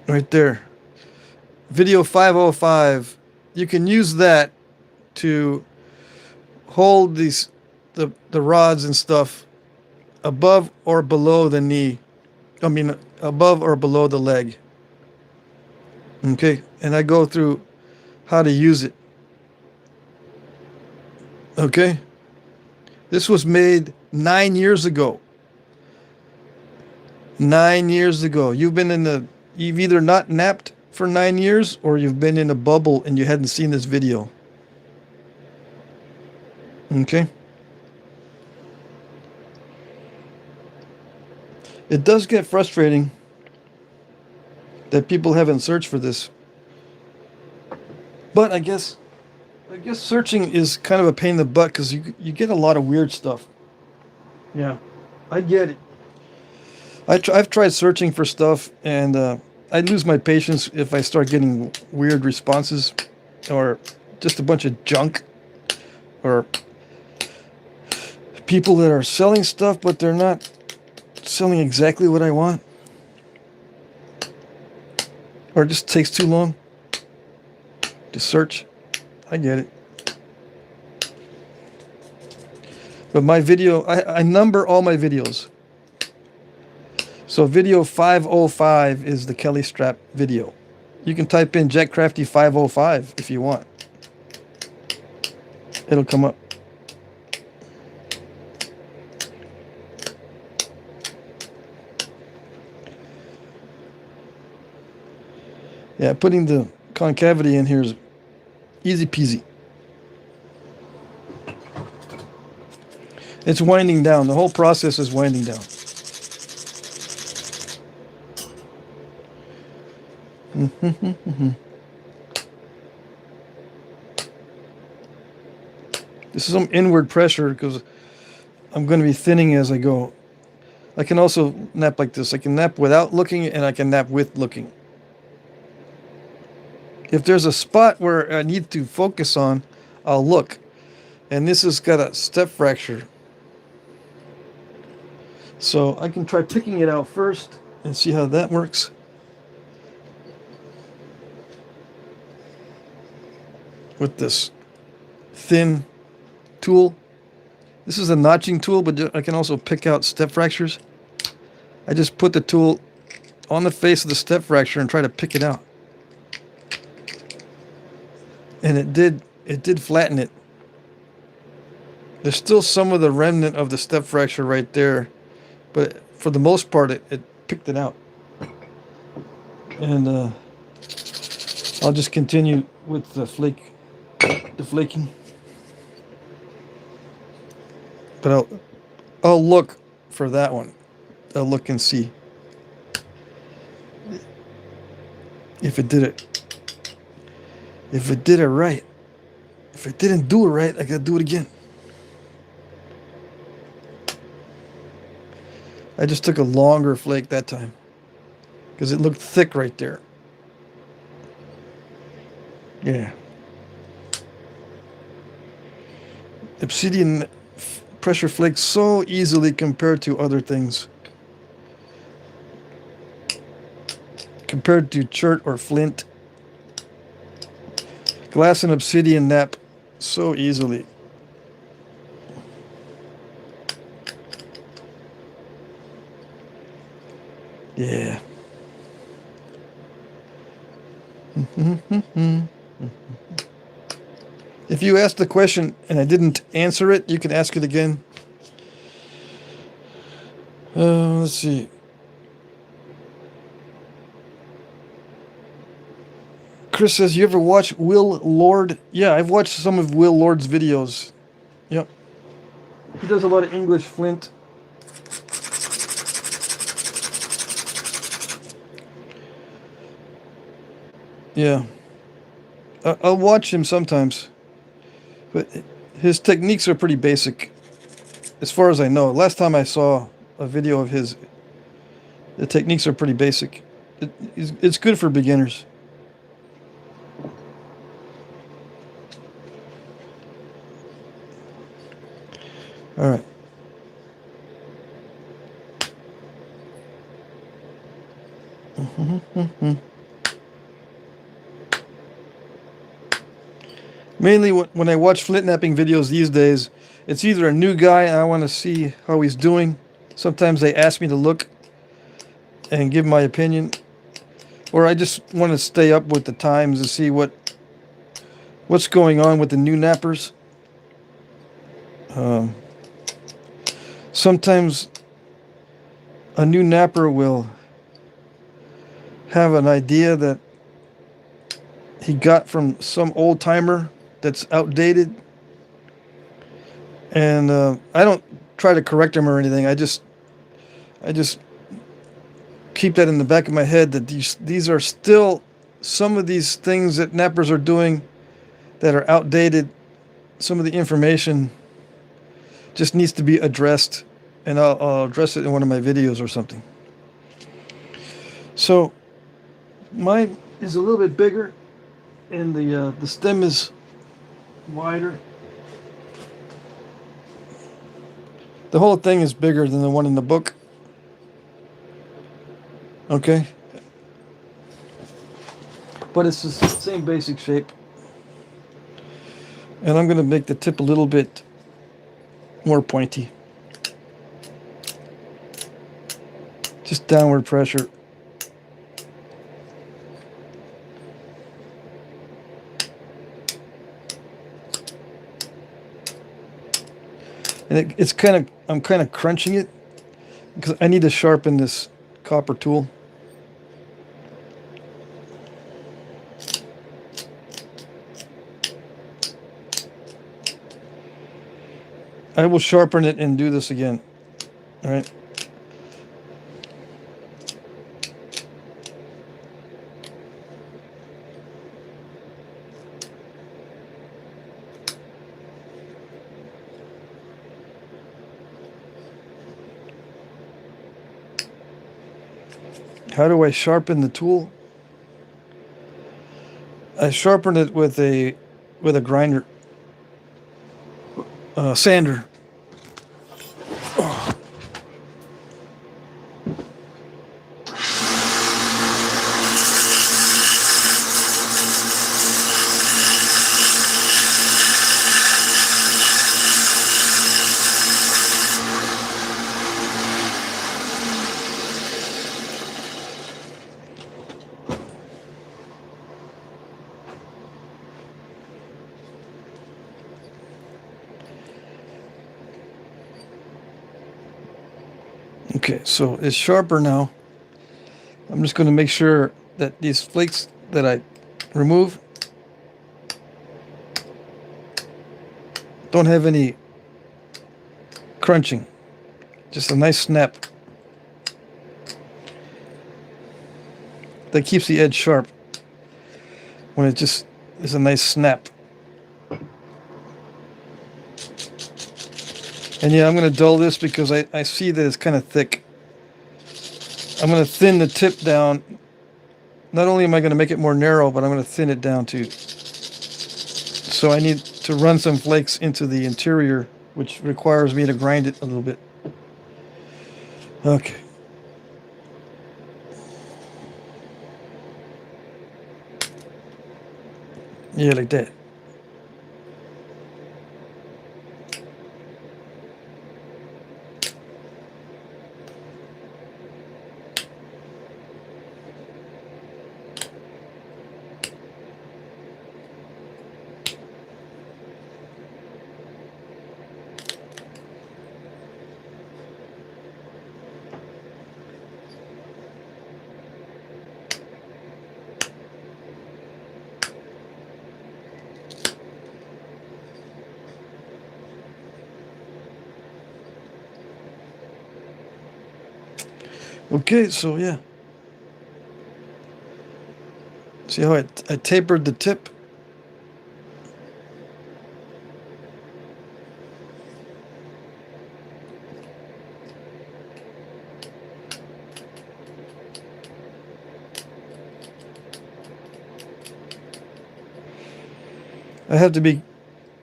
Speaker 1: Right there. Video 505. You can use that to hold the rods and stuff above or below the knee. I mean, above or below the leg. Okay, and I go through how to use it. Okay, this was made 9 years ago. 9 years ago. You've either not napped for 9 years or you've been in a bubble and you hadn't seen this video. Okay. It does get frustrating that people haven't searched for this. But I guess searching is kind of a pain in the butt because you get a lot of weird stuff. Yeah, I get it. I've tried searching for stuff and I lose my patience if I start getting weird responses or just a bunch of junk or people that are selling stuff but they're not selling exactly what I want, or it just takes too long to search. I get it. But my video, I number all my videos. So video 505 is the Kelly strap video. You can type in Jack Crafty 505 if you want. It'll come up. Yeah, putting the concavity in here is easy peasy. It's winding down. The whole process is winding down. This is some inward pressure because I'm going to be thinning as I go. I can also nap like this. I can nap without looking and I can nap with looking. If there's a spot where I need to focus on, I'll look. And this has got a step fracture. So I can try picking it out first and see how that works. With this thin tool. This is a notching tool, but I can also pick out step fractures. I just put the tool on the face of the step fracture and try to pick it out. And it did flatten it. There's still some of the remnant of the step fracture right there, but for the most part, it picked it out. And I'll just continue with the flaking. But I'll look for that one. I'll look and see if it did it. If it did it right. If it didn't do it right, I gotta do it again. I just took a longer flake that time because it looked thick right there. Yeah. Obsidian pressure flakes so easily compared to other things. Compared to chert or flint. Glass and obsidian nap so easily. Yeah. If you asked the question and I didn't answer it, you can ask it again. Let's see. Chris says, you ever watch Will Lord? Yeah, I've watched some of Will Lord's videos. Yep. He does a lot of English flint. Yeah. I'll watch him sometimes. But his techniques are pretty basic, as far as I know. Last time I saw a video of his, the techniques are pretty basic. It's good for beginners. All right. Mainly when I watch flint knapping videos these days, it's either a new guy and I want to see how he's doing. Sometimes they ask me to look and give my opinion, or I just want to stay up with the times and see what's going on with the new nappers. Sometimes a new napper will have an idea that he got from some old timer that's outdated, and I don't try to correct him or anything. I just keep that in the back of my head that these are still some of these things that nappers are doing that are outdated. Some of the information just needs to be addressed, and I'll address it in one of my videos or something. So mine is a little bit bigger, and the stem is wider. The whole thing is bigger than the one in the book. Okay. But it's the same basic shape. And I'm going to make the tip a little bit more pointy. Just downward pressure. And it's kind of, I'm kind of crunching it because I need to sharpen this copper tool. I will sharpen it and do this again. All right. How do I sharpen the tool? I sharpen it with a grinder, sander. Okay, so it's sharper now. I'm just going to make sure that these flakes that I remove don't have any crunching. Just a nice snap. That keeps the edge sharp when it just is a nice snap. And yeah, I'm going to dull this because I see that it's kind of thick. I'm going to thin the tip down. Not only am I going to make it more narrow, but I'm going to thin it down too. So I need to run some flakes into the interior, which requires me to grind it a little bit. Okay. Yeah, like that. Okay, so yeah. See how I tapered the tip? I have to be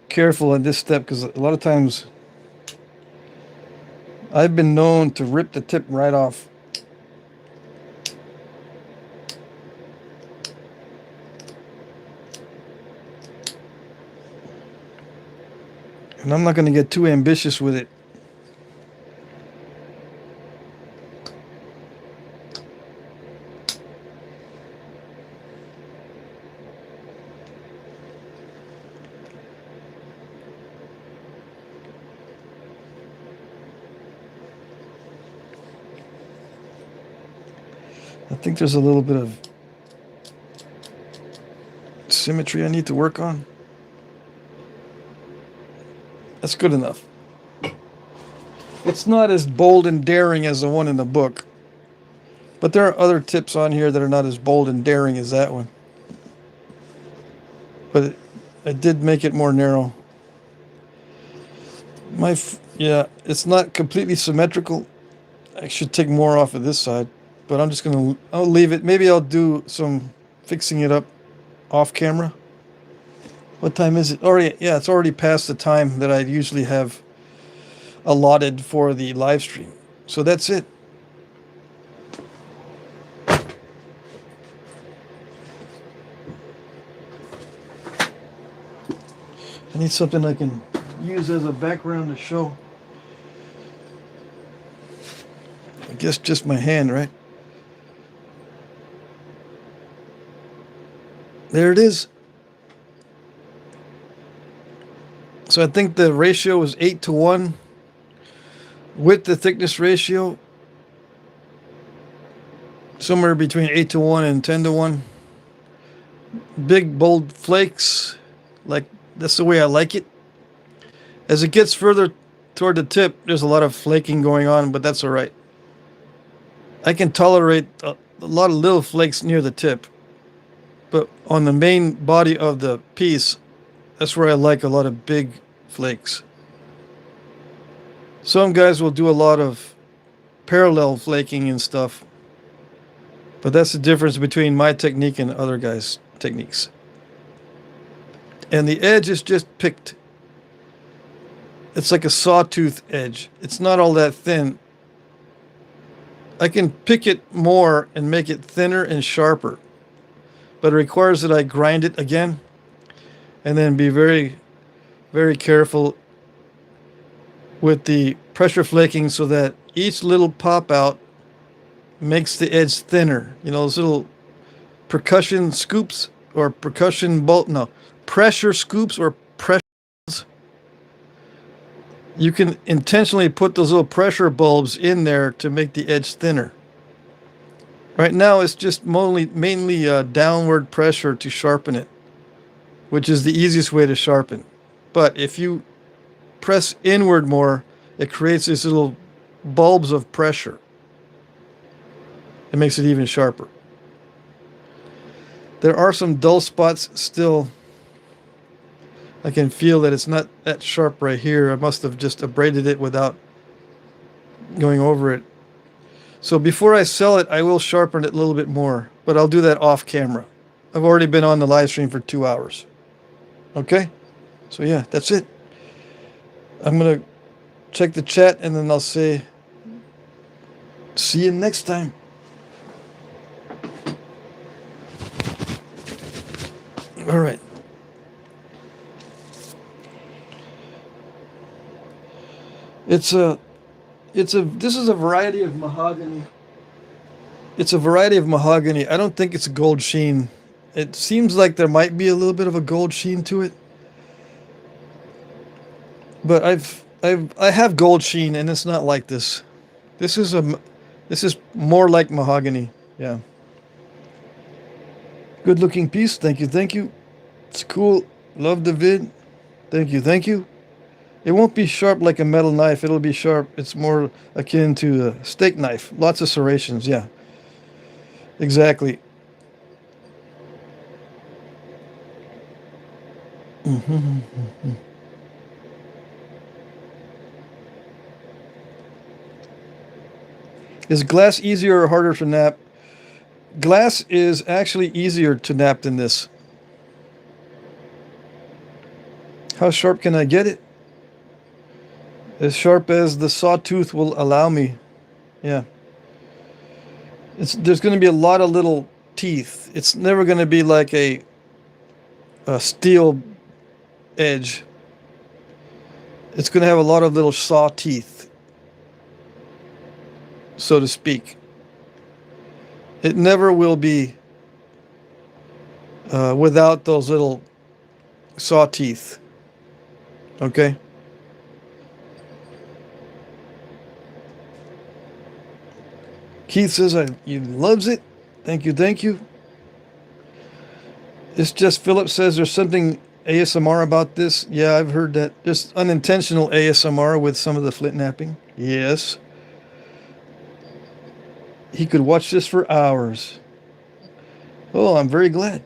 Speaker 1: careful on this step because a lot of times I've been known to rip the tip right off. And I'm not going to get too ambitious with it. I think there's a little bit of symmetry I need to work on. That's good enough. It's not as bold and daring as the one in the book, but there are other tips on here that are not as bold and daring as that one. But I did make it more narrow. Yeah, it's not completely symmetrical. I should take more off of this side, but I'm just gonna, I'll leave it. Maybe I'll do some fixing it up off camera. What time is it? Already, yeah, it's already past the time that I usually have allotted for the live stream. So that's it. I need something I can use as a background to show. I guess just my hand, right? There it is. So I think the ratio is 8:1 with the thickness ratio. Somewhere between 8:1 and 10:1. Big, bold flakes. Like, that's the way I like it. As it gets further toward the tip, there's a lot of flaking going on, but that's all right. I can tolerate a lot of little flakes near the tip. But on the main body of the piece, that's where I like a lot of big flakes. Some guys will do a lot of parallel flaking and stuff. But that's the difference between my technique and other guys' techniques. And the edge is just picked. It's like a sawtooth edge. It's not all that thin. I can pick it more and make it thinner and sharper. But it requires that I grind it again. And then be very, very careful with the pressure flaking so that each little pop out makes the edge thinner. You know, those little percussion scoops or pressure scoops or pressures. you can intentionally put those little pressure bulbs in there to make the edge thinner. Right now, it's just mainly downward pressure to sharpen it, which is the easiest way to sharpen. But if you press inward more, it creates these little bulbs of pressure. It makes it even sharper. There are some dull spots still. I can feel that it's not that sharp right here. I must have just abraded it without going over it. So before I sell it, I will sharpen it a little bit more, but I'll do that off camera. I've already been on the live stream for 2 hours. Okay? So yeah, that's it. I'm going to check the chat and then I'll say, see you next time. All right. This is a variety of mahogany. It's a variety of mahogany. I don't think it's a gold sheen. It seems like there might be a little bit of a gold sheen to it. But I have gold sheen and it's not like this. This is more like mahogany. Yeah. Good looking piece. Thank you. Thank you. It's cool. Love the vid. Thank you. Thank you. It won't be sharp like a metal knife. It'll be sharp. It's more akin to a steak knife. Lots of serrations. Yeah. Exactly. Is glass easier or harder to nap? Glass is actually easier to nap than this. How sharp can I get it? As sharp as the sawtooth will allow me. Yeah. There's going to be a lot of little teeth. It's never going to be like a steel edge. It's going to have a lot of little saw teeth, so to speak. It never will be without those little saw teeth. Okay? Keith says he loves it. Thank you, thank you. It's just Philip says there's something ASMR about this. Yeah, I've heard that. There's unintentional ASMR with some of the flint napping. Yes. He could watch this for hours. Oh, I'm very glad.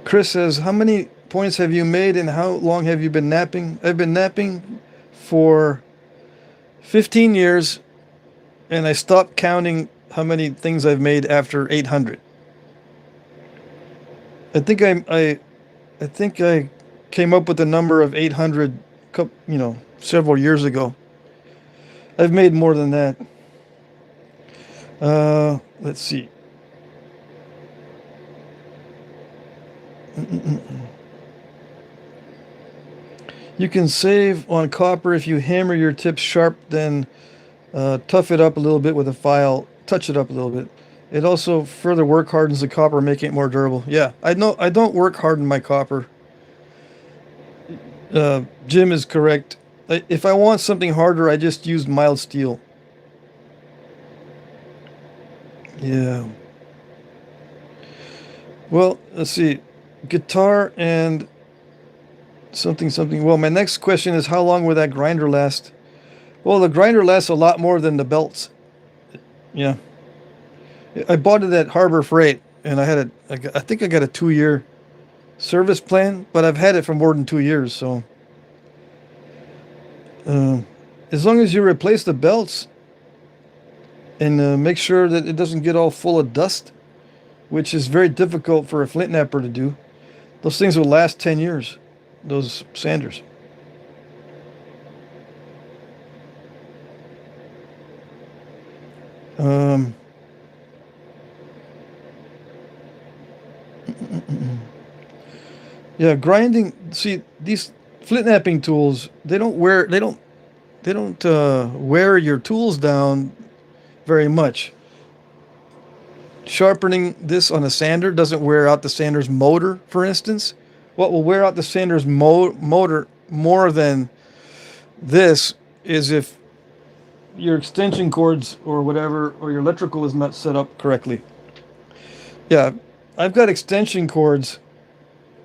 Speaker 1: Chris says, how many points have you made and how long have you been napping? I've been napping for 15 years and I stopped counting how many things I've made after 800. I think I came up with the number of 800 several years ago. I've made more than that. Let's see. You can save on copper if you hammer your tips sharp, then tough it up a little bit with a file, touch it up a little bit. It also further work hardens the copper, making it more durable. Yeah, I don't work harden my copper. Jim is correct. If I want something harder, I just use mild steel. Yeah. Well, let's see. Guitar and something. Well, my next question is how long will that grinder last? Well, the grinder lasts a lot more than the belts. Yeah. I bought it at Harbor Freight, and I think I got a 2-year service plan, but I've had it for more than 2 years, so. As long as you replace the belts and make sure that it doesn't get all full of dust, which is very difficult for a flint knapper to do, those things will last 10 years, those sanders. Yeah, grinding. See, these flint knapping tools, they don't wear your tools down very much. Sharpening this on a sander doesn't wear out the sander's motor, for instance. What will wear out the sander's motor more than this is if your extension cords or whatever, or your electrical is not set up correctly. Yeah, I've got extension cords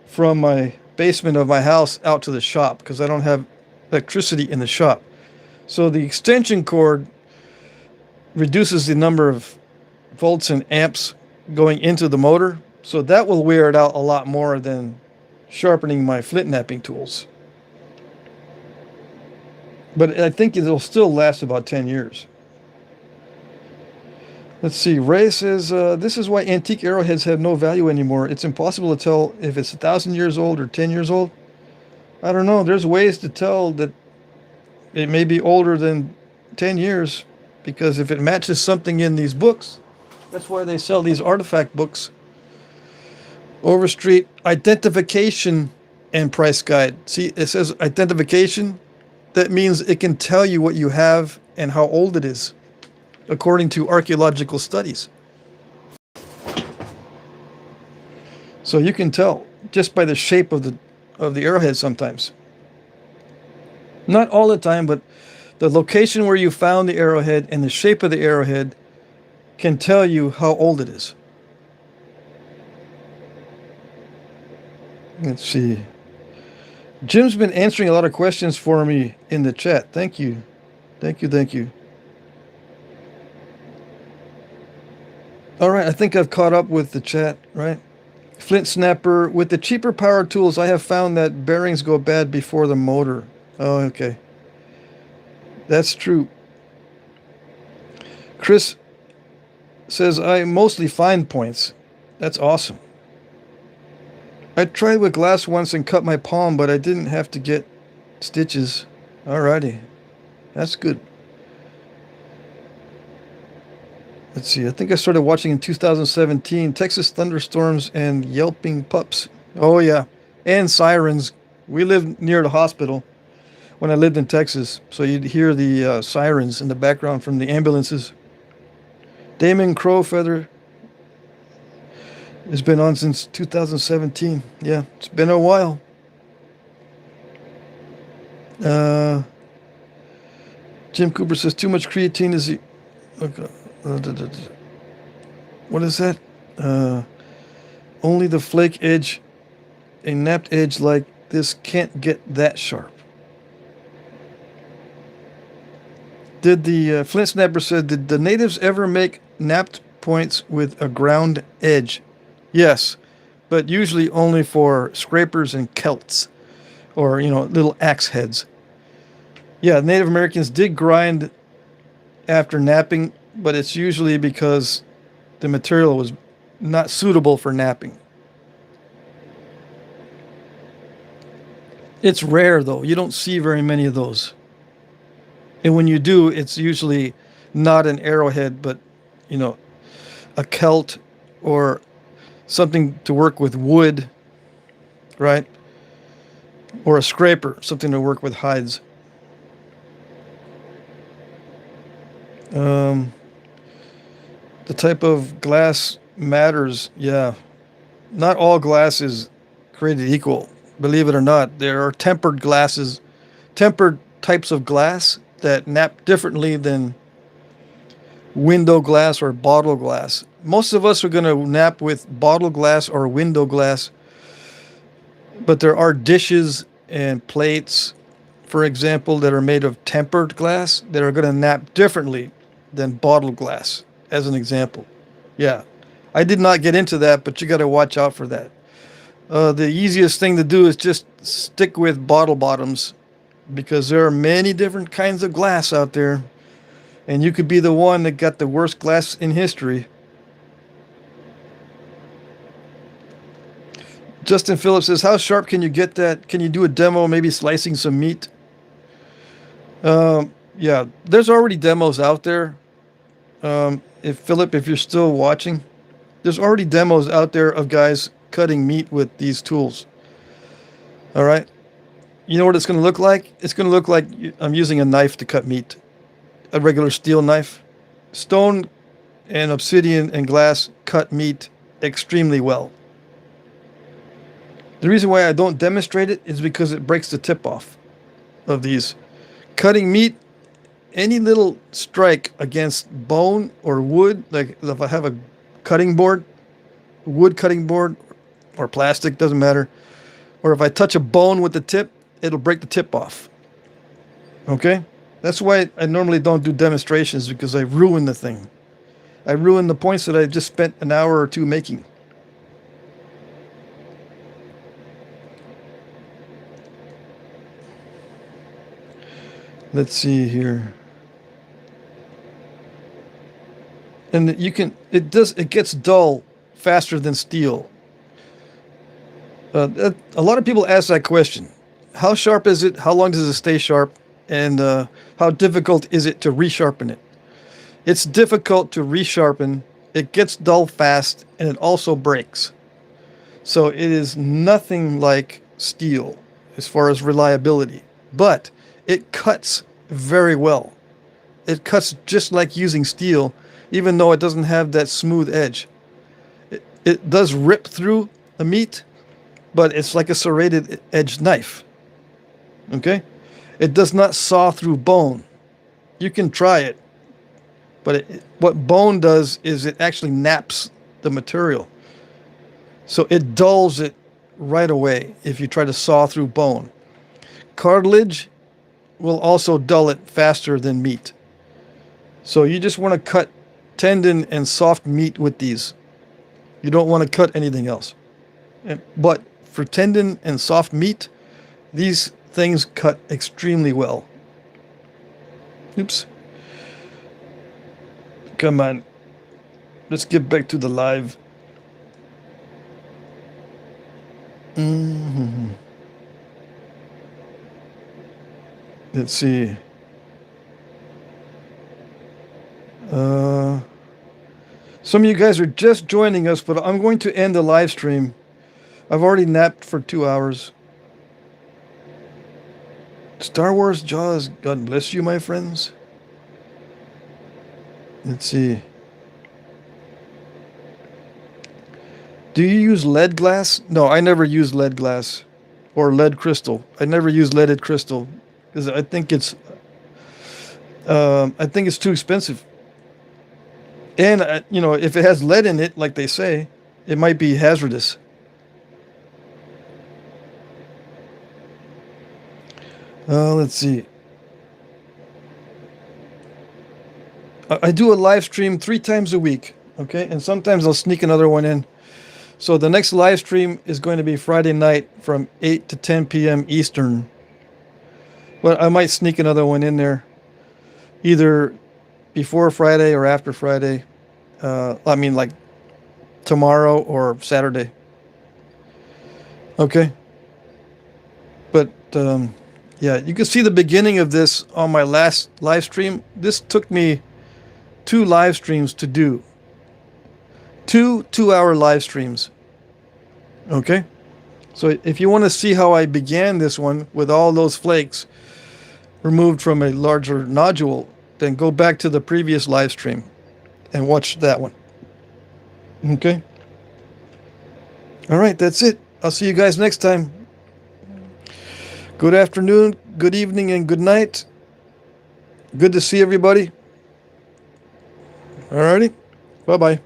Speaker 1: from my basement of my house out to the shop because I don't have electricity in the shop. So the extension cord reduces the number of volts and amps going into the motor. So that will wear it out a lot more than sharpening my flint knapping tools. But I think it'll still last about 10 years. Let's see. Ray says, this is why antique arrowheads have no value anymore. It's impossible to tell if it's 1,000 years old or 10 years old. I don't know. There's ways to tell that it may be older than 10 years because if it matches something in these books, that's why they sell these artifact books. Overstreet identification and price guide. See, it says identification. That means it can tell you what you have and how old it is, according to archaeological studies. So you can tell just by the shape of the arrowhead sometimes. Not all the time, but the location where you found the arrowhead and the shape of the arrowhead can tell you how old it is. Let's see. Jim's been answering a lot of questions for me in the chat. Thank you. Thank you, thank you. All right, I think I've caught up with the chat, right? Flint snapper. With the cheaper power tools, I have found that bearings go bad before the motor. Oh, okay. That's true. Chris says, I mostly find points. That's awesome. I tried with glass once and cut my palm, but I didn't have to get stitches. Alrighty. That's good. Let's see. I think I started watching in 2017. Texas thunderstorms and yelping pups. Oh, yeah. And sirens. We lived near the hospital when I lived in Texas. So you'd hear the sirens in the background from the ambulances. Damon Crowfeather has been on since 2017. Yeah, it's been a while. Jim Cooper says too much creatine is the... Okay. What is that? Only the flake edge, a napped edge like this can't get that sharp. Did the Flint Snapper said, did the natives ever make napped points with a ground edge? Yes, but usually only for scrapers and celts, or, you know, little axe heads. Yeah, Native Americans did grind after napping, but it's usually because the material was not suitable for napping. It's rare, though. You don't see very many of those. And when you do, it's usually not an arrowhead, but, you know, a celt or something to work with wood, right? Or a scraper, something to work with hides. The type of glass matters. Yeah. Not all glass is created equal. Believe it or not, there are tempered glasses, tempered types of glass that nap differently than window glass or bottle glass. Most of us are going to nap with bottle glass or window glass, but there are dishes and plates, for example, that are made of tempered glass that are going to nap differently than bottle glass, as an example. Yeah, I did not get into that, but you got to watch out for that. The easiest thing to do is just stick with bottle bottoms, because there are many different kinds of glass out there, and you could be the one that got the worst glass in history. Justin Phillips says, how sharp can you get that? Can you do a demo, maybe slicing some meat? Yeah, there's already demos out there. If you're still watching, there's already demos out there of guys cutting meat with these tools. All right. You know what it's going to look like? It's going to look like I'm using a knife to cut meat. A regular steel knife. Stone and obsidian and glass cut meat extremely well. The reason why I don't demonstrate it is because it breaks the tip off of these. Cutting meat, any little strike against bone or wood, like if I have a cutting board, wood cutting board or plastic, doesn't matter, or if I touch a bone with the tip, it'll break the tip off. Okay? That's why I normally don't do demonstrations, because I ruin the thing. I ruin the points that I just spent an hour or two making. Let's see here. And you can, it gets dull faster than steel. A lot of people ask that question. How sharp is it? How long does it stay sharp? And how difficult is it to resharpen it? It's difficult to resharpen. It gets dull fast, and it also breaks. So it is nothing like steel as far as reliability, but it cuts very well. It cuts just like using steel, even though it doesn't have that smooth edge. It does rip through the meat, but it's like a serrated edge knife. Okay? It does not saw through bone. You can try it, but what bone does is it actually naps the material. So it dulls it right away if you try to saw through bone. Cartilage will also dull it faster than meat. So you just want to cut tendon and soft meat with these. You don't want to cut anything else. But for tendon and soft meat, these things cut extremely well. Oops. Come on. Let's get back to the live. Let's see. Some of you guys are just joining us, but I'm going to end the live stream. I've already napped for 2 hours. Star Wars Jaws, God bless you, my friends. Let's see. Do you use lead glass? No, I never use lead glass or lead crystal. I never use leaded crystal because I think it's too expensive. And if it has lead in it, like they say, it might be hazardous. Let's see. I do a live stream 3 times a week, okay? And sometimes I'll sneak another one in. So the next live stream is going to be Friday night from 8 to 10 p.m. Eastern. But I might sneak another one in there, either before Friday or after Friday. Like tomorrow or Saturday. Okay? But, yeah, you can see the beginning of this on my last live stream. This took me 2 live streams to do. 2 2-hour live streams. Okay? So if you want to see how I began this one with all those flakes removed from a larger nodule, then go back to the previous live stream and watch that one. Okay? All right, that's it. I'll see you guys next time. Good afternoon, good evening, and good night. Good to see everybody. All righty. Bye-bye.